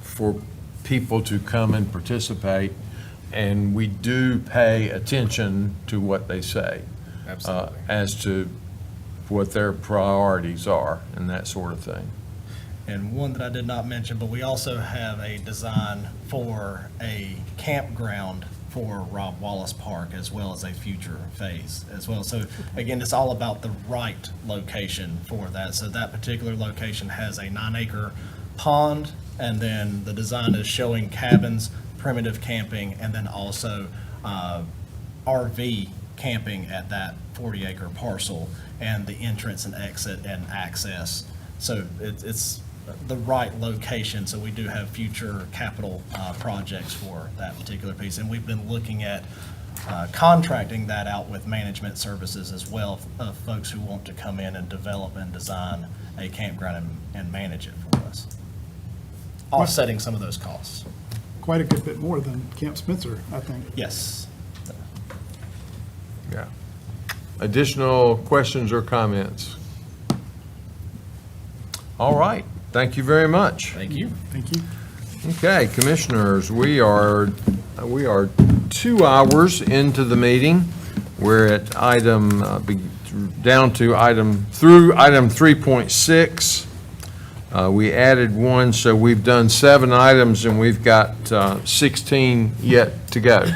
for people to come and participate, and we do pay attention to what they say. Absolutely. As to what their priorities are and that sort of thing. And one that I did not mention, but we also have a design for a campground for Rob Wallace Park as well as a future phase as well. So again, it's all about the right location for that. So that particular location has a 9-acre pond, and then the design is showing cabins, primitive camping, and then also RV camping at that 40-acre parcel, and the entrance and exit and access. So it's the right location, so we do have future capital projects for that particular piece. And we've been looking at contracting that out with management services as well, of folks who want to come in and develop and design a campground and manage it for us, offsetting some of those costs. Quite a good bit more than Camp Spencer, I think. Yes. Yeah. Additional questions or comments? All right, thank you very much. Thank you. Thank you. Okay, commissioners, we are 2 hours into the meeting. We're at down to item 3.6. We added one, so we've done 7 items and we've got 16 yet to go.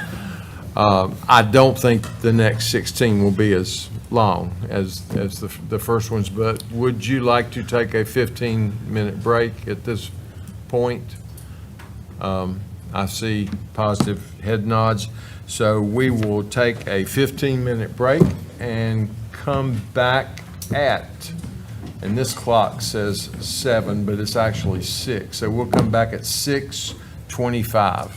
I don't think the next 16 will be as long as the first ones, but would you like to take a 15-minute break at this point? I see positive head nods. So we will take a 15-minute break and come back at, and this clock says 7, but it's actually 6. So we'll come back at 6:25.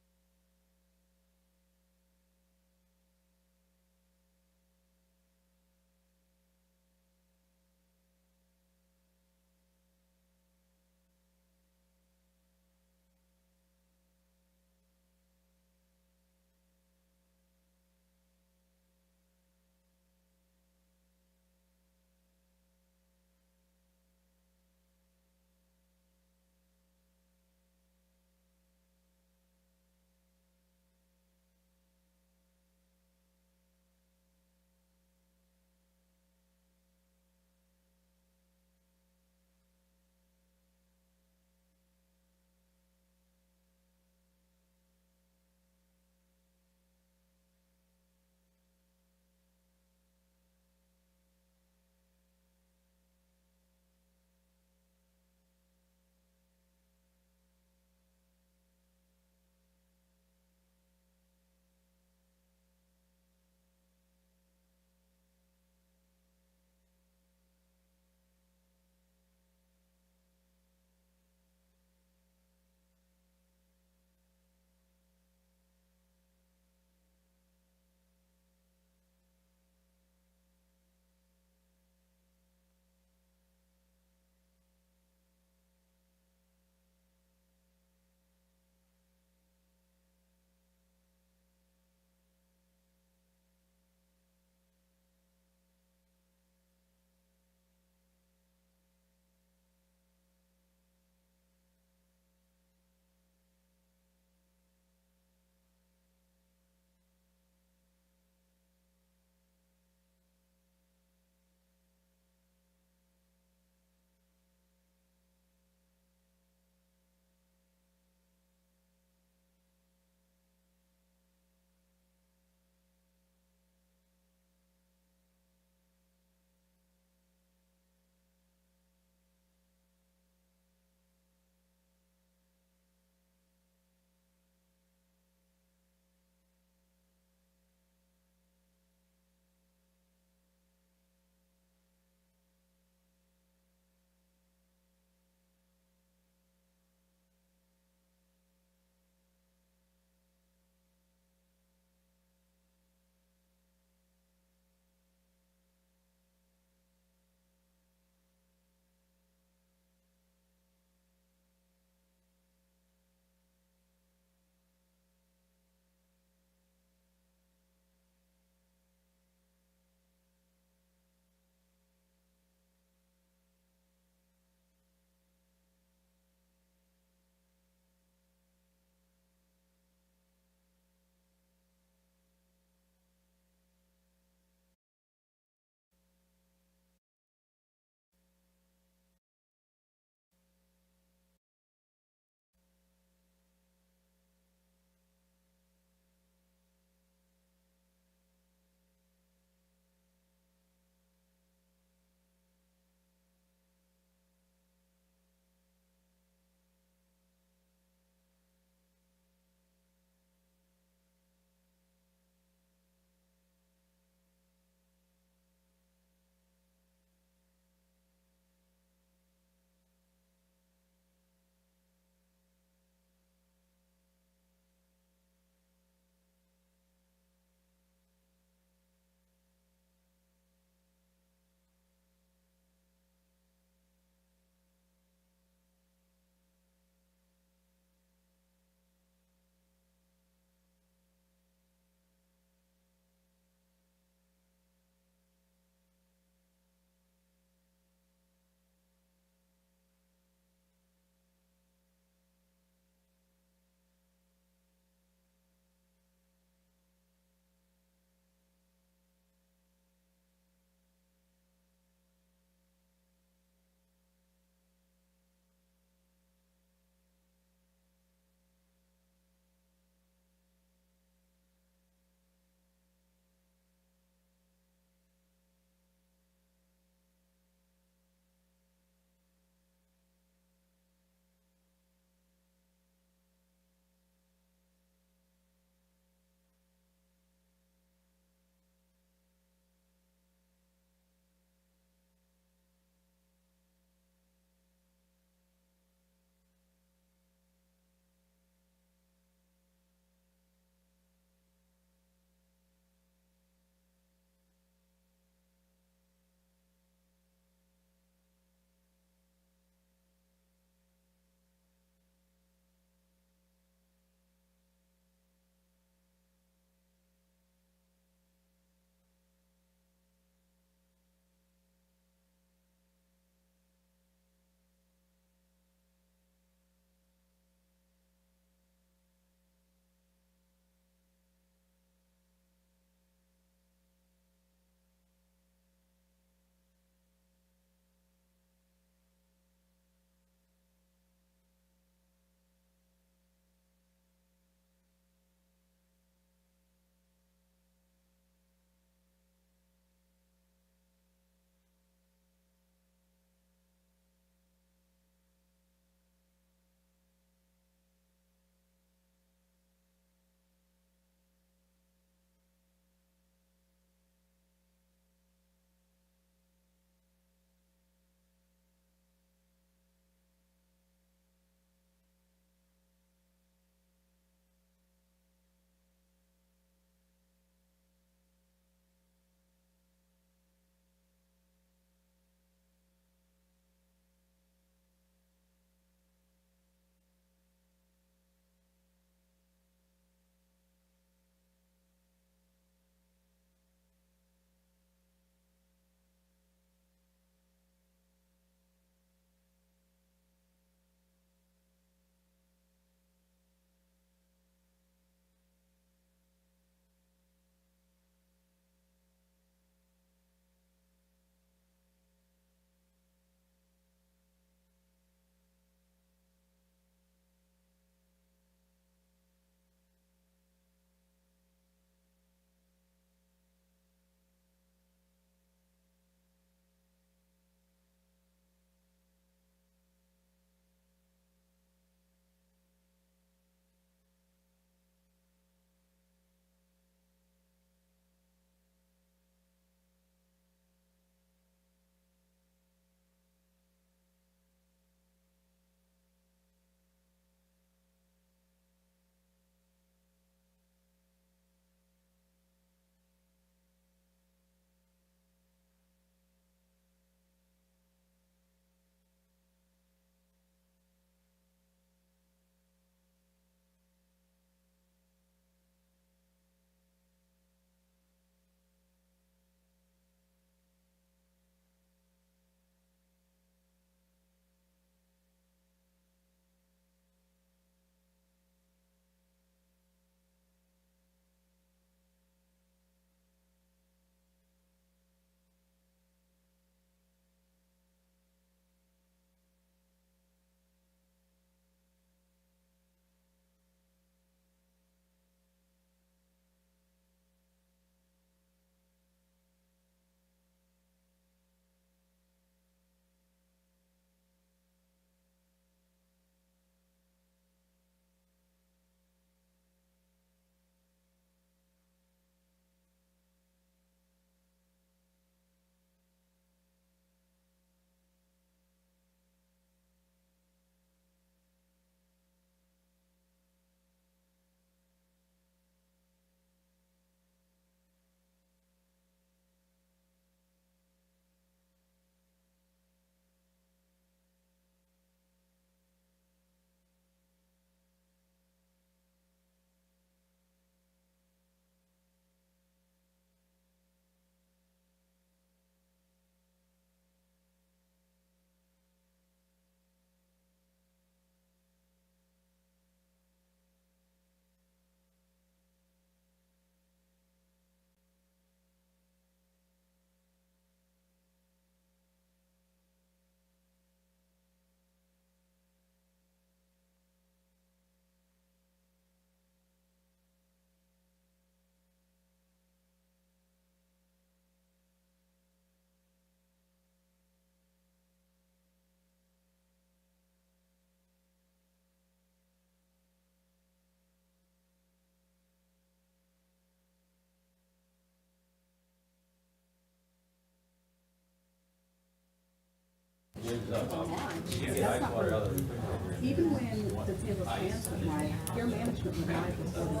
Even when the table stands with my peer management would lie before the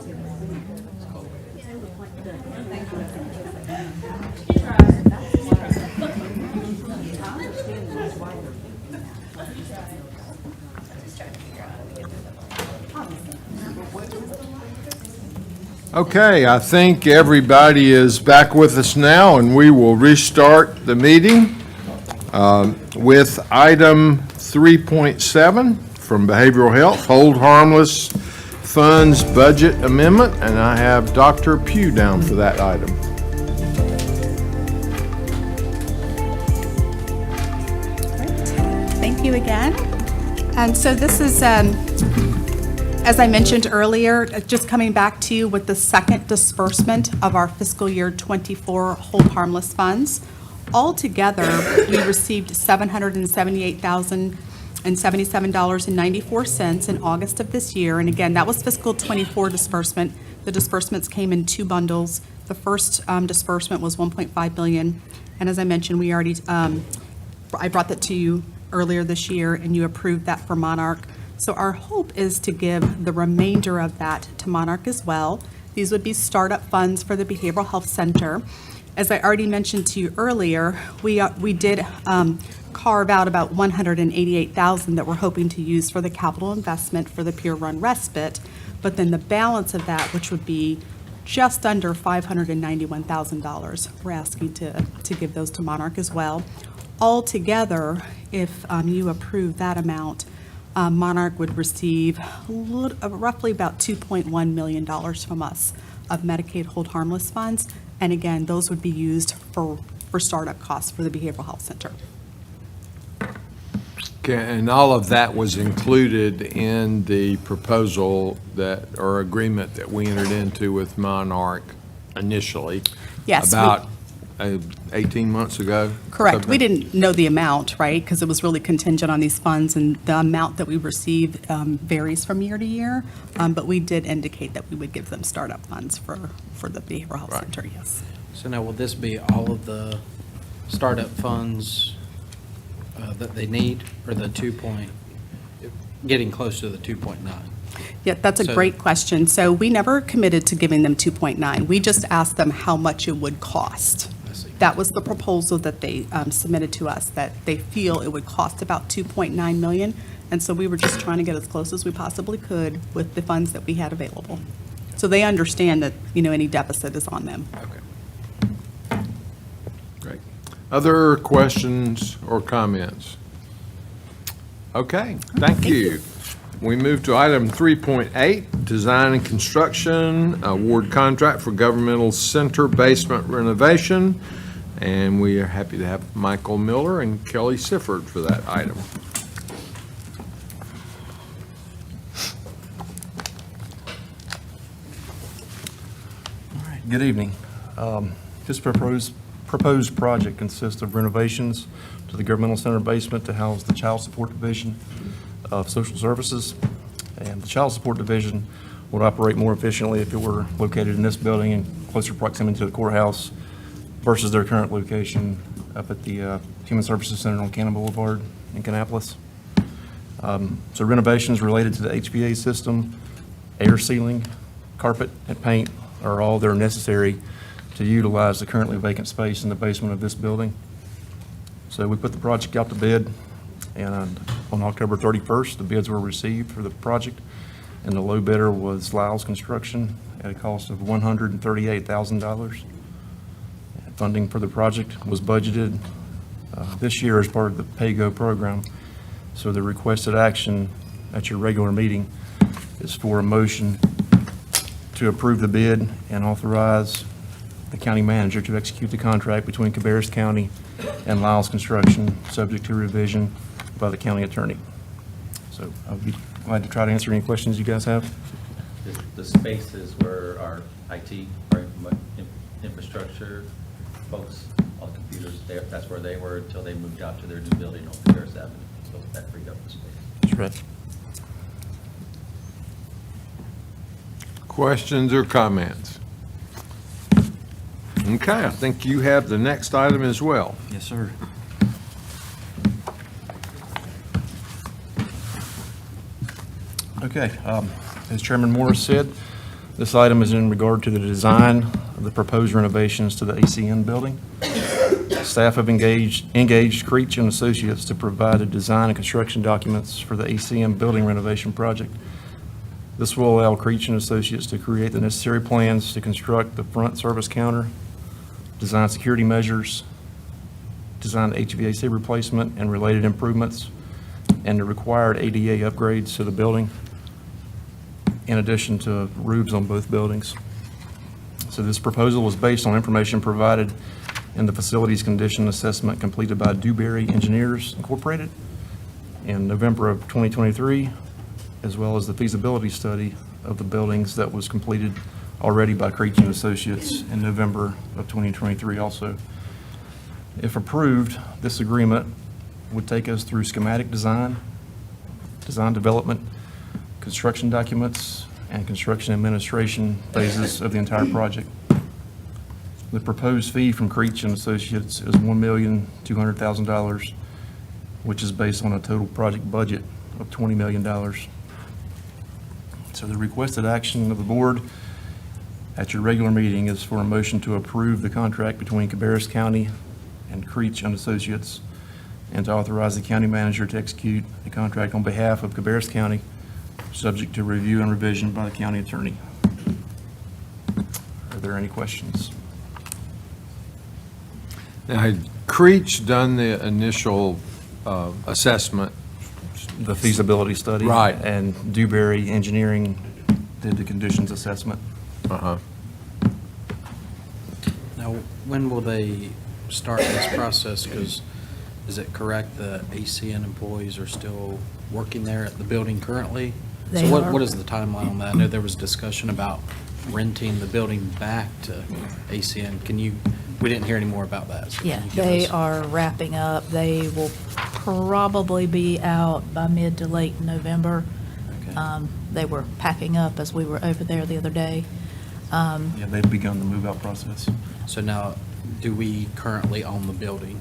table Okay, I think everybody is back with us now, and we will restart the meeting with item 3.7 from Behavioral Health, Hold Harmless Funds Budget Amendment, and I have Dr. Pugh down for that item. Thank you again. And so this is, as I mentioned earlier, just coming back to you with the second disbursement of our fiscal year '24 hold harmless funds. Altogether, we received $778,077.94 in August of this year. And again, that was fiscal '24 disbursement. The disbursements came in two bundles. The first disbursement was $1.5 billion. And as I mentioned, we already, I brought that to you earlier this year, and you approved that for Monarch. So our hope is to give the remainder of that to Monarch as well. These would be startup funds for the Behavioral Health Center. As I already mentioned to you earlier, we did carve out about $188,000 that we're hoping to use for the capital investment for the Pier Run respite, but then the balance of that, which would be just under $591,000, we're asking to give those to Monarch as well. Altogether, if you approve that amount, Monarch would receive roughly about $2.1 million from us of Medicaid hold harmless funds. And again, those would be used for startup costs for the Behavioral Health Center. Okay, and all of that was included in the proposal that, or agreement that we entered into with Monarch initially? Yes. About 18 months ago? Correct. Something? We didn't know the amount, right, because it was really contingent on these funds, and the amount that we receive varies from year to year, but we did indicate that we would give them startup funds for the Behavioral Health Right. Center, yes. So now, will this be all of the startup funds that they need, or getting close to the 2.9? Yeah, that's a So- great question. So we never committed to giving them 2.9. We just asked them how much it would cost. I see. That was the proposal that they submitted to us, that they feel it would cost about 2.9 million. And so we were just trying to get as close as we possibly could with the funds that we had available. So they understand that, any deficit is on them. Okay. Great. Other questions or comments? Okay, thank you. We move to item 3.8, design and construction, award contract for governmental center basement renovation. And we are happy to have Michael Miller and Kelly Sifford for that item. Good evening. This proposed project consists of renovations to the governmental center basement to house the Child Support Division of Social Services. And the Child Support Division would operate more efficiently if it were located in this building in closer proximity to the courthouse versus their current location up at the Human Services Center on Cannon Boulevard in Kannapolis. So renovations related to the HVAC system, air sealing, carpet, and paint are all that are necessary to utilize the currently vacant space in the basement of this building. So we put the project out to bid, and on October 31st, the bids were received for the project, and the low bidder was Lyles Construction at a cost of $138,000. Funding for the project was budgeted this year as part of the PAYGO program. So the requested action at your regular meeting is for a motion to approve the bid and authorize the county manager to execute the contract between Cabarrus County and Lyles Construction, subject to revision by the county attorney. So I'll be glad to try to answer any questions you guys have. The space is where our IT, our infrastructure folks, all the computers, that's where they were until they moved out to their new building on Paris Avenue. So that freed up the space. That's right. Questions or comments? Okay, I think you have the next item as well. Yes, sir. Okay, as Chairman Morris said, this item is in regard to the design of the proposed renovations to the ACN building. Staff have engaged Creech and Associates to provide the design and construction documents for the ACN building renovation project. This will allow Creech and Associates to create the necessary plans to construct the front service counter, design security measures, design HVAC replacement and related improvements, and the required ADA upgrades to the building, in addition to roofs on both buildings. So this proposal was based on information provided in the facilities condition assessment completed by Dewberry Engineers Incorporated in November of 2023, as well as the feasibility study of the buildings that was completed already by Creech and Associates in November of 2023 also. If approved, this agreement would take us through schematic design, design development, construction documents, and construction administration phases of the entire project. The proposed fee from Creech and Associates is $1,200,000, which is based on a total project budget of $20 million. So the requested action of the board at your regular meeting is for a motion to approve the contract between Cabarrus County and Creech and Associates, and to authorize the county manager to execute a contract on behalf of Cabarrus County, subject to review and revision by the county attorney. Are there any questions? Now, had Creech done the initial assessment? The feasibility study. Right. And Dewberry Engineering did the conditions assessment. Uh-huh. Now, when will they start this process? Because is it correct that ACN employees are still working there at the building currently? They So are. what is the timeline on that? I know there was discussion about renting the building back to ACN. We didn't hear any more about that. So can Yeah, you give they us- are wrapping up. They will probably be out by mid to late November. Okay. They were packing up as we were over there the other day. Yeah, they've begun the move-out process. So now, do we currently own the building?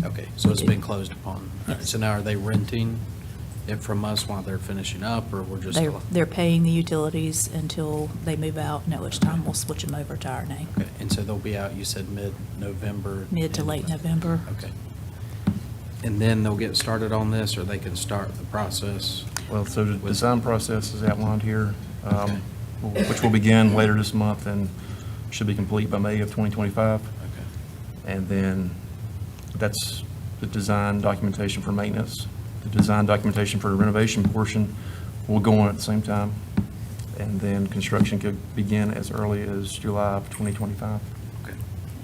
Okay, so it's been closed upon. All right, so now are they renting it from us while they're finishing up, or we're just? They're paying the utilities until they move out, and at which time we'll switch them over to our name, Okay, and so they'll be out, you said mid-November? mid to late November. Okay. And then they'll get started on this, or they can start the process? Well, so the design process is outlined here, which will begin later this month and should be complete by May of 2025. Okay. And then that's the design documentation for maintenance. The design documentation for the renovation portion will go on at the same time. And then construction could begin as early as July of 2025. Okay.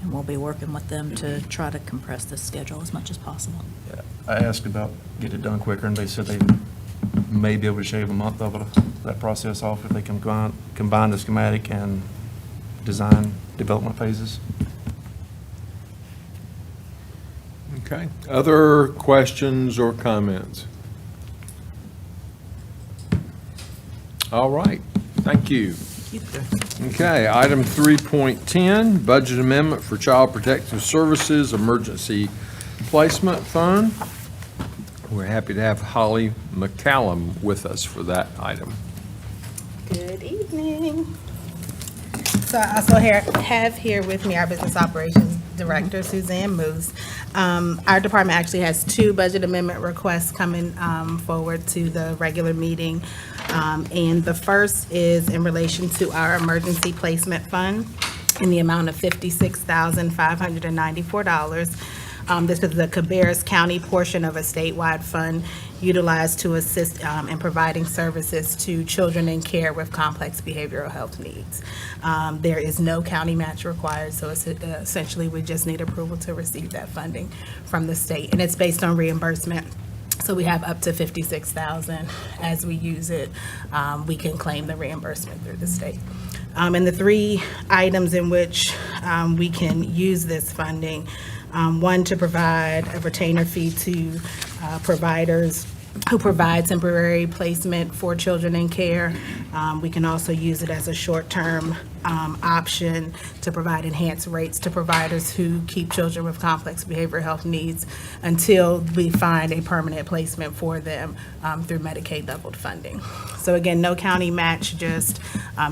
And we'll be working with them to try to compress this schedule as much as possible. Yeah, I asked about getting it done quicker, and they said they may be able to shave a month of that process off if they combine the schematic and design development phases. Okay. Other questions or comments? All right. Thank you. Okay, item 3.10, budget amendment for Child Protective Services Emergency Placement Fund. We're happy to have Holly McCallum with us for that item. Good evening. So I also have here with me our Business Operations Director, Suzanne Moose. Our department actually has two budget amendment requests coming forward to the regular meeting. And the first is in relation to our Emergency Placement Fund in the amount of $56,594. This is the Cabarrus County portion of a statewide fund utilized to assist in providing services to children in care with complex behavioral health needs. There is no county match required, so essentially we just need approval to receive that funding from the state, and it's based on reimbursement. So we have up to $56,000. As we use it, we can claim the reimbursement through the state. And the three items in which we can use this funding, one, to provide a retainer fee to providers who provide temporary placement for children in care. We can also use it as a short-term option to provide enhanced rates to providers who keep children with complex behavioral health needs until we find a permanent placement for them through Medicaid leveled funding. So again, no county match, just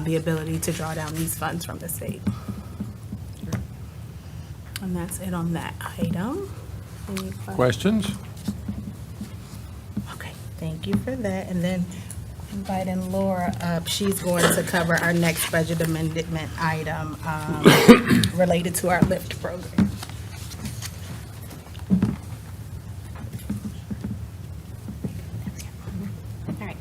the ability to draw down these funds from the state. And that's it on that item. Any Questions? Okay, thank you for that. And then inviting Laura up, she's going to cover our next budget amendment item related to our LIFT program. All right.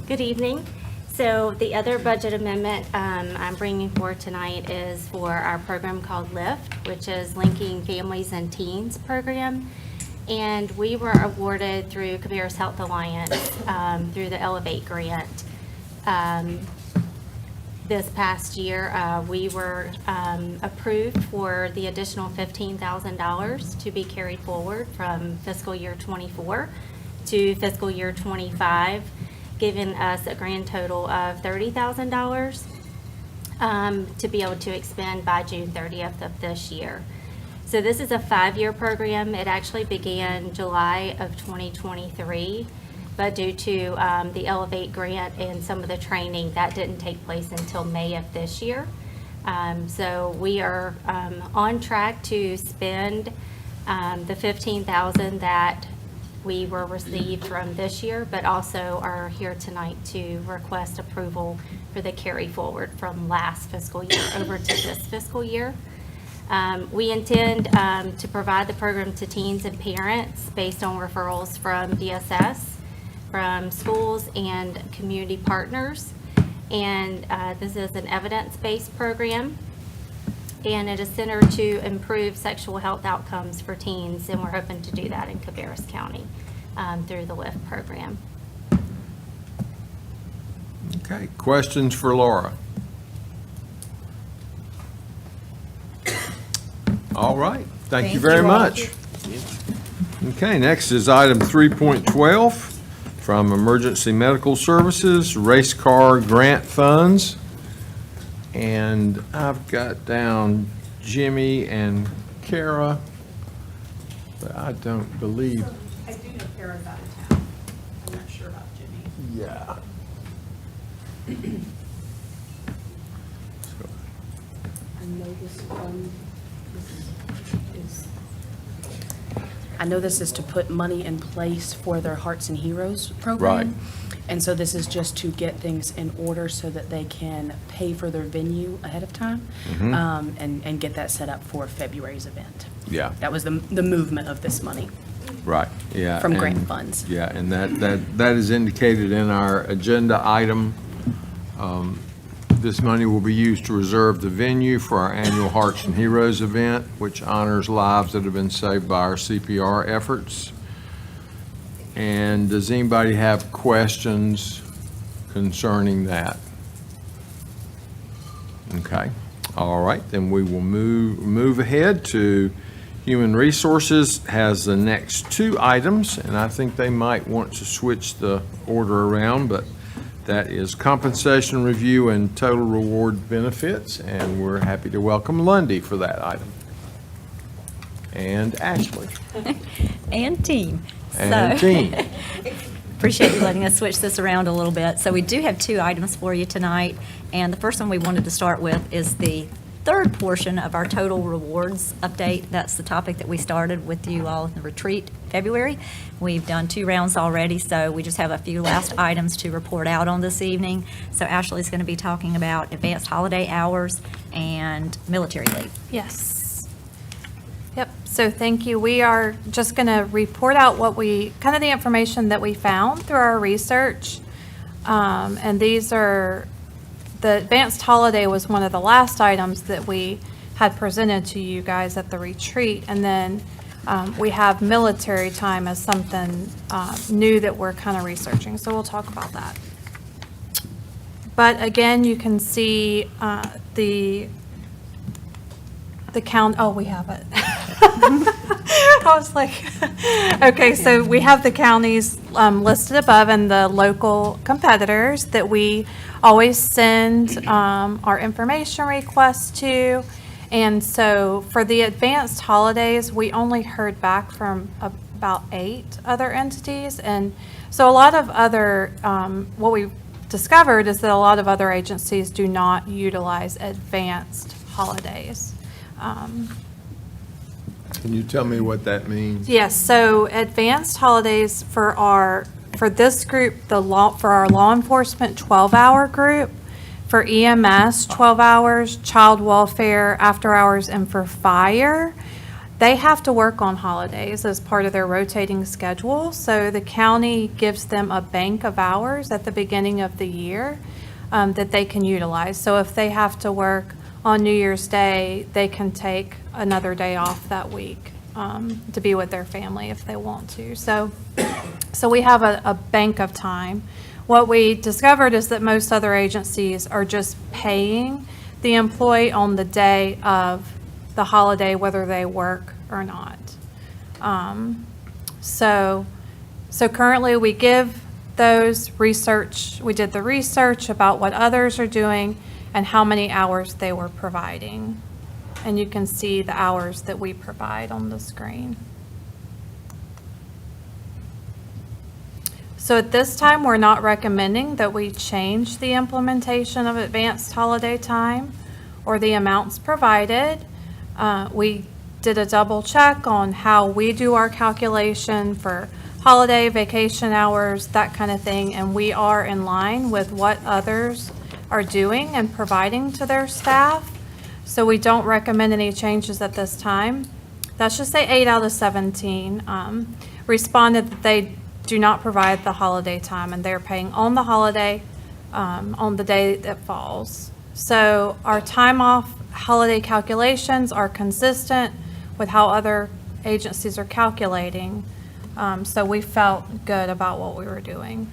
Good evening. So the other budget amendment I'm bringing forward tonight is for our program called LIFT, which is Linking Families and Teens program. And we were awarded through Cabarrus Health Alliance through the Elevate grant. This past year, we were approved for the additional $15,000 to be carried forward from fiscal year '24 to fiscal year '25, giving us a grand total of $30,000 to be able to expend by June 30th of this year. So this is a 5-year program. It actually began July of 2023, but due to the Elevate grant and some of the training, that didn't take place until May of this year. So we are on track to spend the $15,000 that we were received from this year, but also are here tonight to request approval for the carry forward from last fiscal year over to this fiscal year. We intend to provide the program to teens and parents based on referrals from DSS, from schools and community partners. And this is an evidence-based program, and it is centered to improve sexual health outcomes for teens, and we're hoping to do that in Cabarrus County through the LIFT program. Okay, questions for Laura? All right, thank you very much. Okay, next is item 3.12 from Emergency Medical Services, Race Car Grant Funds. And I've got down Jimmy and Kara, but I don't believe. I do know Kara's out of town. I'm not sure about Jimmy. Yeah. I know this is to put money in place for their Hearts and Heroes program. Right. And so this is just to get things in order so that they can pay for their venue ahead of time, and get that set up for February's event. Yeah. That was the movement of this money. Right, yeah. From grant and- funds. Yeah, and that is indicated in our agenda item. This money will be used to reserve the venue for our annual Hearts and Heroes event, which honors lives that have been saved by our CPR efforts. And does anybody have questions concerning that? Okay, all right, then we will move ahead to Human Resources has the next two items, and I think they might want to switch the order around, but that is compensation review and total reward benefits, and we're happy to welcome Lundy for that item. And Ashley. And team. And So- team. Appreciate you letting us switch this around a little bit. So we do have two items for you tonight, and the first one we wanted to start with is the third portion of our total rewards update. That's the topic that we started with you all in the retreat February. We've done 2 rounds already, so we just have a few last items to report out on this evening. So Ashley's going to be talking about advanced holiday hours and military leave. Yes. Yep, so thank you. We are just going to report out what we, kind of the information that we found through our research. And these are, the advanced holiday was one of the last items that we had presented to you guys at the retreat. And then we have military time as something new that we're kind of researching. So we'll talk about that. But again, you can see the count, oh, we have it. I was like, okay, so we have the counties listed above and the local competitors that we always send our information requests to. And so for the advanced holidays, we only heard back from about 8 other entities. And so a lot of other, what we discovered is that a lot of other agencies do not utilize advanced holidays. Can you tell me what that means? Yes, so advanced holidays for this group, for our law enforcement 12-hour group, for EMS 12 hours, child welfare, after hours, and for fire, they have to work on holidays as part of their rotating schedule. So the county gives them a bank of hours at the beginning of the year that they can utilize. So if they have to work on New Year's Day, they can take another day off that week to be with their family if they want to. So we have a bank of time. What we discovered is that most other agencies are just paying the employee on the day of the holiday, whether they work or not. So currently we give those research, we did the research about what others are doing and how many hours they were providing. And you can see the hours that we provide on the screen. So at this time, we're not recommending that we change the implementation of advanced holiday time or the amounts provided. We did a double check on how we do our calculation for holiday, vacation hours, that kind of thing, and we are in line with what others are doing and providing to their staff. So we don't recommend any changes at this time. That's just say 8 out of 17 responded that they do not provide the holiday time and they're paying on the holiday on the day that falls. So our time off holiday calculations are consistent with how other agencies are calculating. So we felt good about what we were doing.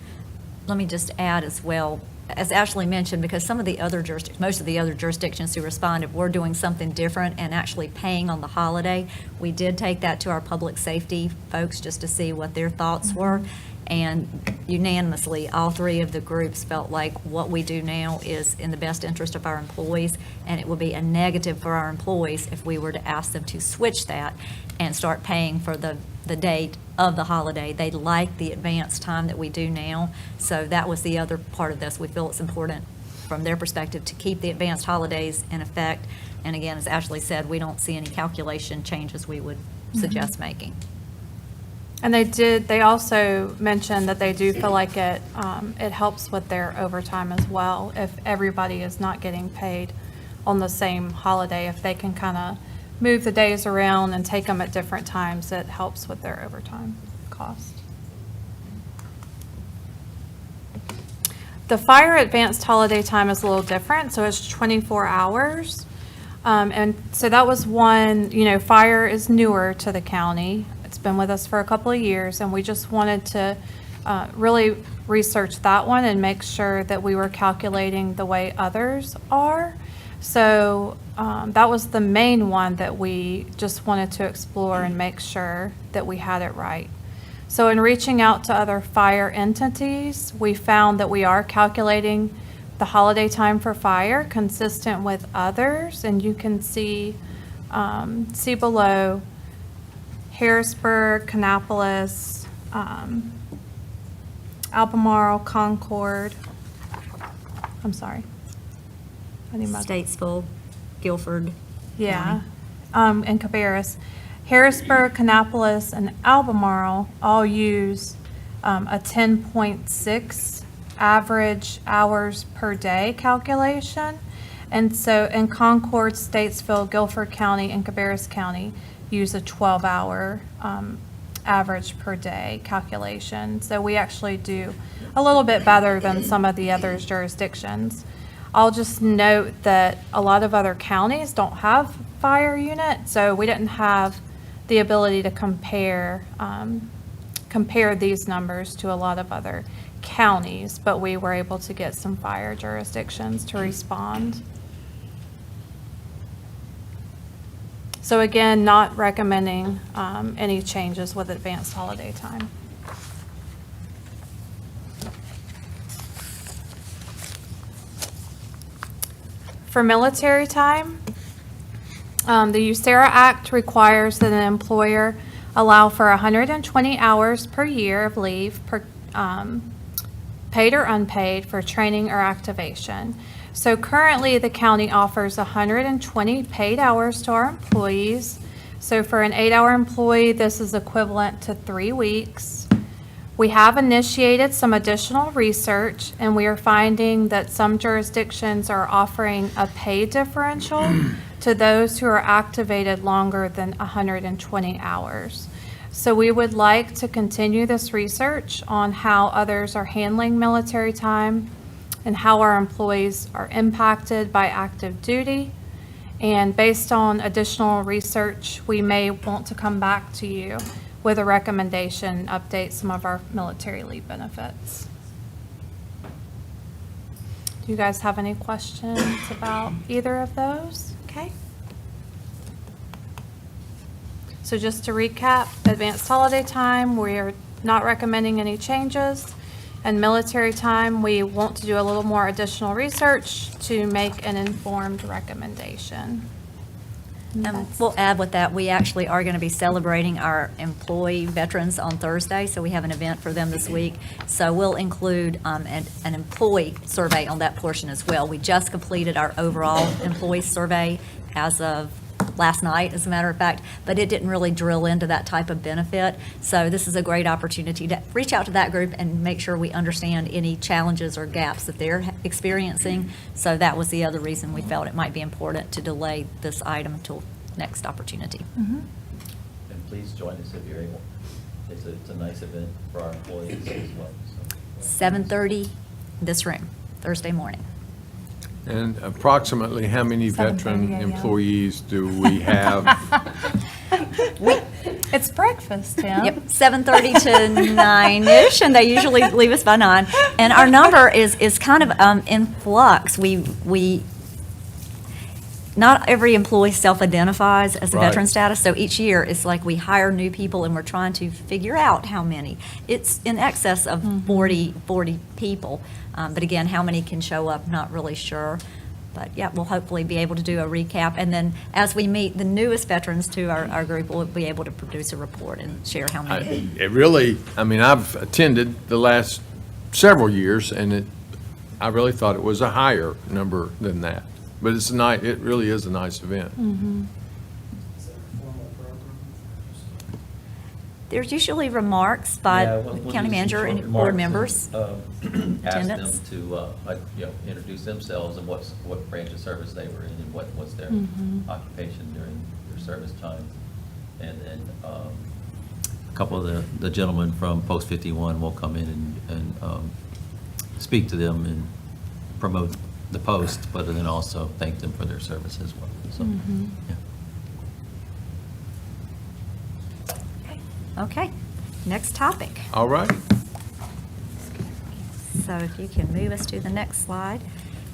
Let me just add as well, as Ashley mentioned, because some of the other most of the other jurisdictions who responded were doing something different and actually paying on the holiday. We did take that to our public safety folks just to see what their thoughts were. And unanimously, all 3 of the groups felt like what we do now is in the best interest of our employees, and it would be a negative for our employees if we were to ask them to switch that and start paying for the date of the holiday. They like the advanced time that we do now, so that was the other part of this. We feel it's important from their perspective to keep the advanced holidays in effect. And again, as Ashley said, we don't see any calculation changes we would suggest making. And they also mentioned that they do feel like it helps with their overtime as well. If everybody is not getting paid on the same holiday, if they can kind of move the days around and take them at different times, it helps with their overtime cost. The fire advanced holiday time is a little different, so it's 24 hours. And so that was one, fire is newer to the county. It's been with us for a couple of years, and we just wanted to really research that one and make sure that we were calculating the way others are. So that was the main one that we just wanted to explore and make sure that we had it right. So in reaching out to other fire entities, we found that we are calculating the holiday time for fire consistent with others, and you can see below Harrisburg, Kannapolis, Albemarle, Concord. I'm sorry. I need my Statesville, Guilford. Yeah, and Cabarrus. Harrisburg, Kannapolis, and Albemarle all use a 10.6 average hours per day calculation. And so in Concord, Statesville, Guilford County, and Cabarrus County use a 12-hour average per day calculation. So we actually do a little bit better than some of the other jurisdictions. I'll just note that a lot of other counties don't have fire unit, so we didn't have the ability to compare these numbers to a lot of other counties, but we were able to get some fire jurisdictions to respond. So again, not recommending any changes with advanced holiday time. For military time, the USERRA Act requires that an employer allow for 120 hours per year of leave, paid or unpaid, for training or activation. So currently, the county offers 120 paid hours to our employees. So for an 8-hour employee, this is equivalent to 3 weeks. We have initiated some additional research, and we are finding that some jurisdictions are offering a pay differential to those who are activated longer than 120 hours. So we would like to continue this research on how others are handling military time and how our employees are impacted by active duty. And based on additional research, we may want to come back to you with a recommendation, update some of our military leave benefits. Do you guys have any questions about either of those? Okay. So just to recap, advanced holiday time, we're not recommending any changes. And military time, we want to do a little more additional research to make an informed recommendation. We'll add with that, we actually are going to be celebrating our employee veterans on Thursday, so we have an event for them this week. So we'll include an employee survey on that portion as well. We just completed our overall employee survey as of last night, as a matter of fact, but it didn't really drill into that type of benefit. So this is a great opportunity to reach out to that group and make sure we understand any challenges or gaps that they're experiencing. So that was the other reason we felt it might be important to delay this item until next opportunity. And please join us if you're able. It's a nice event for our employees as well. So. 7:30, this room, Thursday morning. And approximately how many 7:30 veteran a.m. employees do we have? It's breakfast, Tim. Yep, 7:30 to 9-ish, and they usually leave us by 9. And our number is kind of in flux. Not every employee self-identifies as a Right. veteran status, so each year it's like we hire new people and we're trying to figure out how many. It's in excess of 40 people, but again, how many can show up, not really sure. But yeah, we'll hopefully be able to do a recap, and then as we meet the newest veterans to our group, we'll be able to produce a report and share how many. I've attended the last several years, and I really thought it was a higher number than that. But it really is a nice event. There's usually remarks by Yeah, the we'll county do some manager short and remarks board members. Ask them attendance. to, introduce themselves and what branch of service they were in and what's their occupation during their service time. And then a couple of the gentlemen from Post 51 will come in and speak to them and promote the post, but then also thank them for their service as well. So, yeah. Okay, next topic. All right. So if you can move us to the next slide.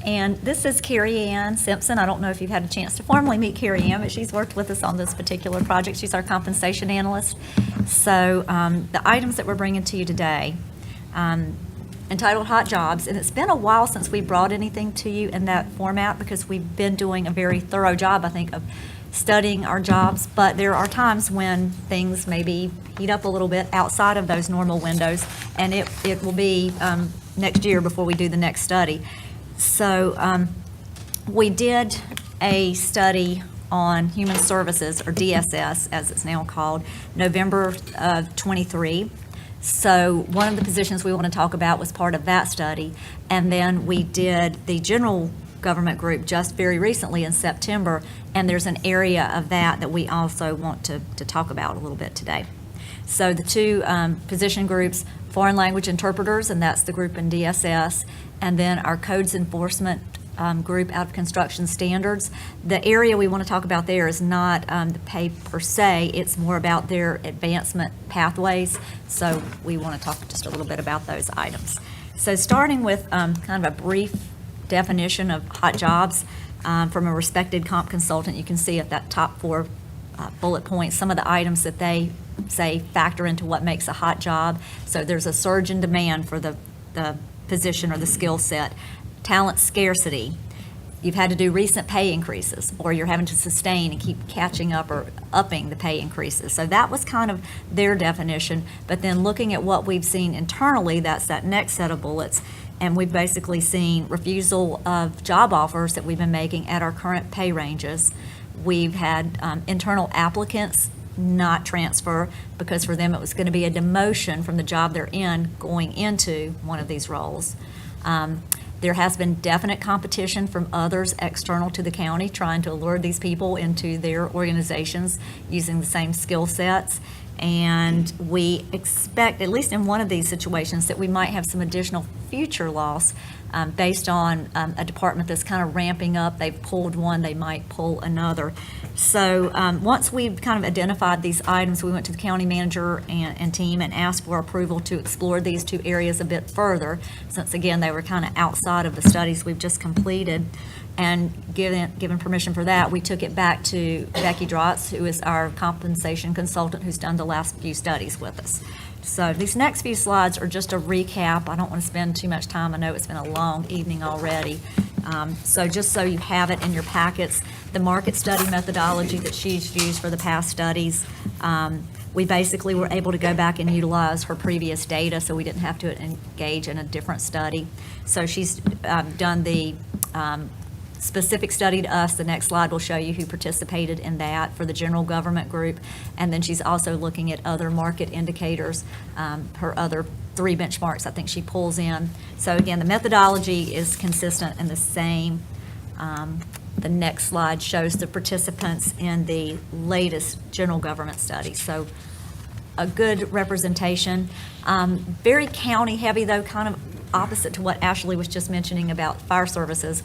And this is Carrie Ann Simpson. I don't know if you've had a chance to formally meet Carrie Ann, but she's worked with us on this particular project. She's our compensation analyst. So the items that we're bringing to you today, entitled Hot Jobs, and it's been a while since we brought anything to you in that format because we've been doing a very thorough job, I think, of studying our jobs, but there are times when things maybe heat up a little bit outside of those normal windows, and it will be next year before we do the next study. So we did a study on human services, or DSS as it's now called, November of 23. So one of the positions we want to talk about was part of that study. And then we did the general government group just very recently in September, and there's an area of that we also want to talk about a little bit today. So the two position groups, foreign language interpreters, and that's the group in DSS, and then our codes enforcement group out of construction standards. The area we want to talk about there is not the pay per se, it's more about their advancement pathways. So we want to talk just a little bit about those items. So starting with kind of a brief definition of hot jobs from a respected comp consultant, you can see at that top 4 bullet points some of the items that they say factor into what makes a hot job. So there's a surge in demand for the position or the skill set. Talent scarcity. You've had to do recent pay increases, or you're having to sustain and keep catching up or upping the pay increases. So that was kind of their definition. But then looking at what we've seen internally, that's that next set of bullets. And we've basically seen refusal of job offers that we've been making at our current pay ranges. We've had internal applicants not transfer because for them it was going to be a demotion from the job they're in going into one of these roles. There has been definite competition from others external to the county trying to lure these people into their organizations using the same skill sets. And we expect, at least in one of these situations, that we might have some additional future loss based on a department that's kind of ramping up. They've pulled one, they might pull another. So once we've kind of identified these items, we went to the county manager and team and asked for approval to explore these two areas a bit further, since again, they were kind of outside of the studies we've just completed. And given permission for that, we took it back to Becky Drotz, who is our compensation consultant who's done the last few studies with us. So these next few slides are just a recap. I don't want to spend too much time. I know it's been a long evening already. So just so you have it in your packets, the market study methodology that she's used for the past studies, we basically were able to go back and utilize her previous data, so we didn't have to engage in a different study. So she's done the specific study to us. The next slide will show you who participated in that for the general government group. And then she's also looking at other market indicators, her other 3 benchmarks I think she pulls in. So again, the methodology is consistent and the same. The next slide shows the participants in the latest general government study. So a good representation. Very county heavy though, kind of opposite to what Ashley was just mentioning about fire services.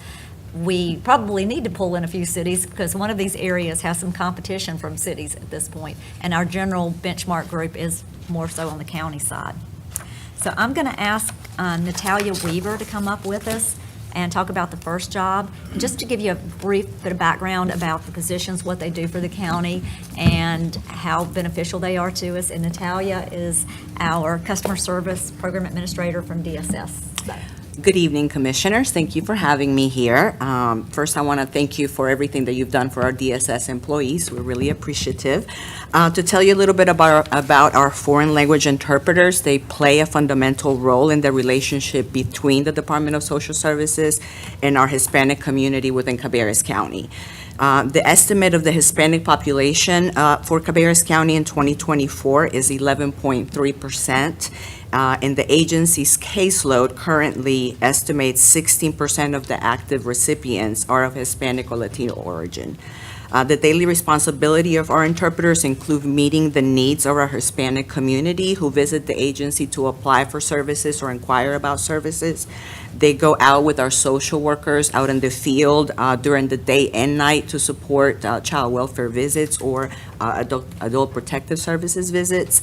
We probably need to pull in a few cities because one of these areas has some competition from cities at this point, and our general benchmark group is more so on the county side. So I'm going to ask Natalia Weaver to come up with us and talk about the first job. Just to give you a brief bit of background about the positions, what they do for the county, and how beneficial they are to us. And Natalia is our customer service program administrator from DSS. So. Good evening, Commissioners. Thank you for having me here. First, I want to thank you for everything that you've done for our DSS employees. We're really appreciative. To tell you a little bit about our foreign language interpreters, they play a fundamental role in the relationship between the Department of Social Services and our Hispanic community within Cabarrus County. The estimate of the Hispanic population for Cabarrus County in 2024 is 11.3%. And the agency's caseload currently estimates 16% of the active recipients are of Hispanic or Latino origin. The daily responsibility of our interpreters include meeting the needs of our Hispanic community who visit the agency to apply for services or inquire about services. They go out with our social workers out in the field during the day and night to support child welfare visits or adult protective services visits.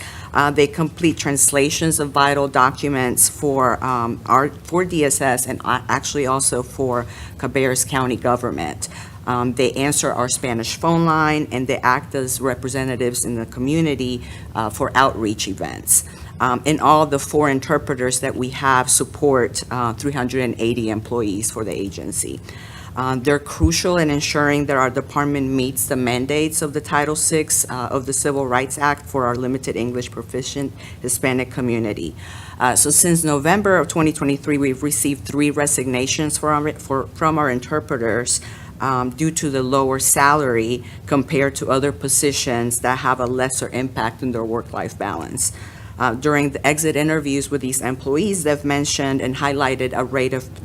They complete translations of vital documents for DSS and actually also for Cabarrus County government. They answer our Spanish phone line, and they act as representatives in the community for outreach events. And all the 4 interpreters that we have support 380 employees for the agency. They're crucial in ensuring that our department meets the mandates of the Title VI of the Civil Rights Act for our limited English proficient Hispanic community. So since November of 2023, we've received 3 resignations from our interpreters due to the lower salary compared to other positions that have a lesser impact on their work-life balance. During the exit interviews with these employees, they've mentioned and highlighted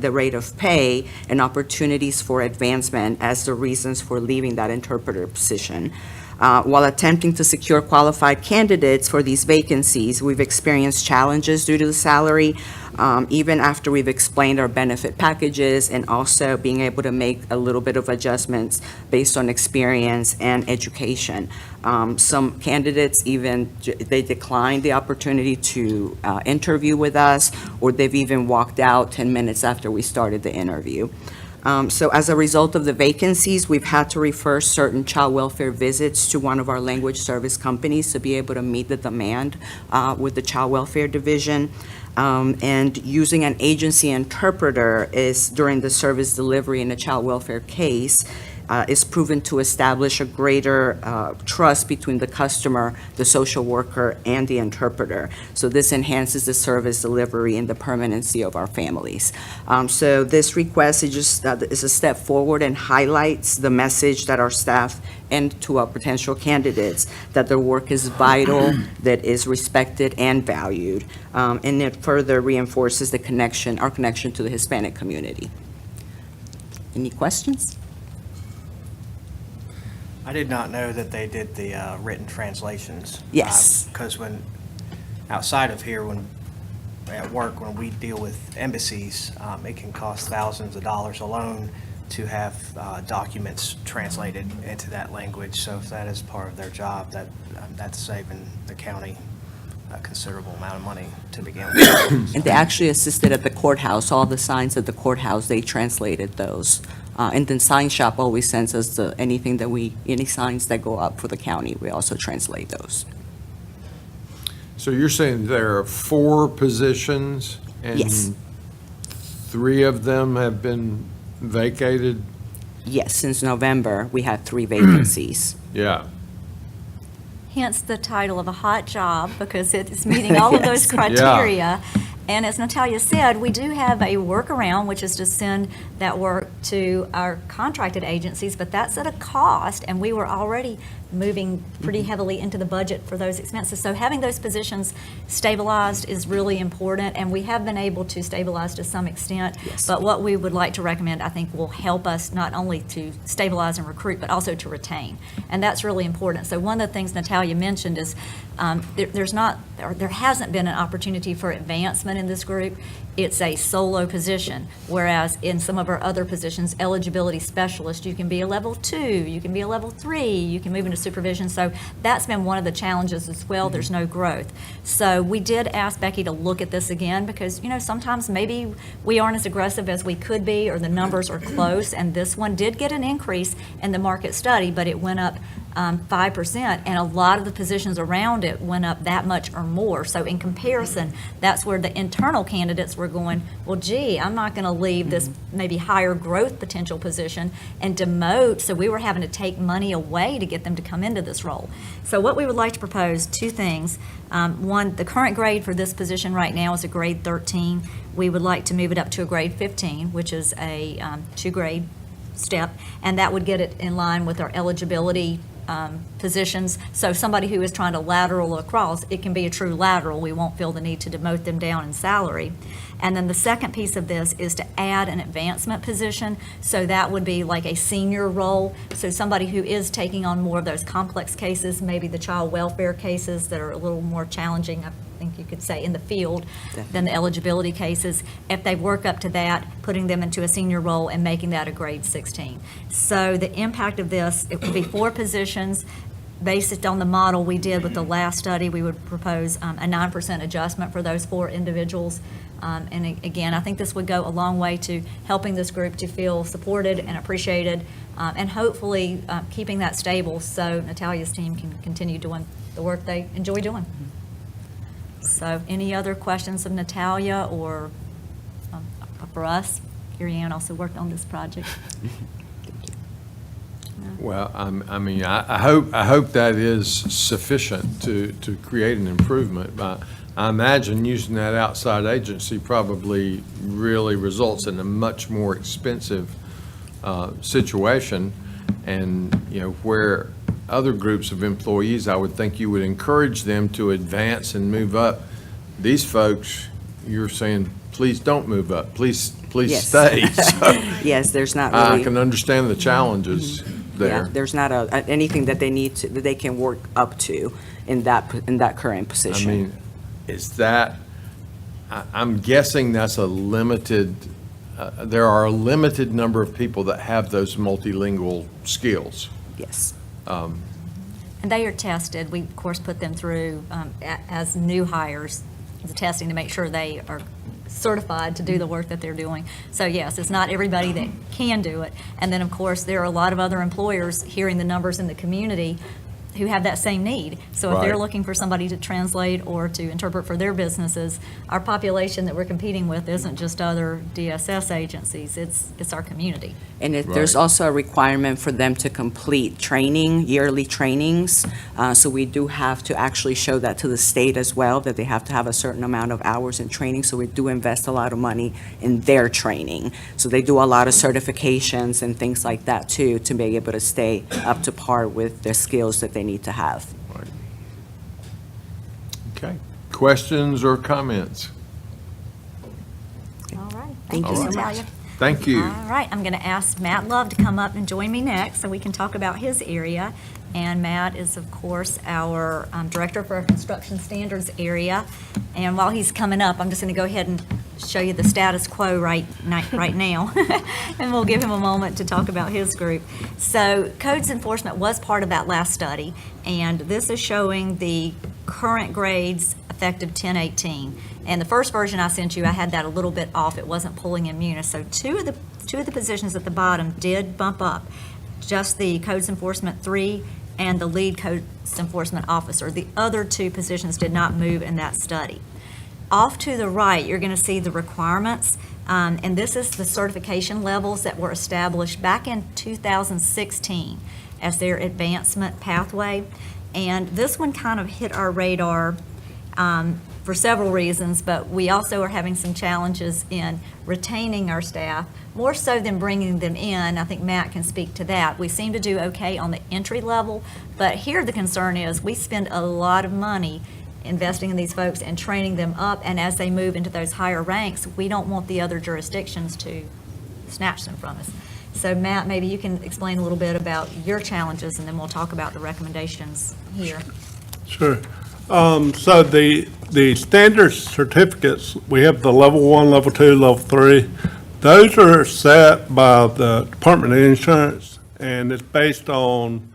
the rate of pay and opportunities for advancement as the reasons for leaving that interpreter position. While attempting to secure qualified candidates for these vacancies, we've experienced challenges due to the salary, even after we've explained our benefit packages and also being able to make a little bit of adjustments based on experience and education. Some candidates even, they declined the opportunity to interview with us, or they've even walked out 10 minutes after we started the interview. So as a result of the vacancies, we've had to refer certain child welfare visits to one of our language service companies to be able to meet the demand with the child welfare division. And using an agency interpreter is during the service delivery in a child welfare case is proven to establish a greater trust between the customer, the social worker, and the interpreter. So this enhances the service delivery and the permanency of our families. So this request is just is a step forward and highlights the message that our staff and to our potential candidates that their work is vital, that is respected and valued, and it further reinforces the connection, our connection to the Hispanic community. Any questions? I did not know that they did the written translations. Yes. Because when, outside of here, when, at work, when we deal with embassies, it can cost thousands of dollars alone to have documents translated into that language. So if that is part of their job, that's saving the county a considerable amount of money to begin with. And they actually assisted at the courthouse, all the signs at the courthouse, they translated those. And then Sign Shop always sends us anything that any signs that go up for the county, we also translate those. So you're saying there are 4 positions? Yes. And 3 of them have been vacated? Yes, since November, we had 3 vacancies. Yeah. Hence the title of a hot job, because it is meeting all of those Yes. criteria. And as Natalia said, we do have a workaround, which is to send that work to our contracted agencies, but that's at a cost, and we were already moving pretty heavily into the budget for those expenses. So having those positions stabilized is really important, and we have been able to stabilize to some extent. Yes. But what we would like to recommend, I think, will help us not only to stabilize and recruit, but also to retain. And that's really important. So one of the things Natalia mentioned is there hasn't been an opportunity for advancement in this group. It's a solo position, whereas in some of our other positions, eligibility specialist, you can be a level 2, you can be a level 3, you can move into supervision. So that's been one of the challenges as well. There's no growth. So we did ask Becky to look at this again, because, sometimes maybe we aren't as aggressive as we could be, or the numbers are close. And this one did get an increase in the market study, but it went up 5%, and a lot of the positions around it went up that much or more. So in comparison, that's where the internal candidates were going, well, gee, I'm not going to leave this maybe higher growth potential position and demote. So we were having to take money away to get them to come into this role. So what we would like to propose, 2 things. One, the current grade for this position right now is a grade 13. We would like to move it up to a grade 15, which is a 2-grade step, and that would get it in line with our eligibility positions. So somebody who is trying to lateral across, it can be a true lateral. We won't feel the need to demote them down in salary. And then the second piece of this is to add an advancement position. So that would be like a senior role. So somebody who is taking on more of those complex cases, maybe the child welfare cases that are a little more challenging, I think you could say, in the field than the eligibility cases. If they work up to that, putting them into a senior role and making that a grade 16. So the impact of this, it would be 4 positions. Based on the model we did with the last study, we would propose a 9% adjustment for those 4 individuals. And again, I think this would go a long way to helping this group to feel supported and appreciated, and hopefully keeping that stable so Natalia's team can continue doing the work they enjoy doing. So any other questions of Natalia or for us? Carrie Ann also worked on this project. Well, I hope that is sufficient to create an improvement. But I imagine using that outside agency probably really results in a much more expensive situation. And, where other groups of employees, I would think you would encourage them to advance and move up. These folks, you're saying, please don't move up. Please Yes. stay. So, Yes, there's not I really. can understand the challenges there. Yeah, there's not anything that they can work up to in that current position. Is that I'm guessing that's a limited, there are a limited number of people that have those multilingual skills. Yes. And they are tested. We, of course, put them through, as new hires, the testing to make sure they are certified to do the work that they're doing. So yes, it's not everybody that can do it. And then, of course, there are a lot of other employers hearing the numbers in the community who have that same need. So if they're Right. looking for somebody to translate or to interpret for their businesses, our population that we're competing with isn't just other DSS agencies, it's our community. And there's Right. also a requirement for them to complete training, yearly trainings. So we do have to actually show that to the state as well, that they have to have a certain amount of hours in training. So we do invest a lot of money in their training. So they do a lot of certifications and things like that too, to be able to stay up to par with the skills that they need to have. Okay. Questions or comments? All right. Thank Thank you you, so much. Natalia. Thank you. All right, I'm going to ask Matt Love to come up and join me next so we can talk about his area. And Matt is, of course, our director for our construction standards area. And while he's coming up, I'm just going to go ahead and show you the status quo right now. And we'll give him a moment to talk about his group. So codes enforcement was part of that last study. And this is showing the current grades effective 10/18. And the first version I sent you, I had that a little bit off. It wasn't pulling in Munis. So two of the positions at the bottom did bump up. Just the codes enforcement 3 and the lead codes enforcement officer. The other two positions did not move in that study. Off to the right, you're going to see the requirements, and this is the certification levels that were established back in 2016 as their advancement pathway. And this one kind of hit our radar for several reasons, but we also are having some challenges in retaining our staff, more so than bringing them in. I think Matt can speak to that. We seem to do okay on the entry level, but here the concern is we spend a lot of money investing in these folks and training them up, and as they move into those higher ranks, we don't want the other jurisdictions to snatch them from us. So Matt, maybe you can explain a little bit about your challenges, and then we'll talk about the recommendations here. Sure. So the standard certificates, we have the level 1, level 2, level 3. Those are set by the Department of Insurance, and it's based on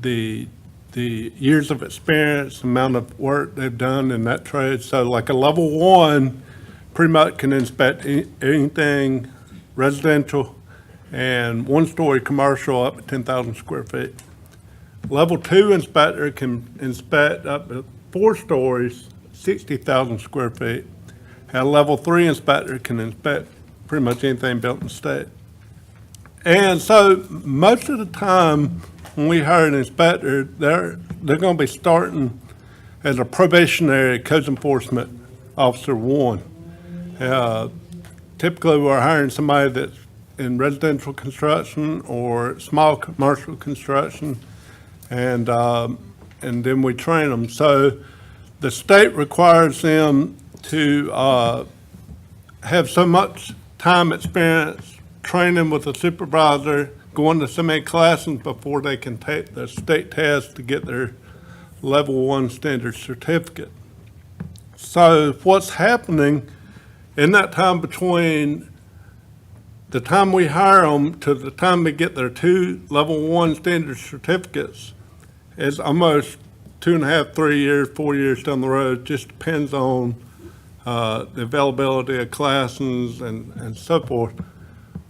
the years of experience, amount of work they've done in that trade. So like a level 1 pretty much can inspect anything residential and one-story commercial up to 10,000 square feet. Level 2 inspector can inspect up to 4 stories, 60,000 square feet. And a level 3 inspector can inspect pretty much anything built in the state. And so most of the time when we hire an inspector, they're going to be starting as a probationary codes enforcement officer 1. Typically, we're hiring somebody that's in residential construction or small commercial construction, and then we train them. So the state requires them to have so much time experience training with a supervisor, going to so many classes before they can take the state test to get their level 1 standard certificate. So what's happening in that time between the time we hire them to the time they get their 2 level 1 standard certificates is almost 2.5, 3 years, 4 years down the road. Just depends on the availability of classes and so forth.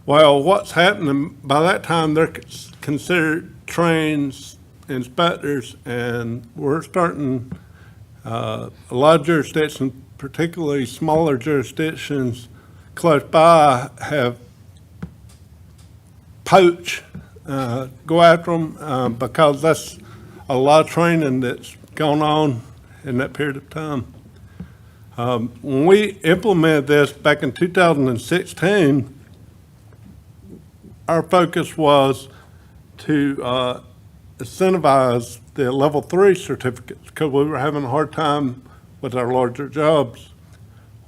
Well, what's happening, by that time, they're considered trained inspectors, and we're starting, a lot of jurisdictions, particularly smaller jurisdictions close by, have poach, go after them, because that's a lot of training that's gone on in that period of time. When we implemented this back in 2016, our focus was to incentivize the level 3 certificates because we were having a hard time with our larger jobs.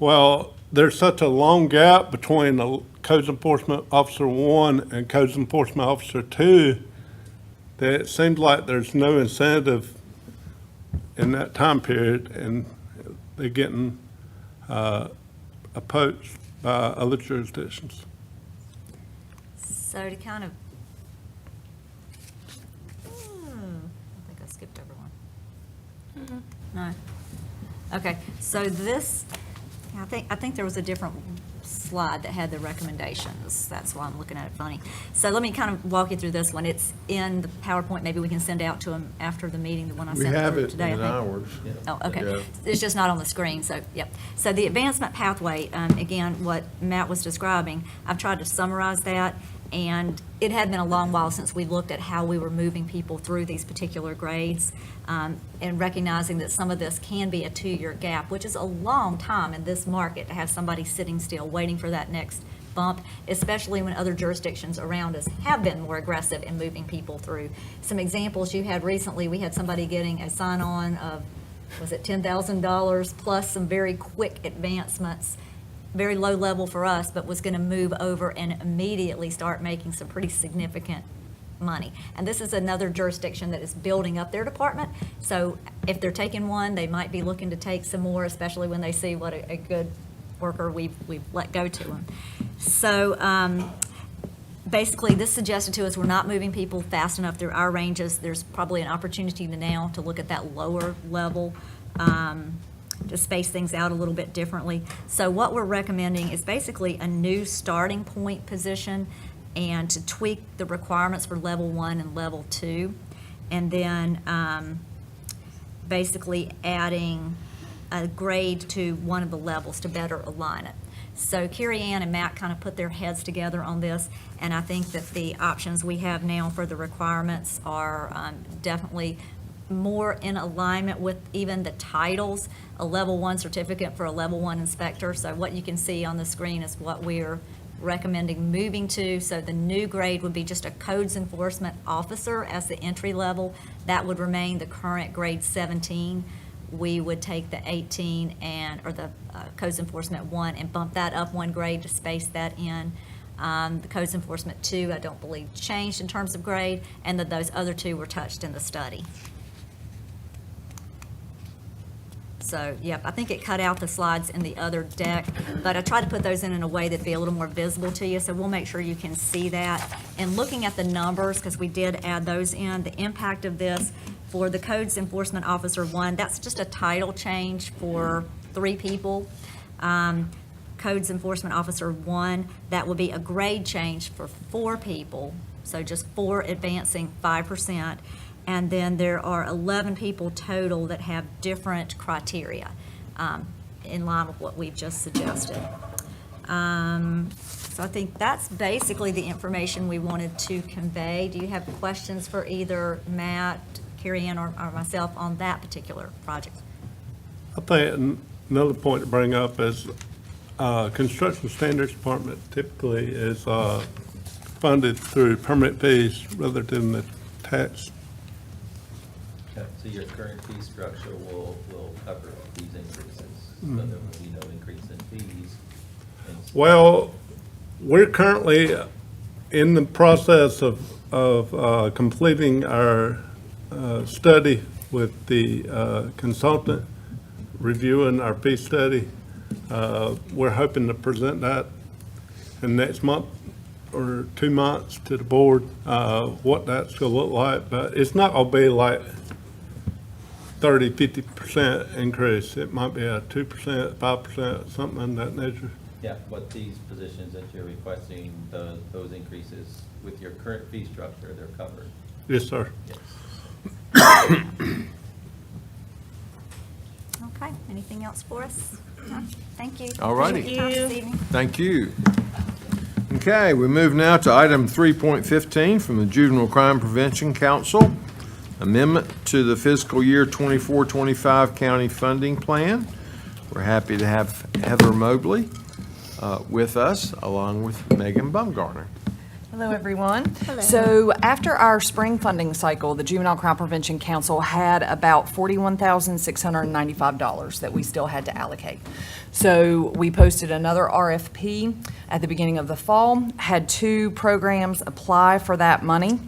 Well, there's such a long gap between the Codes Enforcement Officer 1 and Codes Enforcement Officer 2 that it seems like there's no incentive in that time period. And they're getting approached by other jurisdictions. So to kind of, I think I skipped over one. No. Okay, so this, I think there was a different slide that had the recommendations. That's why I'm looking at it funny. So let me kind of walk you through this one. It's in the PowerPoint. Maybe we can send out to them after the meeting, the one I We sent have through it today. in ours. Oh, okay. Yeah. It's just not on the screen, so, yep. So the advancement pathway, again, what Matt was describing, I've tried to summarize that, and it had been a long while since we looked at how we were moving people through these particular grades, and recognizing that some of this can be a 2-year gap, which is a long time in this market to have somebody sitting still, waiting for that next bump, especially when other jurisdictions around us have been more aggressive in moving people through. Some examples you had recently, we had somebody getting a sign-on of, was it $10,000 plus some very quick advancements, very low level for us, but was going to move over and immediately start making some pretty significant money. And this is another jurisdiction that is building up their department. So if they're taking one, they might be looking to take some more, especially when they see what a good worker we've let go to them. So basically, this suggested to us we're not moving people fast enough through our ranges. There's probably an opportunity now to look at that lower level, to space things out a little bit differently. So what we're recommending is basically a new starting point position and to tweak the requirements for level 1 and level 2. And then basically adding a grade to one of the levels to better align it. So Carrie Ann and Matt kind of put their heads together on this, and I think that the options we have now for the requirements are definitely more in alignment with even the titles, a level 1 certificate for a level 1 inspector. So what you can see on the screen is what we're recommending moving to. So the new grade would be just a codes enforcement officer as the entry level. That would remain the current grade 17. We would take the 18 or the codes enforcement 1 and bump that up 1 grade to space that in. The codes enforcement 2, I don't believe changed in terms of grade, and that those other 2 were touched in the study. So, yep, I think it cut out the slides in the other deck, but I tried to put those in a way that'd be a little more visible to you, so we'll make sure you can see that. And looking at the numbers, because we did add those in, the impact of this for the Codes Enforcement Officer 1, that's just a title change for 3 people. Codes Enforcement Officer 1, that will be a grade change for 4 people, so just 4 advancing 5%. And then there are 11 people total that have different criteria in line with what we've just suggested. So I think that's basically the information we wanted to convey. Do you have questions for either Matt, Carrie Ann, or myself on that particular project? I think another point to bring up is Construction Standards Department typically is funded through permit fees rather than the tax. Okay, so your current fee structure will cover these increases, so there will be no increase in fees. Well, we're currently in the process of completing our study with the consultant reviewing our fee study. We're hoping to present that in next month or 2 months to the board, what that's going to look like, but it's not going to be like 30-50% increase. It might be a 2%, 5%, something in that nature. Yeah, but these positions that you're requesting, those increases with your current fee structure, they're covered. Yes, sir. Yes. Okay, anything else for us? No? Thank you. All righty. Appreciate your time this evening. Thank you. Okay, we move now to item 3.15 from the Juvenile Crime Prevention Council, amendment to the fiscal year 24-25 county funding plan. We're happy to have Heather Mobley with us, along with Megan Bumgarner. Hello, everyone. So after our spring funding cycle, the Juvenile Crime Prevention Council had about $41,695 that we still had to allocate. So we posted another RFP at the beginning of the fall, had 2 programs apply for that money.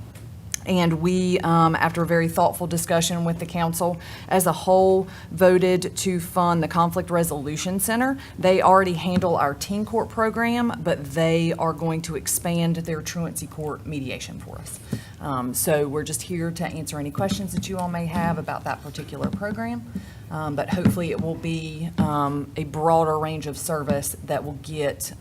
And we, after a very thoughtful discussion with the council as a whole, voted to fund the Conflict Resolution Center. They already handle our teen court program, but they are going to expand their truancy court mediation for us. So we're just here to answer any questions that you all may have about that particular program. But hopefully it will be a broader range of service that will get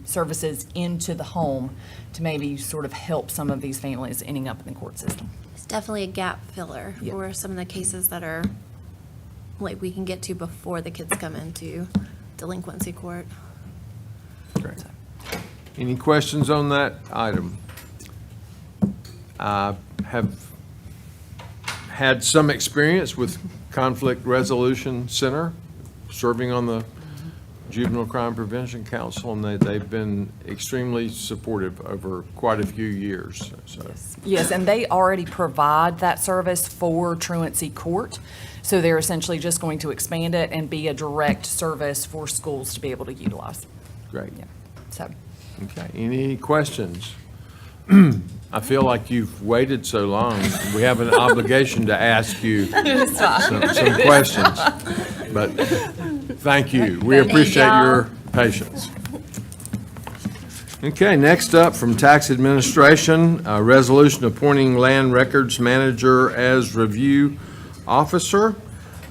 services into the home to maybe sort of help some of these families ending up in the court system. It's definitely a gap filler Yeah. for some of the cases that are, like, we can get to before the kids come into delinquency court. Great. Any questions on that item? I have had some experience with Conflict Resolution Center, serving on the Juvenile Crime Prevention Council, and they've been extremely supportive over quite a few years, so. Yes, and they already provide that service for truancy court. So they're essentially just going to expand it and be a direct service for schools to be able to utilize. Great. Yeah. So, Okay, any questions? I feel like you've waited so long. We have an obligation to ask you some questions. But thank you. We appreciate your patience. Okay, next up from Tax Administration, a resolution appointing Land Records Manager as review officer.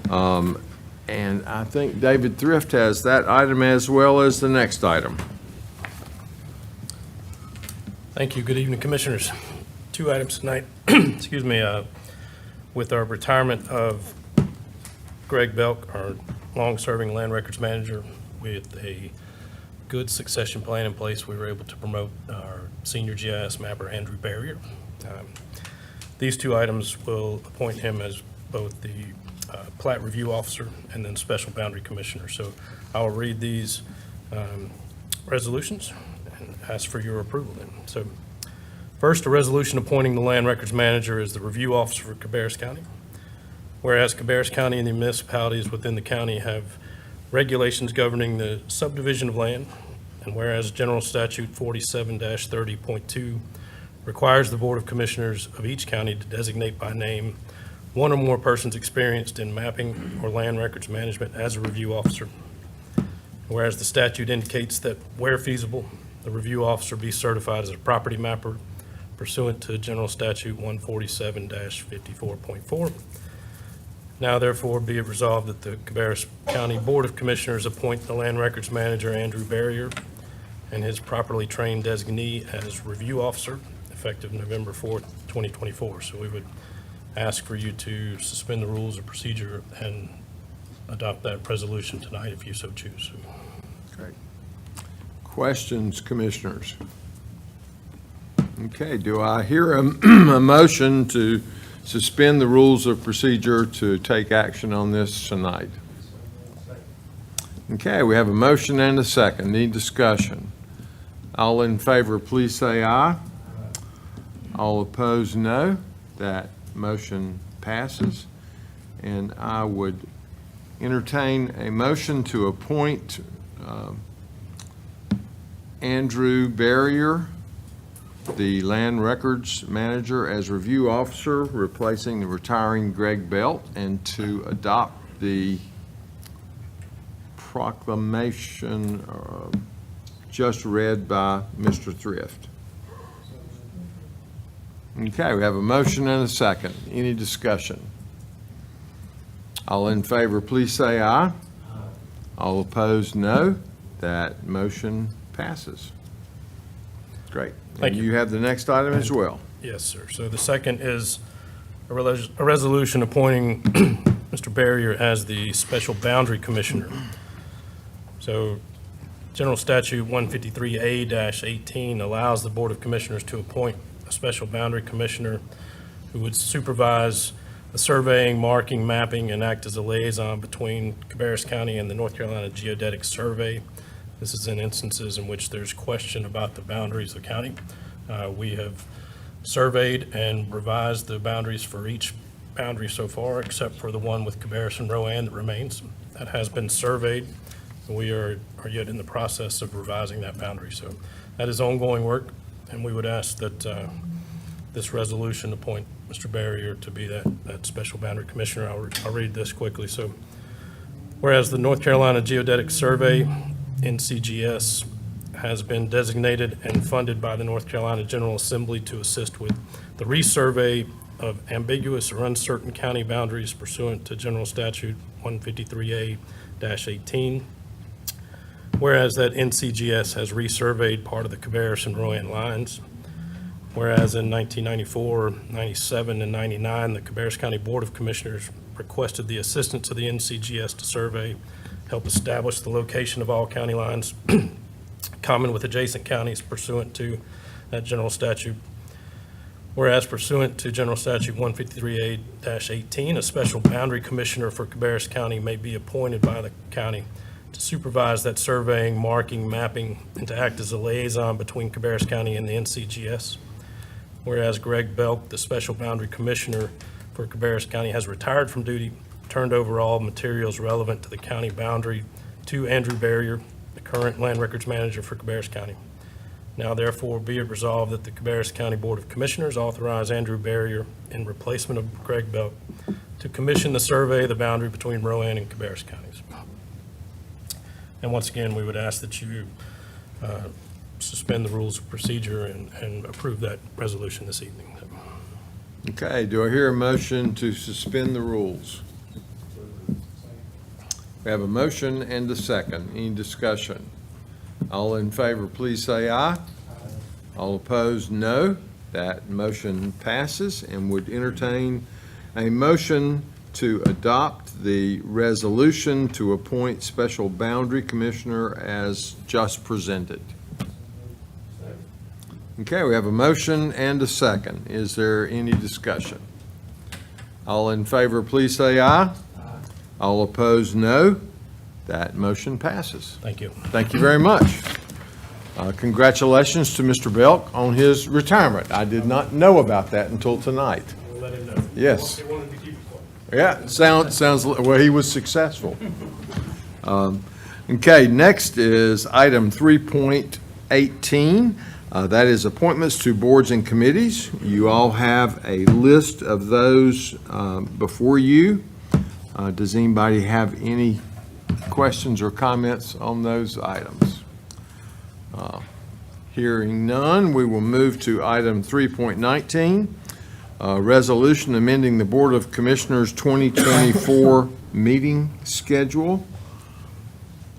And I think David Thrift has that item as well as the next item. Thank you. Good evening, Commissioners. 2 items tonight. Excuse me. With our retirement of Greg Belk, our long-serving land records manager, with a good succession plan in place, we were able to promote our senior GIS mapper, Andrew Barrier. These 2 items will appoint him as both the plat review officer and then special boundary commissioner. So I'll read these resolutions and ask for your approval then. So first, a resolution appointing the land records manager as the review officer for Cabarrus County. Whereas Cabarrus County and the municipalities within the county have regulations governing the subdivision of land, and whereas General Statute 47-30.2 requires the Board of Commissioners of each county to designate by name one or more persons experienced in mapping or land records management as a review officer. Whereas the statute indicates that where feasible, the review officer be certified as a property mapper pursuant to General Statute 147-54.4. Now therefore be it resolved that the Cabarrus County Board of Commissioners appoint the land records manager Andrew Barrier and his properly trained designee as review officer effective November 4th, 2024. So we would ask for you to suspend the rules of procedure and adopt that resolution tonight if you so choose. Great. Questions, Commissioners? Okay, do I hear a motion to suspend the rules of procedure to take action on this tonight? Okay, we have a motion and a second. Need discussion. All in favor, please say aye. All opposed, no. That motion passes. And I would entertain a motion to appoint Andrew Barrier, the land records manager, as review officer, replacing the retiring Greg Belt, and to adopt the proclamation just read by Mr. Thrift. Okay, we have a motion and a second. Any discussion? All in favor, please say aye. All opposed, no. That motion passes. Great. Thank And you. you have the next item as well. Yes, sir. So the second is a resolution appointing Mr. Barrier as the Special Boundary Commissioner. So General Statute 153A-18 allows the Board of Commissioners to appoint a Special Boundary Commissioner who would supervise the surveying, marking, mapping, and act as a liaison between Cabarrus County and the North Carolina Geodetic Survey. This is in instances in which there's question about the boundaries of the county. We have surveyed and revised the boundaries for each boundary so far, except for the one with Cabarrus and Rowan that remains. That has been surveyed. We are yet in the process of revising that boundary. So that is ongoing work, and we would ask that this resolution appoint Mr. Barrier to be that special boundary commissioner. I'll read this quickly. So, whereas the North Carolina Geodetic Survey, NCGS, has been designated and funded by the North Carolina General Assembly to assist with the resurvey of ambiguous or uncertain county boundaries pursuant to General Statute 153A-18. Whereas that NCGS has resurveyed part of the Cabarrus and Rowan lines. Whereas in 1994, 97, and 99, the Cabarrus County Board of Commissioners requested the assistance of the NCGS to survey, help establish the location of all county lines common with adjacent counties pursuant to that general statute. Whereas pursuant to General Statute 153A-18, a special boundary commissioner for Cabarrus County may be appointed by the county to supervise that surveying, marking, mapping, and to act as a liaison between Cabarrus County and the NCGS. Whereas Greg Belk, the special boundary commissioner for Cabarrus County, has retired from duty, turned over all materials relevant to the county boundary to Andrew Barrier, the current land records manager for Cabarrus County. Now therefore be it resolved that the Cabarrus County Board of Commissioners authorize Andrew Barrier in replacement of Greg Belk to commission the survey of the boundary between Rowan and Cabarrus counties. And once again, we would ask that you suspend the rules of procedure and approve that resolution this evening. Okay, do I hear a motion to suspend the rules? We have a motion and a second. Any discussion? All in favor, please say aye. All opposed, no. That motion passes, and would entertain a motion to adopt the resolution to appoint special boundary commissioner as just presented. Okay, we have a motion and a second. Is there any discussion? All in favor, please say aye. All opposed, no. That motion passes. Thank you. Thank you very much. Congratulations to Mr. Belk on his retirement. I did not know about that until tonight. We'll let him know. Yes. He wanted to keep it quiet. Yeah, sounds, well, he was successful. Okay, next is item 3.18. That is appointments to boards and committees. You all have a list of those before you. Does anybody have any questions or comments on those items? Hearing none, we will move to item 3.19. Resolution amending the Board of Commissioners 2024 meeting schedule.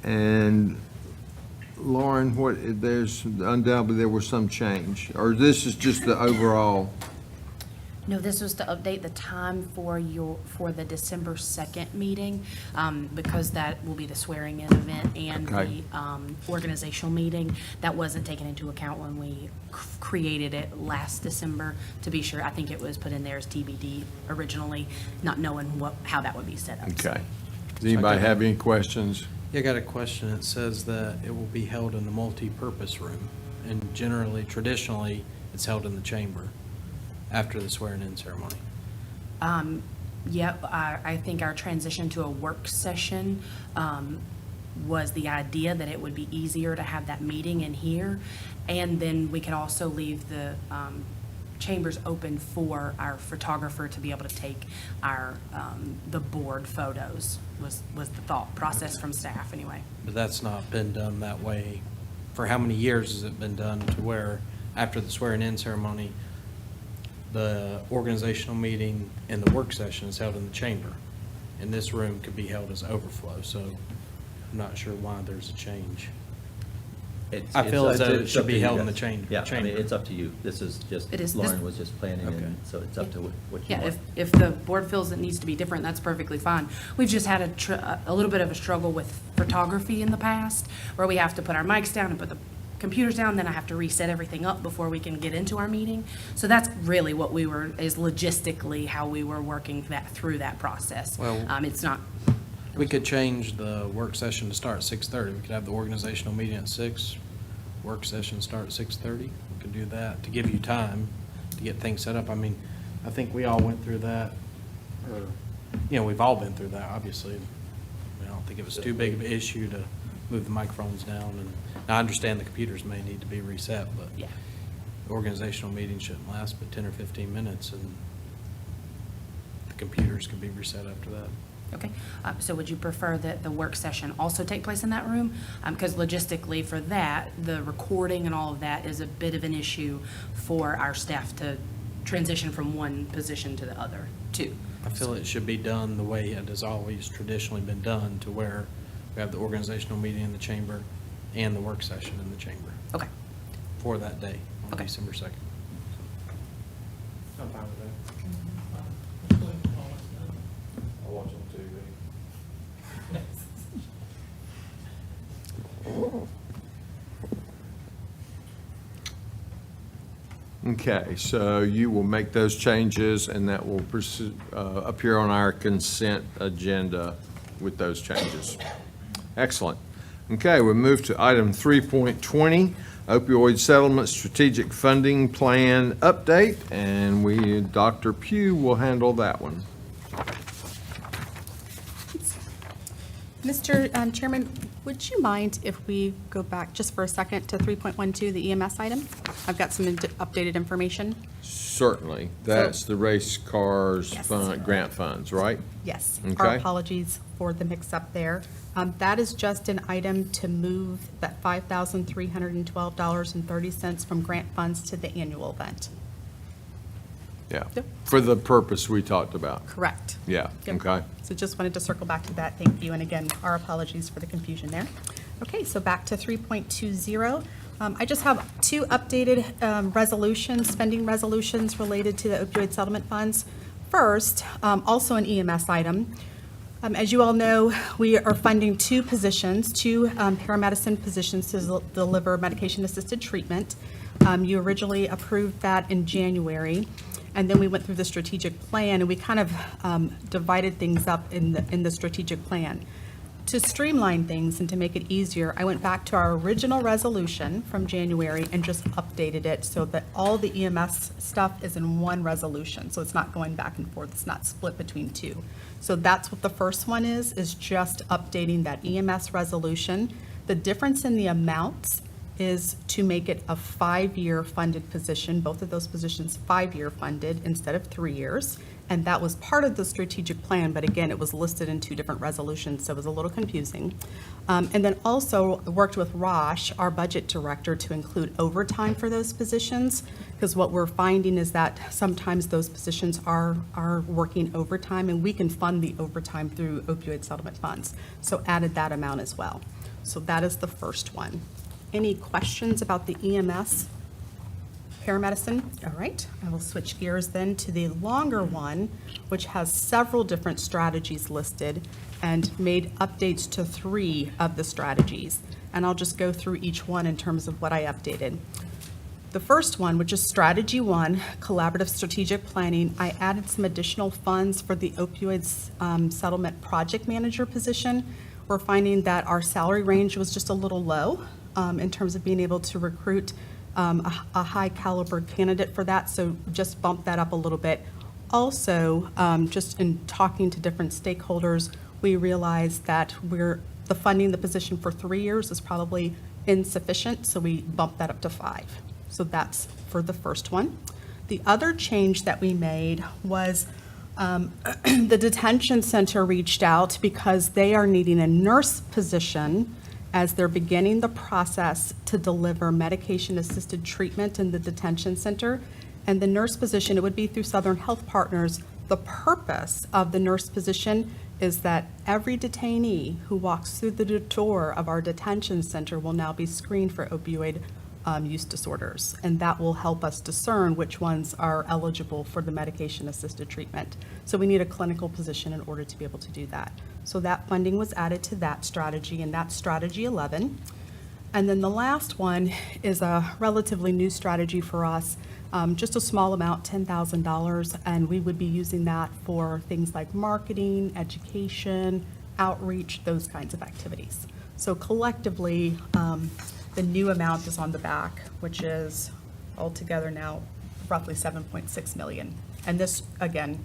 And Lauren, there's undoubtedly there was some change, or this is just the overall? No, this was to update the time for the December 2nd meeting, because that will be the swearing-in event and Okay. the organizational meeting. That wasn't taken into account when we created it last December. To be sure, I think it was put in there as TBD originally, not knowing how that would be set up. Okay. Does anybody have any questions? Yeah, I got a question. It says that it will be held in the multi-purpose room, and traditionally, it's held in the chamber after the swearing-in ceremony. Yep, I think our transition to a work session was the idea that it would be easier to have that meeting in here. And then we could also leave the chambers open for our photographer to be able to take the board photos, was the thought process from staff anyway. But that's not been done that way. For how many years has it been done to where after the swearing-in ceremony, the organizational meeting and the work session is held in the chamber, and this room could be held as overflow, so I'm not sure why there's a change. I feel as though it should be held in the chamber. Yeah, I mean, it's up to you. This is just, It is. Lauren was just planning, Okay. and so it's up to what you Yeah, want. if the board feels it needs to be different, that's perfectly fine. We've just had a little bit of a struggle with photography in the past, where we have to put our mics down and put the computers down, then I have to reset everything up before we can get into our meeting. So that's really what is logistically how we were working through that process. Well- It's not, We could change the work session to start at 6:30. We could have the organizational meeting at 6, work session start at 6:30. We could do that to give you time to get things set up. I mean, I think we all went through that, or, we've all been through that, obviously. I don't think it was too big of an issue to move the microphones down, and I understand the computers may need to be reset, but yeah. organizational meeting shouldn't last but 10 or 15 minutes, and the computers could be reset after that. Okay, so would you prefer that the work session also take place in that room? Because logistically for that, the recording and all of that is a bit of an issue for our staff to transition from one position to the other, too. I feel it should be done the way it has always traditionally been done, to where we have the organizational meeting in the chamber and the work session in the chamber. Okay. For that day, on Okay. December 2nd. I'm fine with that. I'll watch on TV. Okay, so you will make those changes, and that will appear on our consent agenda with those changes. Excellent. Okay, we move to item 3.20, opioid settlement strategic funding plan update, and Dr. Pugh will handle that one. Mr. Chairman, would you mind if we go back just for a second to 3.12, the EMS item? I've got some updated information. Certainly. That's the race cars Yes. grant funds, right? Yes. Okay. Our apologies for the mix-up there. That is just an item to move that $5,312.30 from grant funds to the annual event. Yeah. Yep. For the purpose we talked about. Correct. Yeah, Yep. okay. So just wanted to circle back to that. Thank you. And again, our apologies for the confusion there. Okay, so back to 3.20. I just have two updated resolutions, spending resolutions related to the opioid settlement funds. First, also an EMS item. As you all know, we are funding two positions, two paramedicine positions to deliver medication-assisted treatment. You originally approved that in January, and then we went through the strategic plan, and we kind of divided things up in the strategic plan. To streamline things and to make it easier, I went back to our original resolution from January and just updated it so that all the EMS stuff is in one resolution. So it's not going back and forth. It's not split between two. So that's what the first one is just updating that EMS resolution. The difference in the amounts is to make it a 5-year funded position, both of those positions 5-year funded instead of 3 years. And that was part of the strategic plan, but again, it was listed in two different resolutions, so it was a little confusing. And then also worked with Rosh, our budget director, to include overtime for those positions, because what we're finding is that sometimes those positions are working overtime, and we can fund the overtime through opioid settlement funds. So added that amount as well. So that is the first one. Any questions about the EMS paramedicine? All right, I will switch gears then to the longer one, which has several different strategies listed and made updates to 3 of the strategies. And I'll just go through each one in terms of what I updated. The first one, which is Strategy 1, Collaborative Strategic Planning, I added some additional funds for the opioids settlement project manager position. We're finding that our salary range was just a little low in terms of being able to recruit a high caliber candidate for that, so just bump that up a little bit. Also, just in talking to different stakeholders, we realized that the funding the position for 3 years is probably insufficient, so we bumped that up to 5. So that's for the first one. The other change that we made was the detention center reached out because they are needing a nurse position as they're beginning the process to deliver medication-assisted treatment in the detention center. And the nurse position, it would be through Southern Health Partners. The purpose of the nurse position is that every detainee who walks through the door of our detention center will now be screened for opioid use disorders. And that will help us discern which ones are eligible for the medication-assisted treatment. So we need a clinical position in order to be able to do that. So that funding was added to that strategy, and that's Strategy 11. And then the last one is a relatively new strategy for us, just a small amount, $10,000, and we would be using that for things like marketing, education, outreach, those kinds of activities. So collectively, the new amount is on the back, which is altogether now roughly $7.6 million. And this, again,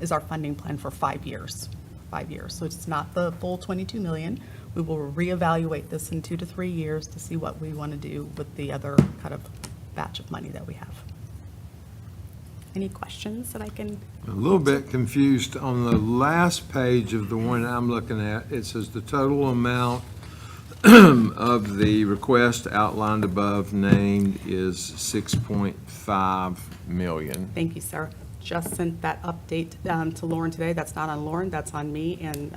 is our funding plan for 5 years. 5 years. So it's not the full $22 million. We will reevaluate this in 2 to 3 years to see what we want to do with the other kind of batch of money that we have. Any questions that I can? A little bit confused on the last page of the one I'm looking at. It says the total amount of the request outlined above named is 6.5 million. Thank you, sir. Just sent that update to Lauren today. That's not on Lauren, that's on me, and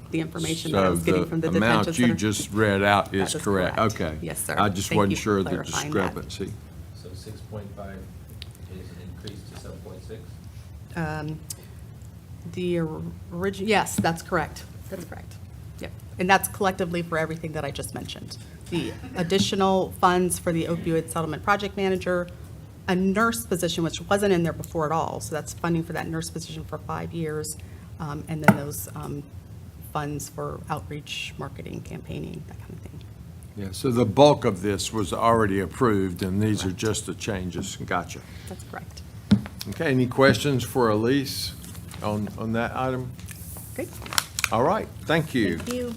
the information that I was getting from the So detention the amount you center. just read out is That is correct? correct. Okay. Yes, sir. I just Thank wasn't you for sure of the clarifying that. discrepancy. So 6.5 is an increase to 7.6? The original, yes, that's correct. That's correct. Yep. And that's collectively for everything that I just mentioned. The additional funds for the opioid settlement project manager, a nurse position, which wasn't in there before at all. So that's funding for that nurse position for 5 years. And then those funds for outreach, marketing, campaigning, that kind of thing. Yeah, so the bulk of this was already approved, and these are just the changes. Gotcha. That's correct. Okay, any questions for Elise on that item? Great. All right, thank you. Thank you.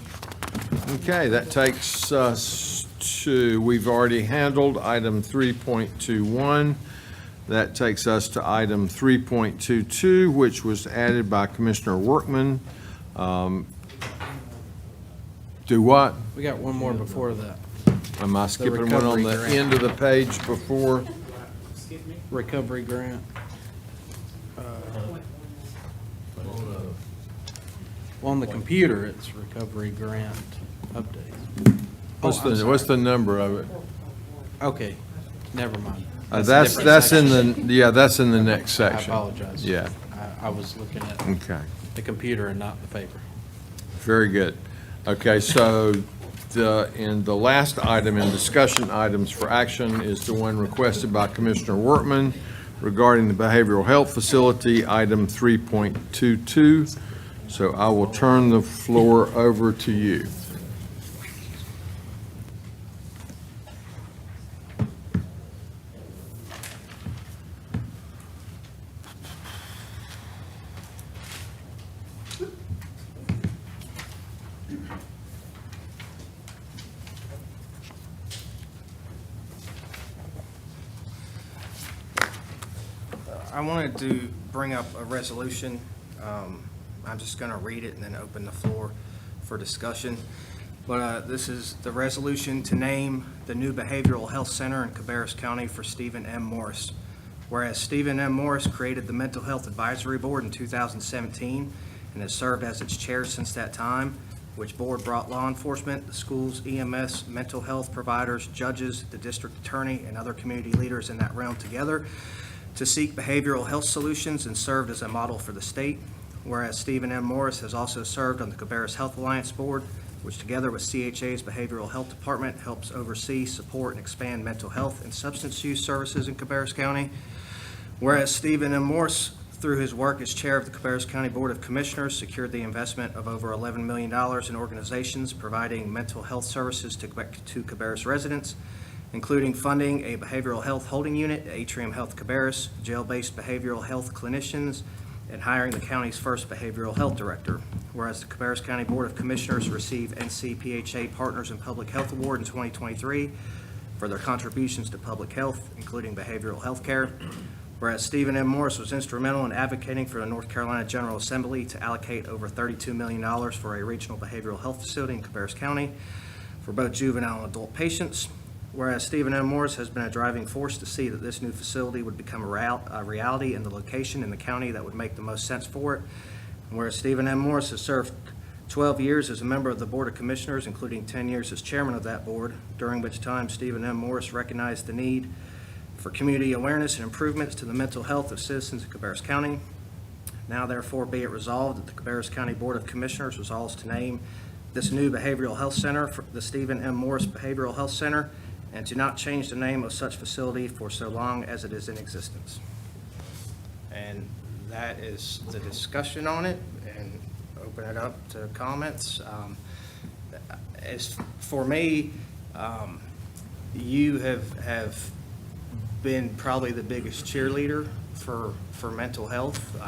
Okay, that takes us to, we've already handled item 3.21. That takes us to item 3.22, which was added by Commissioner Workman. Do what? We got one more before that. Am I skipping one on the recovery grant. end of the page before? Recovery grant. Well, on the computer, it's recovery grant update. What's the number of it? Okay, never mind. a That's different in section. that's in the next section. I apologize. Yeah, I was looking at okay. the computer and not the paper. Very good. Okay, so in the last item in discussion items for action is the one requested by Commissioner Workman regarding the behavioral health facility, item 3.22. So I will turn the floor over to you. I wanted to bring up a resolution. I'm just going to read it and then open the floor for discussion. But this is the resolution to name the new Behavioral Health Center in Cabarrus County for Stephen M. Morris. Whereas Stephen M. Morris created the Mental Health Advisory Board in 2017 and has served as its chair since that time, which board brought law enforcement, the schools, EMS, mental health providers, judges, the district attorney, and other community leaders in that realm together to seek behavioral health solutions and served as a model for the state. Whereas Stephen M. Morris has also served on the Cabarrus Health Alliance Board, which together with CHA's Behavioral Health Department helps oversee, support, and expand mental health and substance use services in Cabarrus County. Whereas Stephen M. Morris, through his work as chair of the Cabarrus County Board of Commissioners, secured the investment of over $11 million in organizations providing mental health services to Cabarrus residents, including funding a behavioral health holding unit at Atrium Health Cabarrus, jail-based behavioral health clinicians, and hiring the county's first behavioral health director. Whereas the Cabarrus County Board of Commissioners received NCPHA Partners in Public Health Award in 2023 for their contributions to public health, including behavioral health care. Whereas Stephen M. Morris was instrumental in advocating for the North Carolina General Assembly to allocate over $32 million for a regional behavioral health facility in Cabarrus County for both juvenile and adult patients. Whereas Stephen M. Morris has been a driving force to see that this new facility would become a reality in the location in the county that would make the most sense for it. And whereas Stephen M. Morris has served 12 years as a member of the Board of Commissioners, including 10 years as chairman of that board, during which time Stephen M. Morris recognized the need for community awareness and improvements to the mental health of citizens in Cabarrus County. Now therefore be it resolved that the Cabarrus County Board of Commissioners resolves to name this new behavioral health center for the Stephen M. Morris Behavioral Health Center, and to not change the name of such facility for so long as it is in existence. And that is the discussion on it, and open it up to comments. As for me, you have been probably the biggest cheerleader for mental health,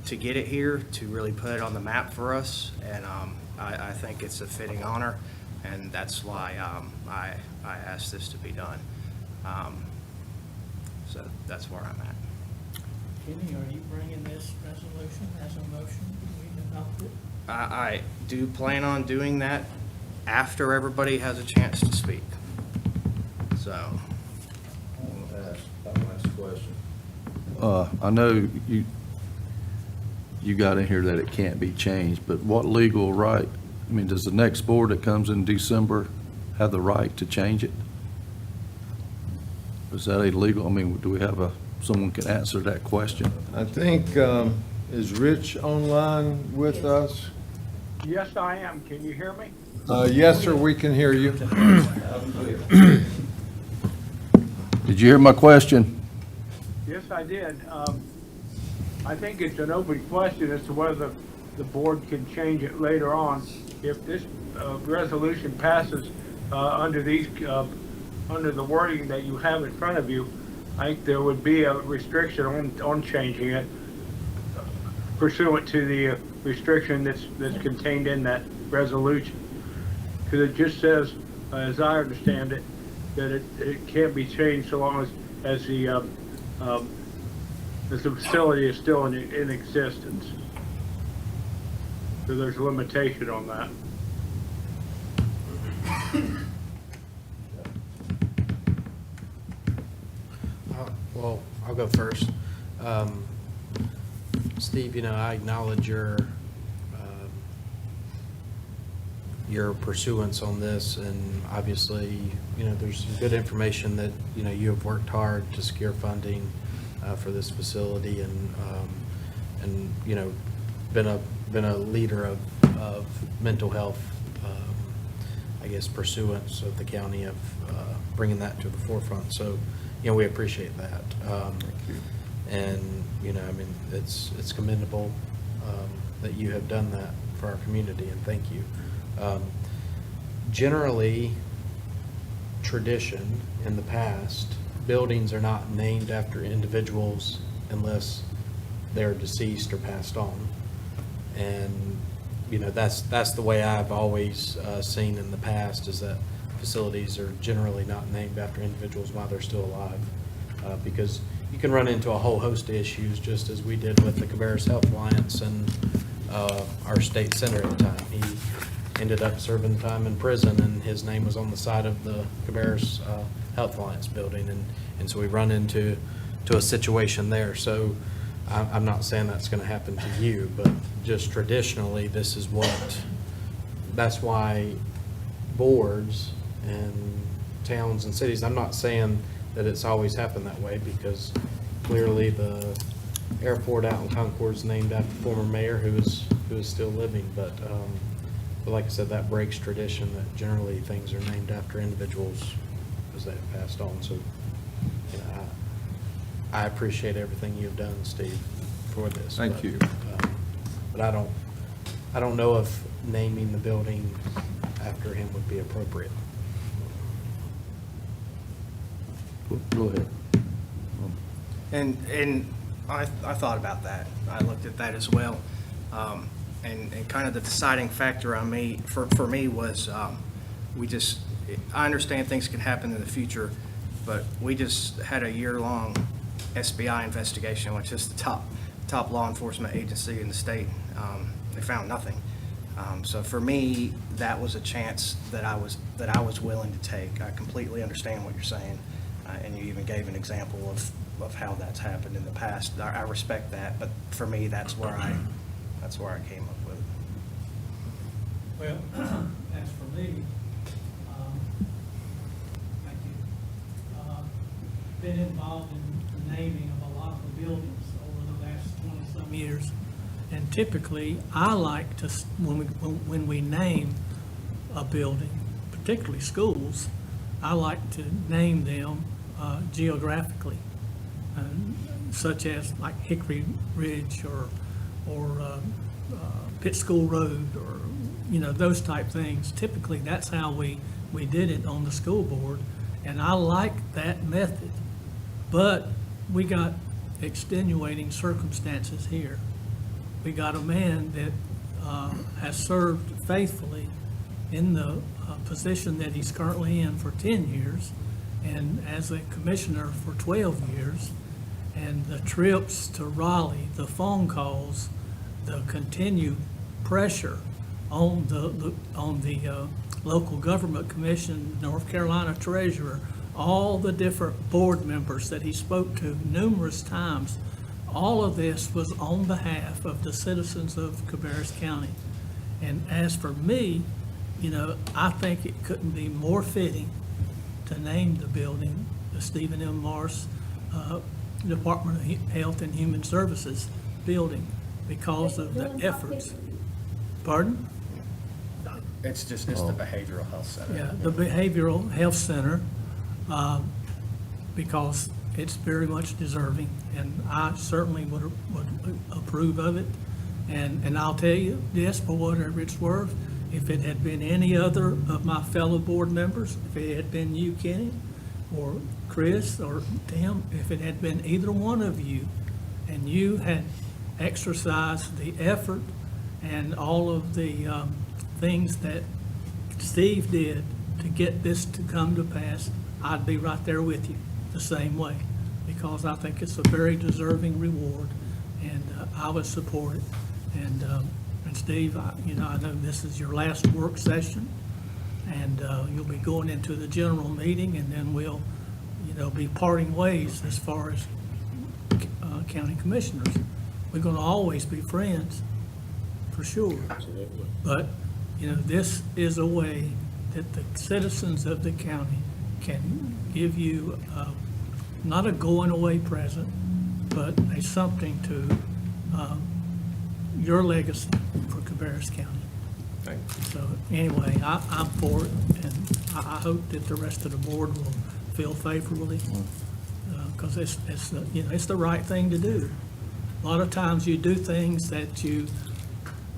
to get it here, to really put it on the map for us, and I think it's a fitting honor, and that's why I asked this to be done. So that's where I'm at. Kenny, are you bringing this resolution as a motion? Do we adopt it? I do plan on doing that after everybody has a chance to speak. So, I want to ask one last question. I know you got in here that it can't be changed, but what legal right, I mean, does the next board that comes in December have the right to change it? Is that illegal? I mean, do we have someone can answer that question? I think, is Rich online with us? Yes, I am. Can you hear me? Yes, sir, we can hear you. Did you hear my question? Yes, I did. I think it's an open question as to whether the board can change it later on. If this resolution passes under the wording that you have in front of you, I think there would be a restriction on changing it pursuant to the restriction that's contained in that resolution. Because it just says, as I understand it, that it can't be changed so long as the facility is still in existence. So there's a limitation on that. Well, I'll go first. Steve, I acknowledge your pursuance on this, and obviously, there's some good information that, you have worked hard to secure funding for this facility, and been a leader of mental health, I guess, pursuance of the county of bringing that to the forefront. So, we appreciate that. Thank you. And, it's commendable that you have done that for our community, and thank you. Generally, tradition in the past, buildings are not named after individuals unless they're deceased or passed on. And, that's the way I've always seen in the past, is that facilities are generally not named after individuals while they're still alive. Because you can run into a whole host of issues, just as we did with the Cabarrus Health Alliance and our state senator at the time. He ended up serving time in prison, and his name was on the side of the Cabarrus Health Alliance building, and so we run into a situation there. So I'm not saying that's going to happen to you, but just traditionally, that's why boards and towns and cities, I'm not saying that it's always happened that way, because clearly the airport out in Concord is named after the former mayor who is still living, but like I said, that breaks tradition, that generally things are named after individuals as they have passed on. So, I appreciate everything you've done, Steve, for this. Thank you. But I don't know if naming the building after him would be appropriate. Go ahead. And I thought about that. I looked at that as well. And kind of the deciding factor for me was I understand things can happen in the future, but we just had a year-long SBI investigation, which is the top law enforcement agency in the state. They found nothing. So for me, that was a chance that I was willing to take. I completely understand what you're saying, and you even gave an example of how that's happened in the past. I respect that, but for me, that's where I came up with it. Well, as for me, thank you. Been involved in the naming of a lot of the buildings over the last 20-some years. And typically, I like to, when we name a building, particularly schools, I like to name them geographically, such as like Hickory Ridge or Pitt School Road, or those type things. Typically, that's how we did it on the school board, and I like that method. But we got extenuating circumstances here. We got a man that has served faithfully in the position that he's currently in for 10 years, and as a commissioner for 12 years, and the trips to Raleigh, the phone calls, the continued pressure on the local government commission, North Carolina treasurer, all the different board members that he spoke to numerous times, all of this was on behalf of the citizens of Cabarrus County. And as for me, you know, I think it couldn't be more fitting to name the building the Stephen M. Morse Department of Health and Human Services building because of the efforts. Pardon? It's the Behavioral Health Center. Yeah, the Behavioral Health Center, because it's very much deserving, and I certainly would approve of it. And I'll tell you this, for whatever it's worth, if it had been any other of my fellow board members, if it had been you, Kenny, or Chris, or Tim, if it had been either one of you, and you had exercised the effort and all of the things that Steve did to get this to come to pass, I'd be right there with you the same way, because I think it's a very deserving reward, and I would support it. And Steve, I know this is your last work session, and you'll be going into the general meeting, and then we'll, be parting ways as far as county commissioners. We're going to always be friends, for sure. Absolutely. But, this is a way that the citizens of the county can give you not a going-away present, but a something to your legacy for Cabarrus County. Thank you. So anyway, I'm for it, and I hope that the rest of the board will feel favorably, because it's the right thing to do. A lot of times you do things that you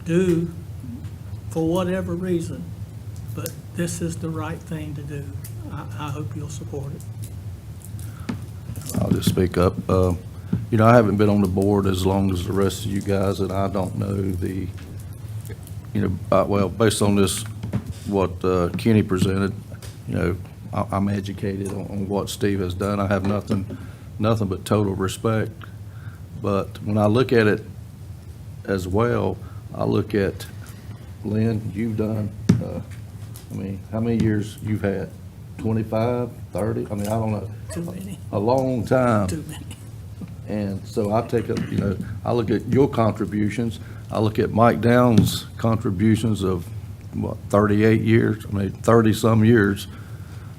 do for whatever reason, but this is the right thing to do. I hope you'll support it. I'll just speak up. I haven't been on the board as long as the rest of you guys, and I don't know well, based on this, what Kenny presented, I'm educated on what Steve has done. I have nothing but total respect. But when I look at it as well, I look at, Lynn, you've done, how many years you've had? 25, 30? I don't know. Too many. A long time. Too many. And so I I look at your contributions. I look at Mike Downs' contributions of, 38 years, 30-some years.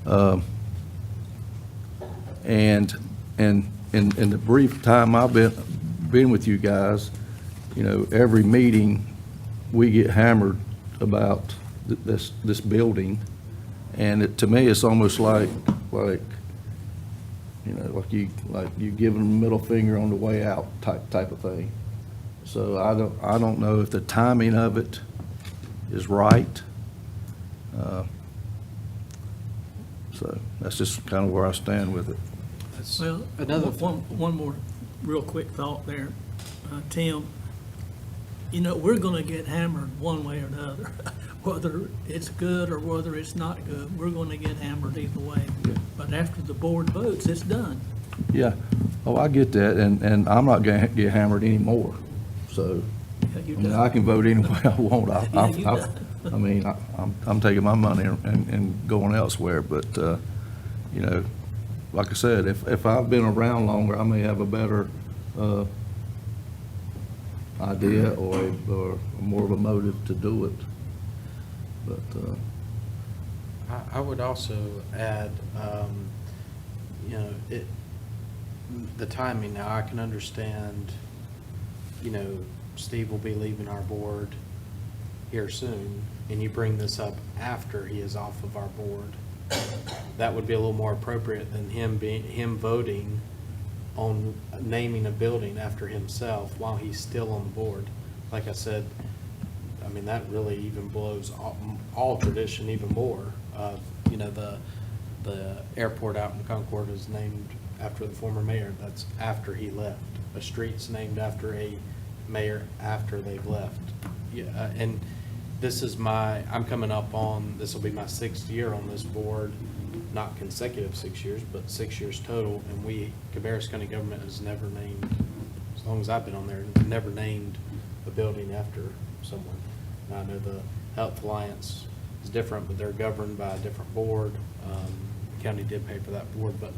And in the brief time I've been with you guys, every meeting, we get hammered about this building. And to me, it's almost like you give them the middle finger on the way out type of thing. So I don't know if the timing of it is right. So that's just kind of where I stand with it. Well, one more real quick thought there, Tim. We're going to get hammered one way or the other, whether it's good or whether it's not good. We're going to get hammered either way. But after the board votes, it's done. Yeah. Oh, I get that, and I'm not going to get hammered anymore. So, I can vote any way I want. I'm taking my money and going elsewhere. But, like I said, if I've been around longer, I may have a better idea or more of a motive to do it. But I would also add, the timing. Now, I can understand, Steve will be leaving our board here soon, and you bring this up after he is off of our board. That would be a little more appropriate than him voting on naming a building after himself while he's still on the board. Like I said, that really even blows all tradition even more. The airport out in Concord is named after the former mayor. That's after he left. A street's named after a mayor after they've left. Yeah, and this will be my 6th year on this board, not consecutive 6 years, but 6 years total, and Cabarrus County government has never named, as long as I've been on there, never named a building after someone. And I know the Health Alliance is different, but they're governed by a different board. The county did pay for that board, but,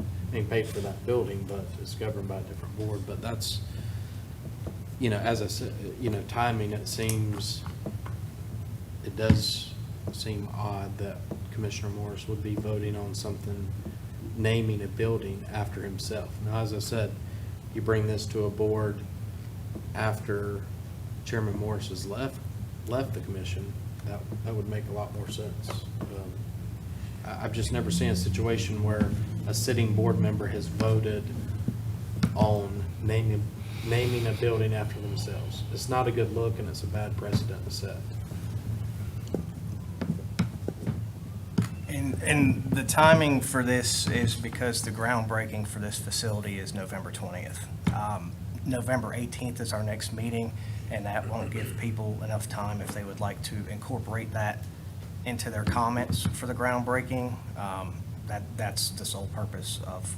paid for that building, but it's governed by a different board. But that's, as I said, timing, it does seem odd that Commissioner Morris would be voting on something, naming a building after himself. Now, as I said, you bring this to a board after Chairman Morris has left the commission, that would make a lot more sense. I've just never seen a situation where a sitting board member has voted on naming a building after themselves. It's not a good look, and it's a bad precedent to set. And the timing for this is because the groundbreaking for this facility is November 20th. November 18th is our next meeting, and that won't give people enough time if they would like to incorporate that into their comments for the groundbreaking. That's the sole purpose of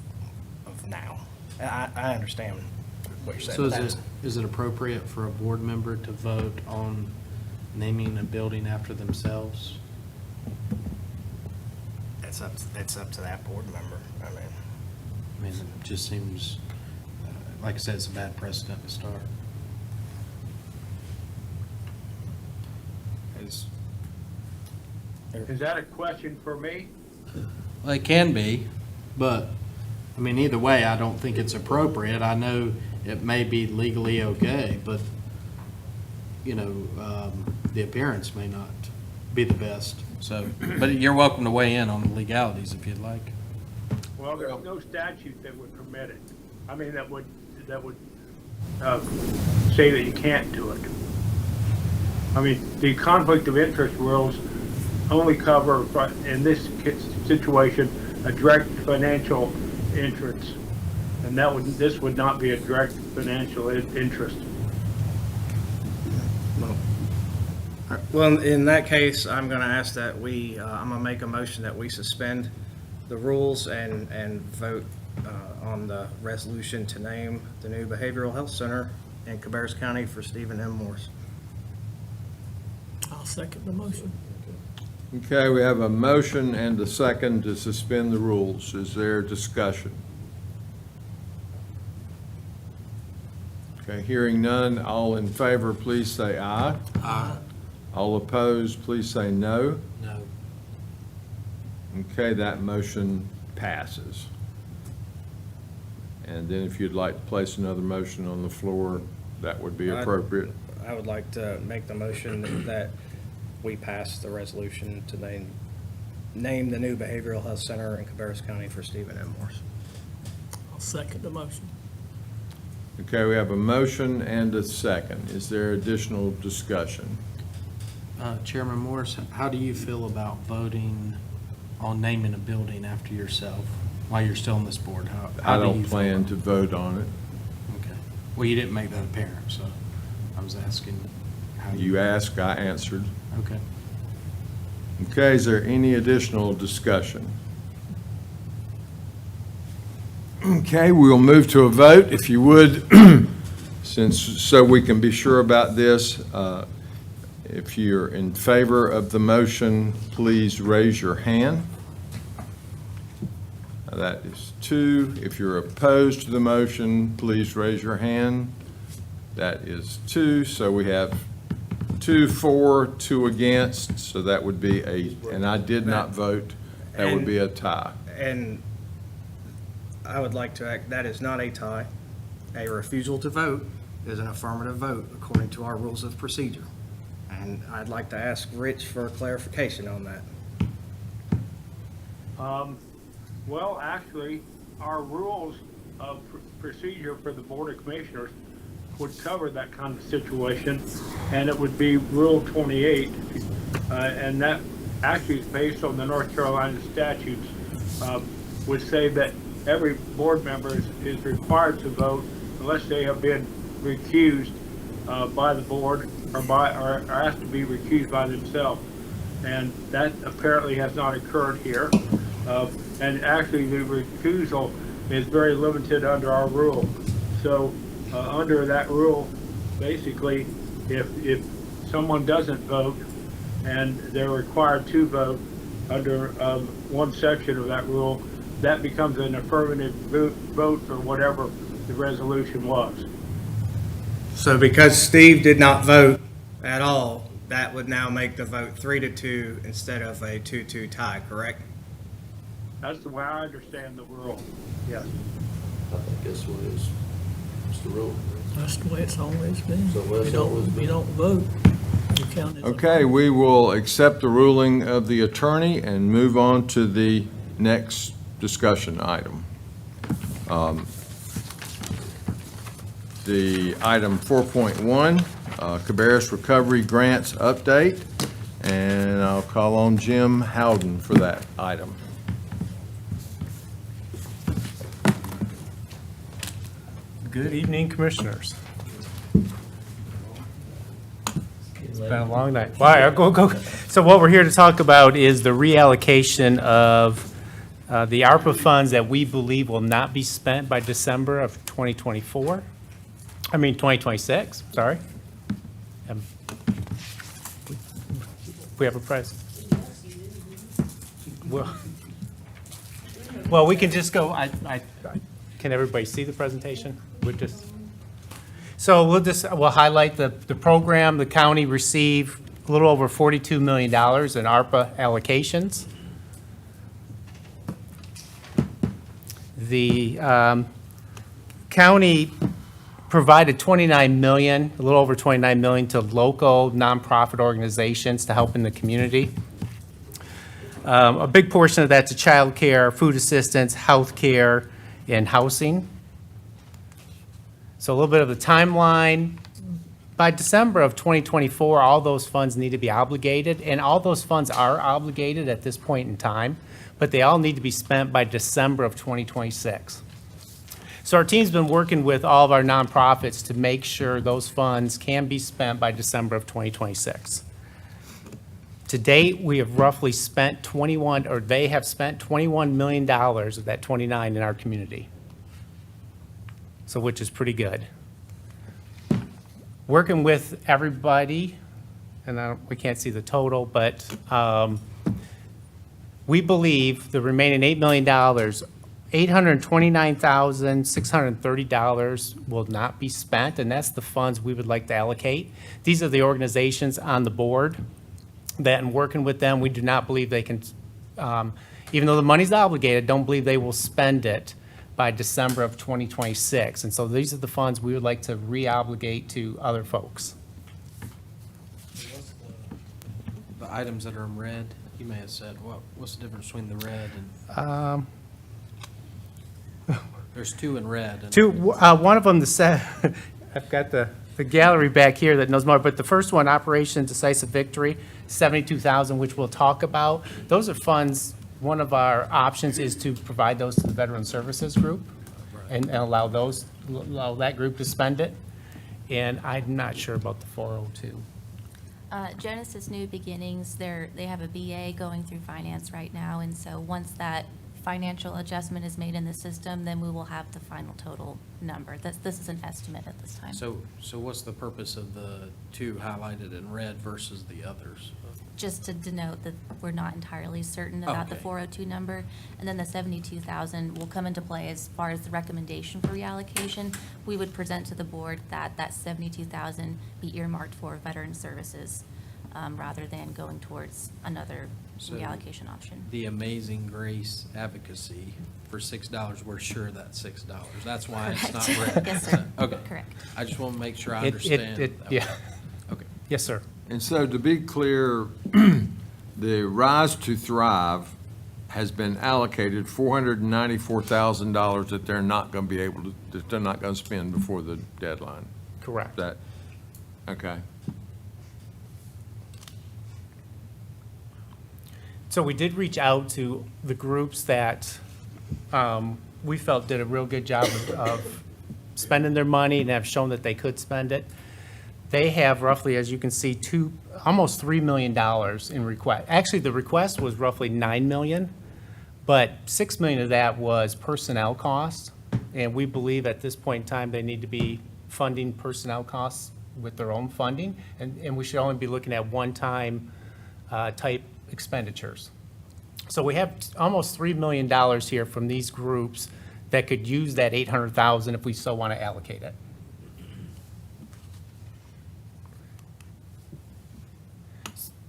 now. I understand what you're saying. So is it appropriate for a board member to vote on naming a building after themselves? It's up to that board member. I mean, It just seems, like I said, it's a bad precedent to start. Is that a question for me? Well, it can be, but, either way, I don't think it's appropriate. I know it may be legally okay, but, the appearance may not be the best. So, but you're welcome to weigh in on the legalities if you'd like. Well, there's no statute that would permit it. That would say that you can't do it. The conflict of interest rules only cover, in this situation, a direct financial interest, and this would not be a direct financial interest. well, in that case, I'm going to ask that I'm going to make a motion that we suspend the rules and vote on the resolution to name the new Behavioral Health Center in Cabarrus County for Stephen M. Morris. I'll second the motion. Okay, we have a motion and a second to suspend the rules. Is there discussion? Okay, hearing none, all in favor, please say aye. Aye. All opposed, please say no. No. Okay, that motion passes. And then if you'd like to place another motion on the floor, that would be appropriate. I would like to make the motion that we pass the resolution to name the new Behavioral Health Center in Cabarrus County for Stephen M. Morris. I'll second the motion. Okay, we have a motion and a second. Is there additional discussion? Chairman Morris, how do you feel about voting on naming a building after yourself while you're still on this board? I don't plan to vote on it. Okay. Well, you didn't make that apparent, so I was asking how You asked, I answered. Okay. Okay, is there any additional discussion? Okay, we'll move to a vote, if you would, so we can be sure about this. If you're in favor of the motion, please raise your hand. That is 2. If you're opposed to the motion, please raise your hand. That is 2. So we have 2 for, 2 against, so that would be and I did not vote, that would be a tie. And I would like to act, that is not a tie. A refusal to vote is an affirmative vote according to our rules of procedure. And I'd like to ask Rich for clarification on that. Well, actually, our rules of procedure for the Board of Commissioners would cover that kind of situation, and it would be Rule 28, and that actually is based on the North Carolina statutes, would say that every board member is required to vote unless they have been recused by the board or asked to be recused by themselves. And that apparently has not occurred here. And actually, the recusal is very limited under our rule. So under that rule, basically, if someone doesn't vote and they're required to vote under one section of that rule, that becomes an affirmative vote for whatever the resolution was. So because Steve did not vote at all, that would now make the vote 3-2 instead of a 2-2 tie, correct? That's the way I understand the rule. Yes. I think that's what it is. It's the rule. That's the way it's always been. So what's If you always don't, been? you don't vote, you count as a Okay, we will accept the ruling of the attorney and move on to the next discussion item. The item 4.1, Cabarrus Recovery Grants Update, and I'll call on Jim Howden for that item. Good evening, Commissioners. It's been a long night. Why? Go. So what we're here to talk about is the reallocation of the ARPA funds that we believe will not be spent by December of 2026, sorry. We have a price. Well, we can just go, can everybody see the presentation? We'll highlight the program. The county received a little over $42 million in ARPA allocations. The county provided $29 million, a little over $29 million to local nonprofit organizations to help in the community. A big portion of that to child care, food assistance, health care, and housing. So a little bit of the timeline. By December of 2024, all those funds need to be obligated, and all those funds are obligated at this point in time, but they all need to be spent by December of 2026. So our team's been working with all of our nonprofits to make sure those funds can be spent by December of 2026. To date, we have roughly spent they have spent $21 million of that 29 in our community. So which is pretty good. Working with everybody, and we can't see the total, but we believe the remaining $8 million, $829,630 will not be spent, and that's the funds we would like to allocate. These are the organizations on the board that, in working with them, we do not believe they can, even though the money's obligated, don't believe they will spend it by December of 2026. And so these are the funds we would like to re-obligate to other folks. The items that are in red, you may have said, what's the difference between the red and? There's two in red. One of them, I've got the gallery back here that knows more, but the first one, Operation Decisive Victory, $72,000, which we'll talk about. Those are funds, one of our options is to provide those to the Veteran Services Group and allow that group to spend it. And I'm not sure about the 402. Genesis New Beginnings, they have a BA going through finance right now, and so once that financial adjustment is made in the system, then we will have the final total number. This is an estimate at this time. So what's the purpose of the two highlighted in red versus the others? Just to denote that we're not entirely certain about the Okay. 402 number, and then the 72,000 will come into play as far as the recommendation for reallocation. We would present to the board that 72,000 be earmarked for veteran services, rather than going towards another So reallocation option. The Amazing Grace advocacy for $6, we're sure that's $6. That's why it's not Correct. red. Yes, sir. Okay. Correct. I just want to make sure I understand. that Yeah. one. Okay. Yes, sir. And so to be clear, the Rise to Thrive has been allocated $494,000 that they're not going to be able to, that they're not going to spend before the deadline. Correct. Okay. So we did reach out to the groups that we felt did a real good job of spending their money and have shown that they could spend it. They have roughly, as you can see, almost $3 million in request. Actually, the request was roughly $9 million, But 6 million of that was personnel costs, and we believe at this point in time, they need to be funding personnel costs with their own funding, and we should only be looking at one-time type expenditures. So we have almost $3 million here from these groups that could use that 800,000 if we so want to allocate it.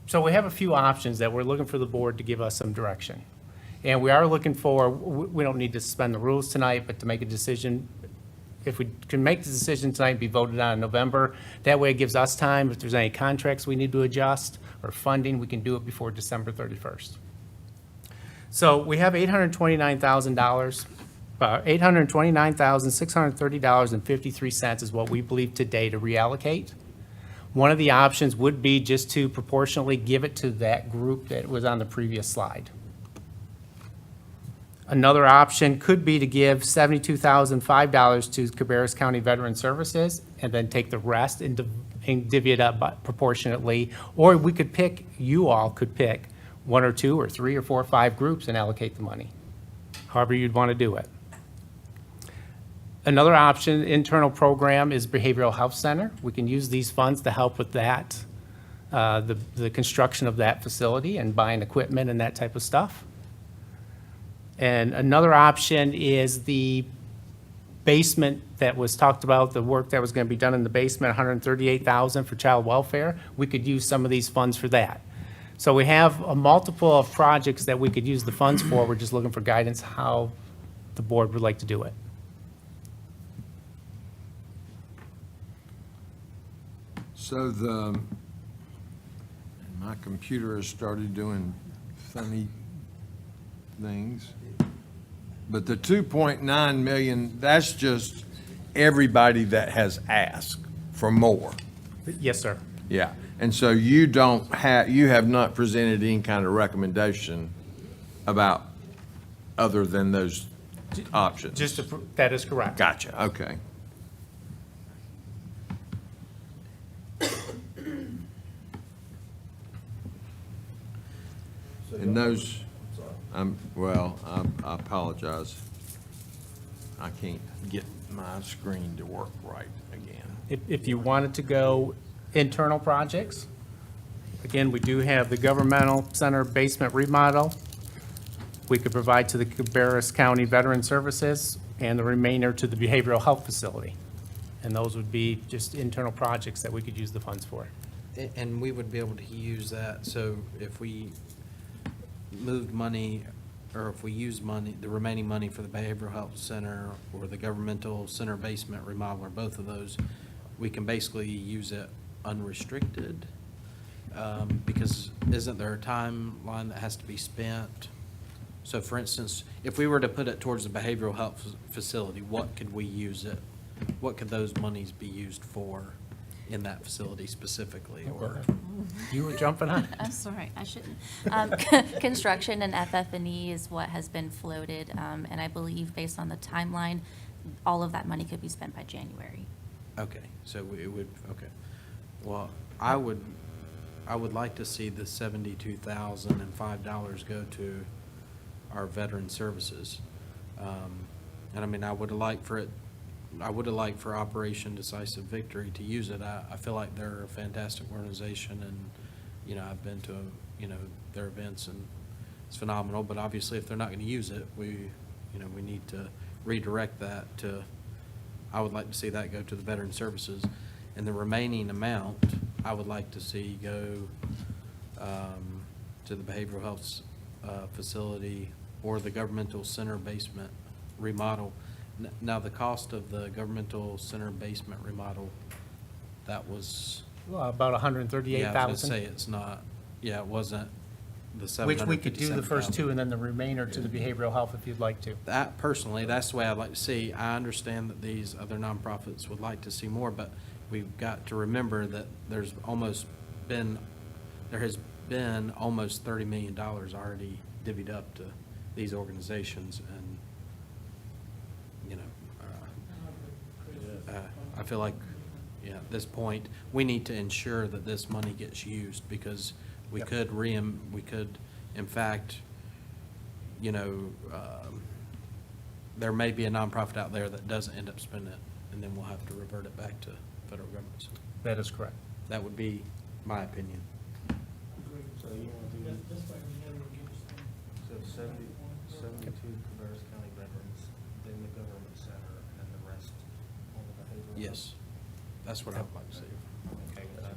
So we have a few options that we're looking for the board to give us some direction. And we are looking for, we don't need to suspend the rules tonight, but to make a decision, if we can make the decision tonight and be voted on in November, that way it gives us time, if there's any contracts we need to adjust or funding, we can do it before December 31st. So we have $829,000, $829,630.53 is what we believe today to reallocate. One of the options would be just to proportionally give it to that group that was on the previous slide. Another option could be to give $72,005 to Cabarrus County Veteran Services and then take the rest and divvy it up proportionately. Or we could pick, you all could pick 1 or 2 or 3 or 4 or 5 groups and allocate the money, however you'd want to do it. Another option, internal program, is Behavioral Health Center. We can use these funds to help with that, the construction of that facility and buying equipment and that type of stuff. And another option is the basement that was talked about, the work that was going to be done in the basement, $138,000 for child welfare. We could use some of these funds for that. So we have a multiple of projects that we could use the funds for. We're just looking for guidance how the board would like to do it. So my computer has started doing funny things. But the 2.9 million, that's just everybody that has asked for more. Yes, sir. Yeah, and so you have not presented any kind of recommendation about other than those options? That is correct. Gotcha, okay. And those, I apologize. I can't get my screen to work right again. If you wanted to go internal projects, again, we do have the governmental center basement remodel. We could provide to the Cabarrus County Veteran Services and the remainder to the behavioral health facility. And those would be just internal projects that we could use the funds for. And we would be able to use that, so if we moved money, or if we use money, the remaining money for the behavioral health center or the governmental center basement remodel, or both of those, we can basically use it unrestricted, because isn't there a timeline that has to be spent? So for instance, if we were to put it towards the behavioral health facility, what could we use it, what could those monies be used for in that facility specifically? Or you were jumping on. I'm sorry, I shouldn't. Construction and FF&E is what has been floated, and I believe based on the timeline, all of that money could be spent by January. Okay, so it would, okay. Well, I would like to see the $72,005 go to our veteran services. And I mean, I would have liked for Operation Decisive Victory to use it. I feel like they're a fantastic organization, and, you know, I've been to, you know, their events, and it's phenomenal, but obviously if they're not gonna use it, we need to redirect that to, I would like to see that go to the veteran services. And the remaining amount, I would like to see go to the behavioral health facility or the governmental center basement remodel. Now, the cost of the governmental center basement remodel, that was. Well, about $138,000. Yeah, I was gonna say it's not, yeah, it wasn't the $757,000. Which we could do the first 2 and then the remainder to the behavioral health if you'd like to. That, personally, that's the way I'd like to see. I understand that these other nonprofits would like to see more, but we've got to remember that there has been almost $30 million already divvied up to these organizations, and, you know, I feel like, yeah, at this point, we need to ensure that this money gets used, because we could, in fact, you know, there may be a nonprofit out there that doesn't end up spending it, and then we'll have to revert it back to federal government. That is correct. That would be my opinion. So you want to do, This way we never get to so 72 Cabarrus County veterans, then the government center, and the rest on the behavioral. Yes, that's what I would like to see. Okay with that?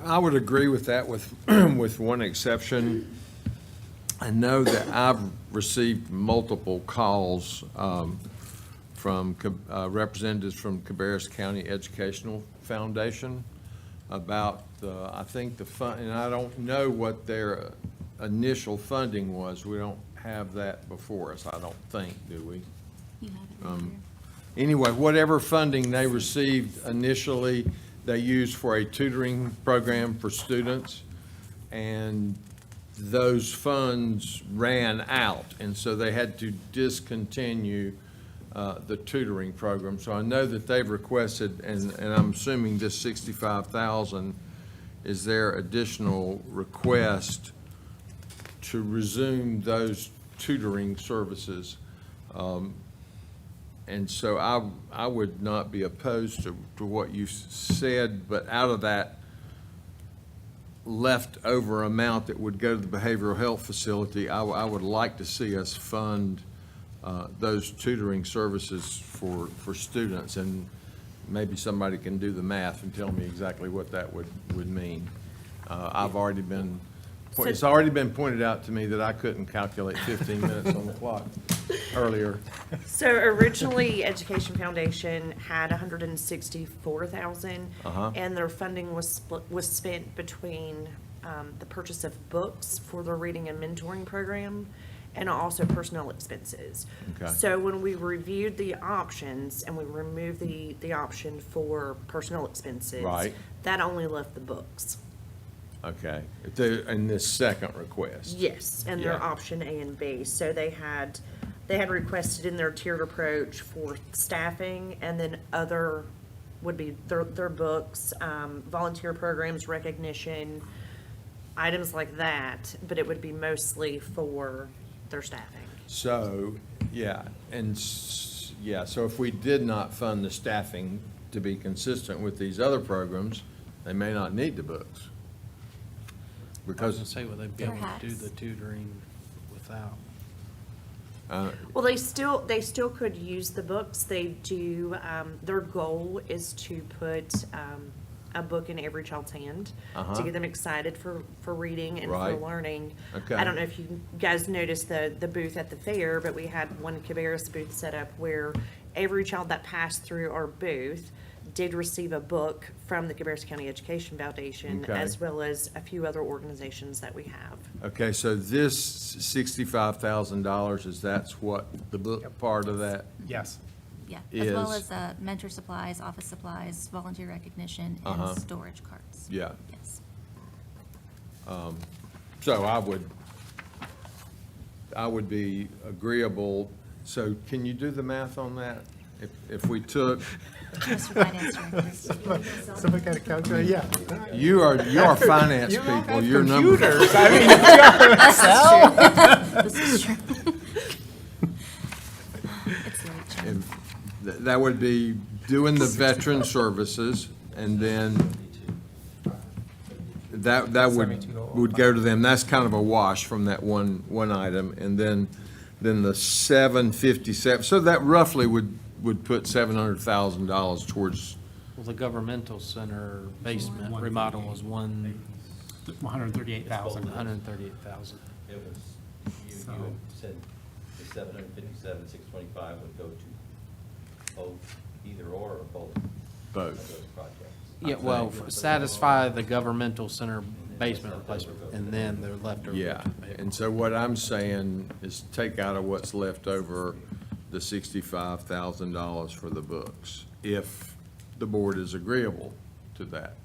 I would agree with that with, with one exception. I know that I've received multiple calls from representatives from Cabarrus County Educational Foundation about the, I think the fund, and I don't know what their initial funding was. We don't have that before us, I don't think, do we? You have it Anyway, whatever funding they received initially, they used for a tutoring program for students, and those funds ran out, and so they had to discontinue the tutoring program. So I know that they've requested, and I'm assuming this 65,000 is their additional request to resume those tutoring services. And so I would not be opposed to what you said, but out of that leftover amount that would go to the behavioral health facility, I would like to see us fund those tutoring services for students, and maybe somebody can do the math and tell me exactly what that would mean. It's already been pointed out to me that I couldn't calculate 15 minutes on the clock earlier. So originally, Education Foundation had 164,000, and their funding was spent between the purchase of books for their reading and mentoring program, and also personnel expenses. Okay. So when we reviewed the options and we removed the option for personnel expenses, Right. that only left the books. Okay, in this second request? Yes, and their Yeah. option A and B. So they had requested in their tiered approach for staffing, and then other would be their books, volunteer programs, recognition, items like that, but it would be mostly for their staffing. So, yeah, so if we did not fund the staffing to be consistent with these other programs, they may not need the books. I was Because, gonna say, will they be able to do Perhaps. the tutoring without? Well, they still could use the books. They do, their goal is to put a book in every child's hand to get them excited for reading and for Right. learning. Okay. I don't know if you guys noticed the booth at the fair, but we had one Cabarrus booth set up where every child that passed through our booth did receive a book from the Cabarrus County Education Foundation, Okay. as well as a few other organizations that we have. okay, so this $65,000, that's what the book part of that? Yes. Yeah, as well Is- as mentor supplies, office supplies, volunteer recognition, Uh-huh. and storage carts. Yeah. Yes. So I would be agreeable, so can you do the math on that? If we took, Mr. Finance Director. Somebody got a calculator? Yeah. you are finance You all people, have your numbers. computers. I mean, you are Excel. This is true. It's late, Jim. And that would be doing the veteran services, and then that would go to them. That's kind of a wash from that one item, and then the 757, so that roughly would put $700,000 towards, Well, the governmental center basement remodel was 138,000. 138,000. It was, you had said the 757, 625 would go to both, either or both of both. those projects. Yeah, well, satisfy the governmental center basement replacement, and then they're left over. Yeah, and so what I'm saying is take out of what's left over the $65,000 for the books, if the board is agreeable to that.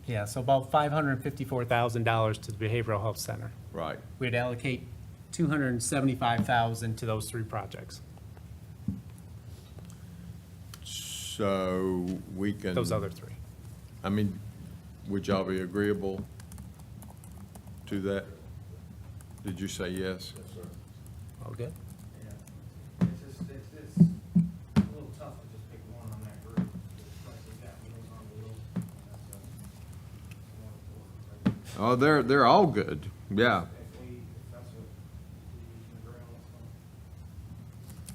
Yeah, so about $554,000 to the Behavioral Health Center. Right. We'd allocate $275,000 to those three projects. So we can. Those other three. I mean, would y'all be agreeable to that? Did you say yes? All good? Yeah. It's a little tough to just pick one on that group. Like we got Meals on Wheels. That's Oh, they're all good, yeah. if that's what you can agree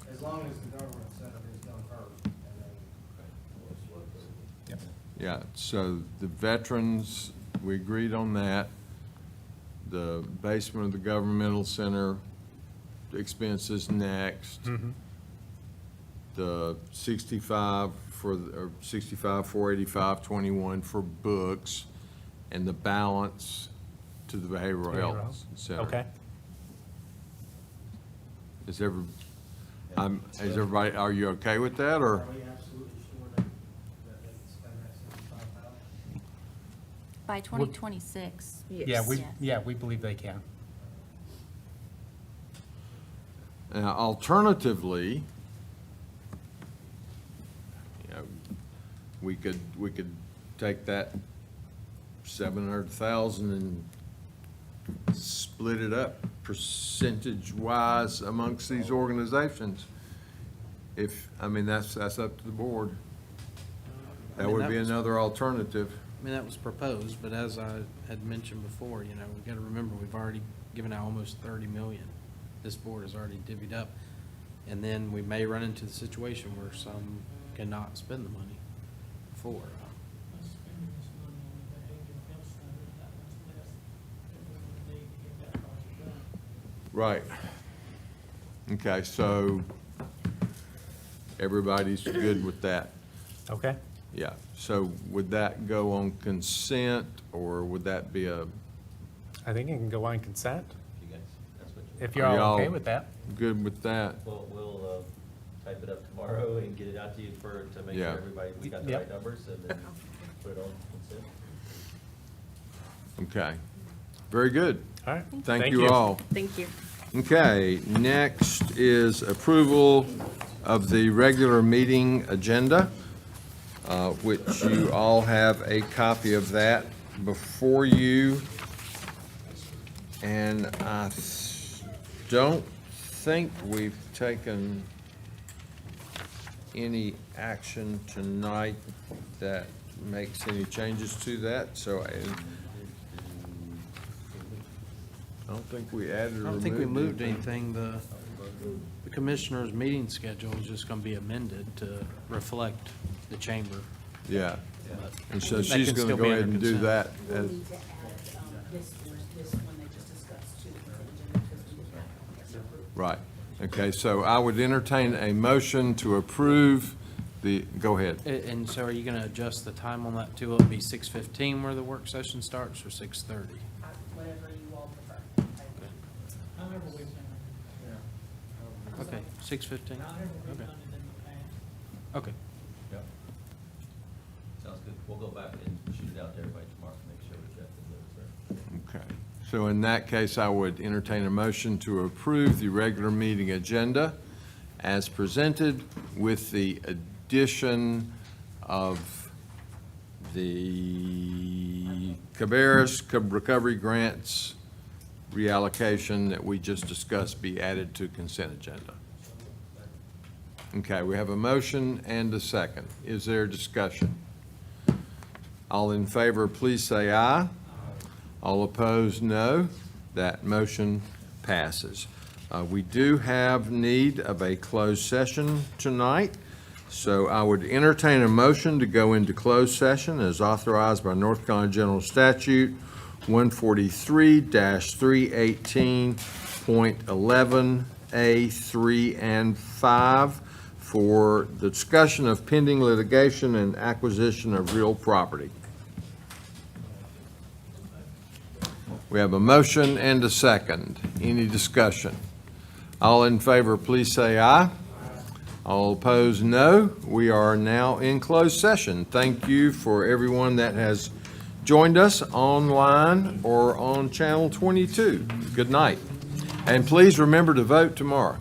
on, as long as the government setup is done first, and then. Yeah, so the veterans, we agreed on that. The basement of the governmental center expenses next. The 65 or 65, 485, 21 for books, and the balance to the behavioral health center. Okay. Is everybody, are you okay with that, or? Are we absolutely sure that they can spend that 65,000? By 2026. Yeah, we believe they can. Now, alternatively, you know, we could take that 700,000 and split it up percentage-wise amongst these organizations. That's up to the board. That would be another alternative. I mean, that was proposed, but as I had mentioned before, we gotta remember, we've already given out almost 30 million. This board has already divvied up. And then we may run into the situation where some cannot spend the money for. Spending this money on the behavioral health center is that much less than we would need to get that project done. Right. Okay, so everybody's good with that? Okay. Yeah, so would that go on consent, or would that be I think it can go on consent, You guys, that's what you. if you're Are all okay y'all with that. good with that? We'll type it up tomorrow and get it out to you to make sure Yeah. everybody, we got the Yep. right numbers, and then put it on consent. Okay, very good. All right. Thank you all. Thank you. Okay, next is approval of the regular meeting agenda, which you all have a copy of that before you. And I don't think we've taken any action tonight that makes any changes to that, so I don't think we added or I don't removed think we moved anything. The commissioner's meeting schedule is just gonna be amended to reflect the chamber. Yeah, and so That she's can gonna still go be ahead under and do consent. that as, This one they just discussed to the consent agenda because we did not. right. Okay, so I would entertain a motion to approve go ahead. And so are you gonna adjust the time on that too? Will it be 6:15 where the work session starts, or 6:30? Whatever you all prefer. However we've done it. Okay, 6:15? However we've Okay. done it in the past. Okay. Yep. Sounds good. We'll go back and shoot it out to everybody tomorrow to make sure we got the notes there. Okay, so in that case, I would entertain a motion to approve the regular meeting agenda as presented with the addition of the Cabarrus recovery grants reallocation that we just discussed be added to consent agenda. Okay, we have a motion and a second. Is there discussion? All in favor, please say aye. All opposed, no. That motion passes. We do have need of a closed session tonight, so I would entertain a motion to go into closed session as authorized by North Carolina General Statute 143-318.11 A3 and 5 for the discussion of pending litigation and acquisition of real property. We have a motion and a second. Any discussion? All in favor, please say aye. All opposed, no. We are now in closed session. Thank you for everyone that has joined us online or on Channel 22. Good night. And please remember to vote tomorrow.